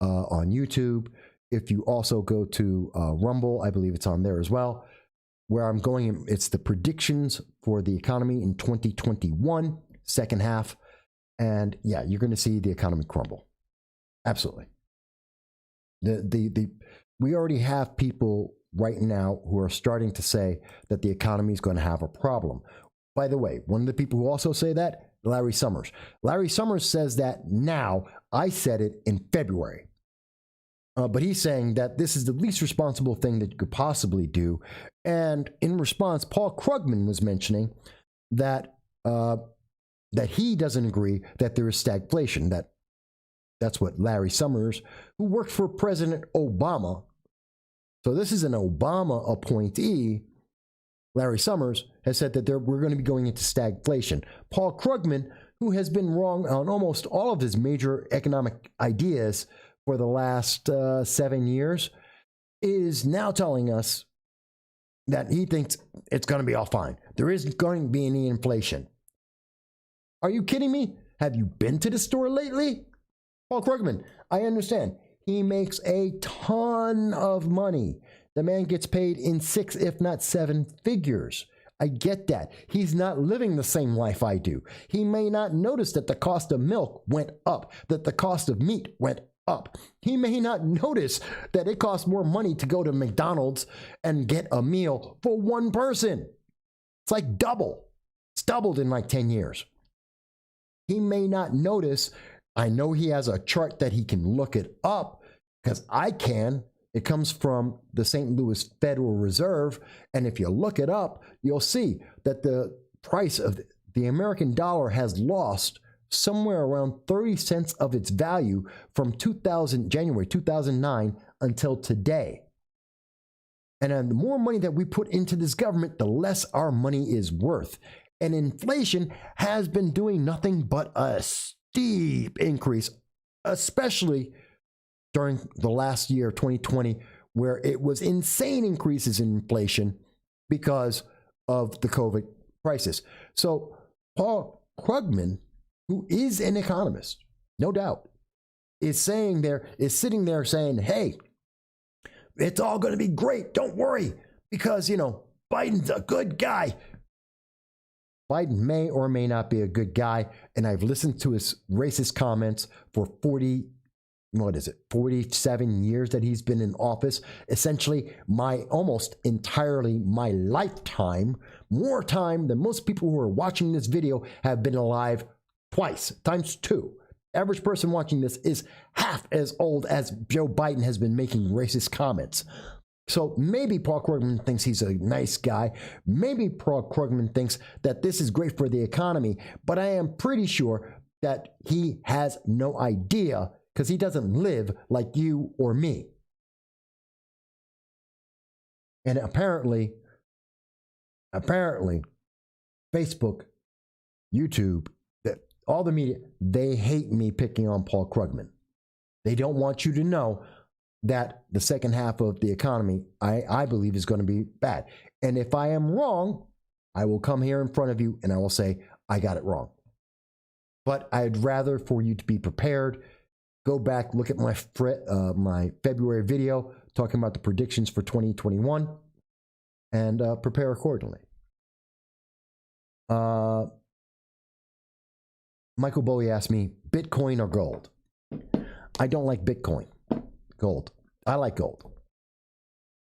on YouTube. If you also go to Rumble, I believe it's on there as well, where I'm going, it's the predictions for the economy in 2021, second half. And yeah, you're going to see the economy crumble. Absolutely. We already have people right now who are starting to say that the economy is going to have a problem. By the way, one of the people who also say that, Larry Summers. Larry Summers says that now. I said it in February. But he's saying that this is the least responsible thing that you could possibly do. And in response, Paul Krugman was mentioning that that he doesn't agree that there is stagflation. That's what Larry Summers, who worked for President Obama, so this is an Obama appointee, Larry Summers, has said that we're going to be going into stagflation. Paul Krugman, who has been wrong on almost all of his major economic ideas for the last 7 years, is now telling us that he thinks it's going to be all fine. There isn't going to be any inflation. Are you kidding me? Have you been to the store lately? Paul Krugman, I understand. He makes a ton of money. The man gets paid in 6, if not 7 figures. I get that. He's not living the same life I do. He may not notice that the cost of milk went up, that the cost of meat went up. He may not notice that it costs more money to go to McDonald's and get a meal for one person. It's like double. It's doubled in like 10 years. He may not notice. I know he has a chart that he can look it up because I can. It comes from the St. Louis Federal Reserve. And if you look it up, you'll see that the price of the American dollar has lost somewhere around 30 cents of its value from January 2009 until today. And the more money that we put into this government, the less our money is worth. And inflation has been doing nothing but a steep increase, especially during the last year, 2020, where it was insane increases in inflation because of the COVID crisis. So Paul Krugman, who is an economist, no doubt, is sitting there saying, hey, it's all going to be great. Don't worry, because, Biden's a good guy. Biden may or may not be a good guy, and I've listened to his racist comments for 47 years that he's been in office. Essentially, almost entirely my lifetime, more time than most people who are watching this video have been alive twice, times two. Average person watching this is half as old as Joe Biden has been making racist comments. So maybe Paul Krugman thinks he's a nice guy. Maybe Paul Krugman thinks that this is great for the economy, but I am pretty sure that he has no idea because he doesn't live like you or me. And apparently, Facebook, YouTube, all the media, they hate me picking on Paul Krugman. They don't want you to know that the second half of the economy, I believe, is going to be bad. And if I am wrong, I will come here in front of you and I will say, I got it wrong. But I'd rather for you to be prepared. Go back, look at my February video talking about the predictions for 2021 and prepare accordingly. Michael Bowie asked me, Bitcoin or gold? I don't like Bitcoin. Gold. I like gold.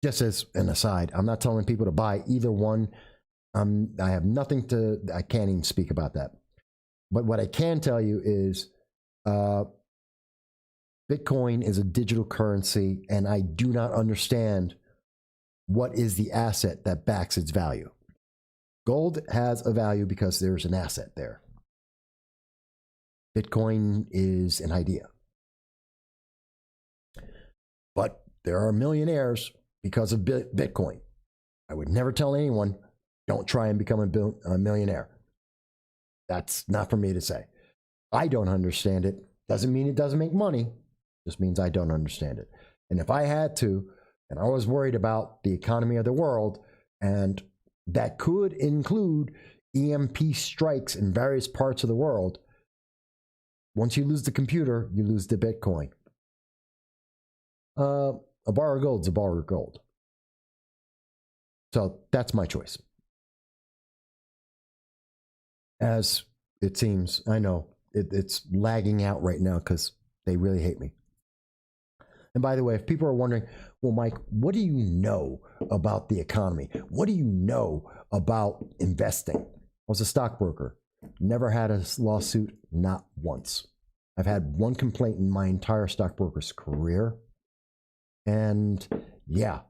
Just as an aside, I'm not telling people to buy either one. I have nothing I can't even speak about that. But what I can tell you is Bitcoin is a digital currency, and I do not understand what is the asset that backs its value. Gold has a value because there's an asset there. Bitcoin is an idea. But there are millionaires because of Bitcoin. I would never tell anyone, don't try and become a millionaire. That's not for me to say. I don't understand it. Doesn't mean it doesn't make money. Just means I don't understand it. And if I had to, and I was worried about the economy of the world, and that could include EMP strikes in various parts of the world, once you lose the computer, you lose the Bitcoin. A bar of gold is a bar of gold. So that's my choice. As it seems, I know it's lagging out right now because they really hate me. And by the way, if people are wondering, well, Mike, what do you know about the economy? What do you know about investing? I was a stockbroker. Never had a lawsuit, not once. I've had one complaint in my entire stockbroker's career. And yeah,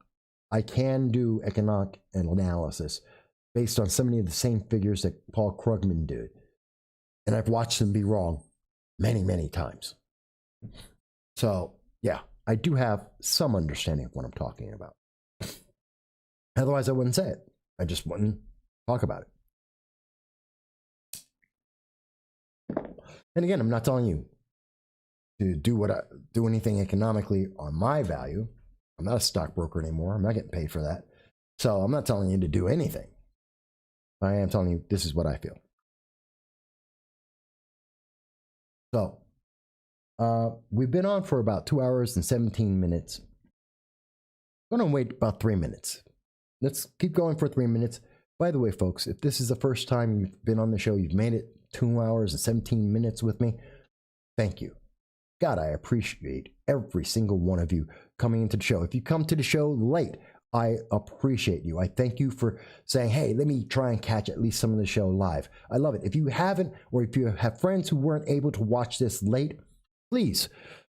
I can do economic analysis based on so many of the same figures that Paul Krugman did. And I've watched them be wrong many, many times. So yeah, I do have some understanding of what I'm talking about. Otherwise, I wouldn't say it. I just wouldn't talk about it. And again, I'm not telling you to do anything economically on my value. I'm not a stockbroker anymore. I'm not getting paid for that. So I'm not telling you to do anything. I am telling you this is what I feel. So we've been on for about 2 hours and 17 minutes. I'm going to wait about 3 minutes. Let's keep going for 3 minutes. By the way, folks, if this is the first time you've been on the show, you've made it 2 hours and 17 minutes with me, thank you. God, I appreciate every single one of you coming into the show. If you come to the show late, I appreciate you. I thank you for saying, hey, let me try and catch at least some of the show live. I love it. If you haven't, or if you have friends who weren't able to watch this late, please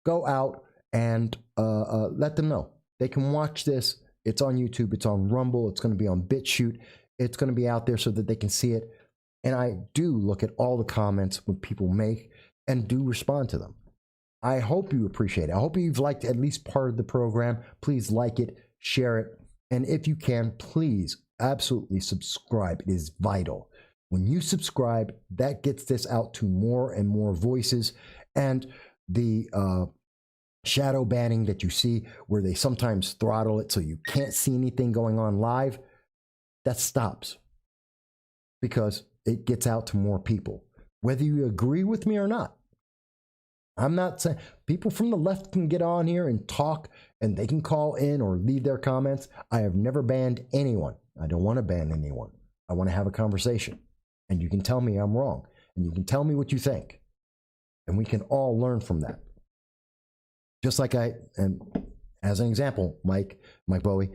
go out and let them know. They can watch this. It's on YouTube. It's on Rumble. It's going to be on BitChute. It's going to be out there so that they can see it. And I do look at all the comments when people make and do respond to them. I hope you appreciate it. I hope you've liked at least part of the program. Please like it, share it. And if you can, please absolutely subscribe. It is vital. When you subscribe, that gets this out to more and more voices. And the shadow banning that you see where they sometimes throttle it so you can't see anything going on live, that stops. Because it gets out to more people, whether you agree with me or not. I'm not saying people from the left can get on here and talk, and they can call in or leave their comments. I have never banned anyone. I don't want to ban anyone. I want to have a conversation, and you can tell me I'm wrong, and you can tell me what you think, and we can all learn from that. Just like and as an example, Mike Bowie,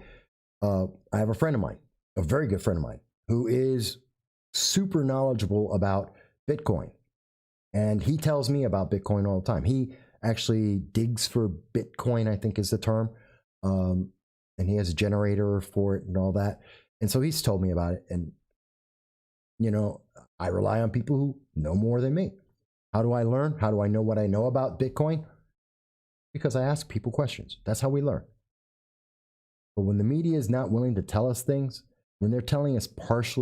I have a friend of mine, a very good friend of mine, who is super knowledgeable about Bitcoin. And he tells me about Bitcoin all the time. He actually digs for Bitcoin, I think is the term. And he has a generator for it and all that. And so he's told me about it. And, you know, I rely on people who know more than me. How do I learn? How do I know what I know about Bitcoin? Because I ask people questions. That's how we learn. But when the media is not willing to tell us things, when they're telling us part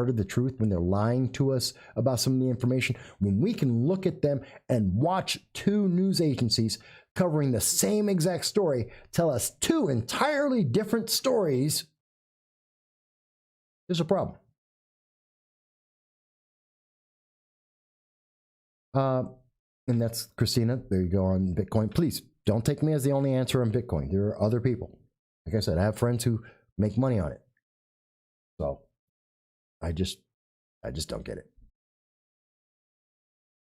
of the truth, when they're lying to us about some of the information, when we can look at them and watch two news agencies covering the same exact story tell us two entirely different stories, there's a problem. And that's Christina. There you go on Bitcoin. Please don't take me as the only answer on Bitcoin. There are other people. Like I said, I have friends who make money on it. So I just don't get it.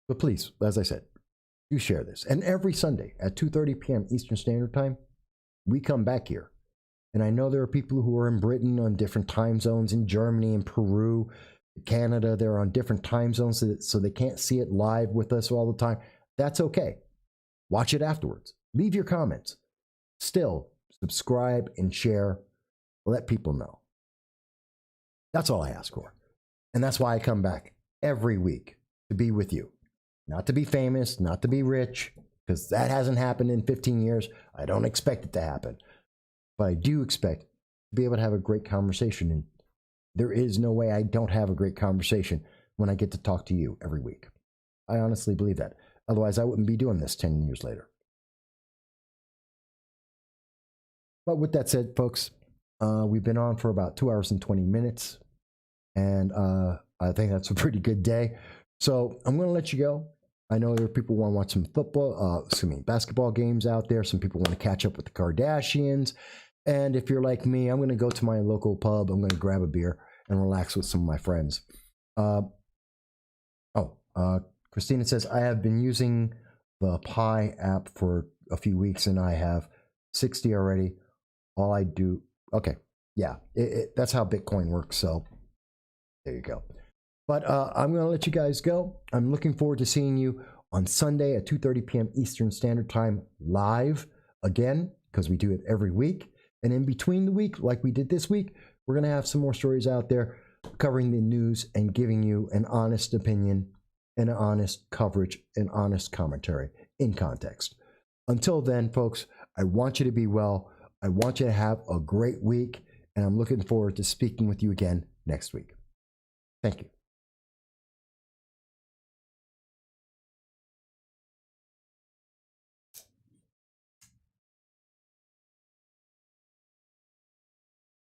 But please, as I said, do share this. And every Sunday at 2:30 p.m. Eastern Standard Time, we come back here. And I know there are people who are in Britain on different time zones, in Germany, in Peru, Canada. They're on different time zones, so they can't see it live with us all the time. That's okay. Watch it afterwards. Leave your comments. Still, subscribe and share. Let people know. That's all I ask for. And that's why I come back every week, to be with you. Not to be famous, not to be rich, because that hasn't happened in 15 years. I don't expect it to happen. But I do expect to be able to have a great conversation. And there is no way I don't have a great conversation when I get to talk to you every week. I honestly believe that. Otherwise, I wouldn't be doing this 10 years later. But with that said, folks, we've been on for about 2 hours and 20 minutes. And I think that's a pretty good day. So I'm going to let you go. I know there are people who want to watch some basketball games out there. Some people want to catch up with the Kardashians. And if you're like me, I'm going to go to my local pub. I'm going to grab a beer and relax with some of my friends. Christina says, I have been using the Pi app for a few weeks and I have 60 already. All I do, okay, yeah, that's how Bitcoin works. So there you go. But I'm going to let you guys go. I'm looking forward to seeing you on Sunday at 2:30 p.m. Eastern Standard Time live again, because we do it every week. And in between the week, like we did this week, we're going to have some more stories out there covering the news and giving you an honest opinion and an honest coverage and honest commentary in context. Until then, folks, I want you to be well. I want you to have a great week. And I'm looking forward to speaking with you again next week. Thank you.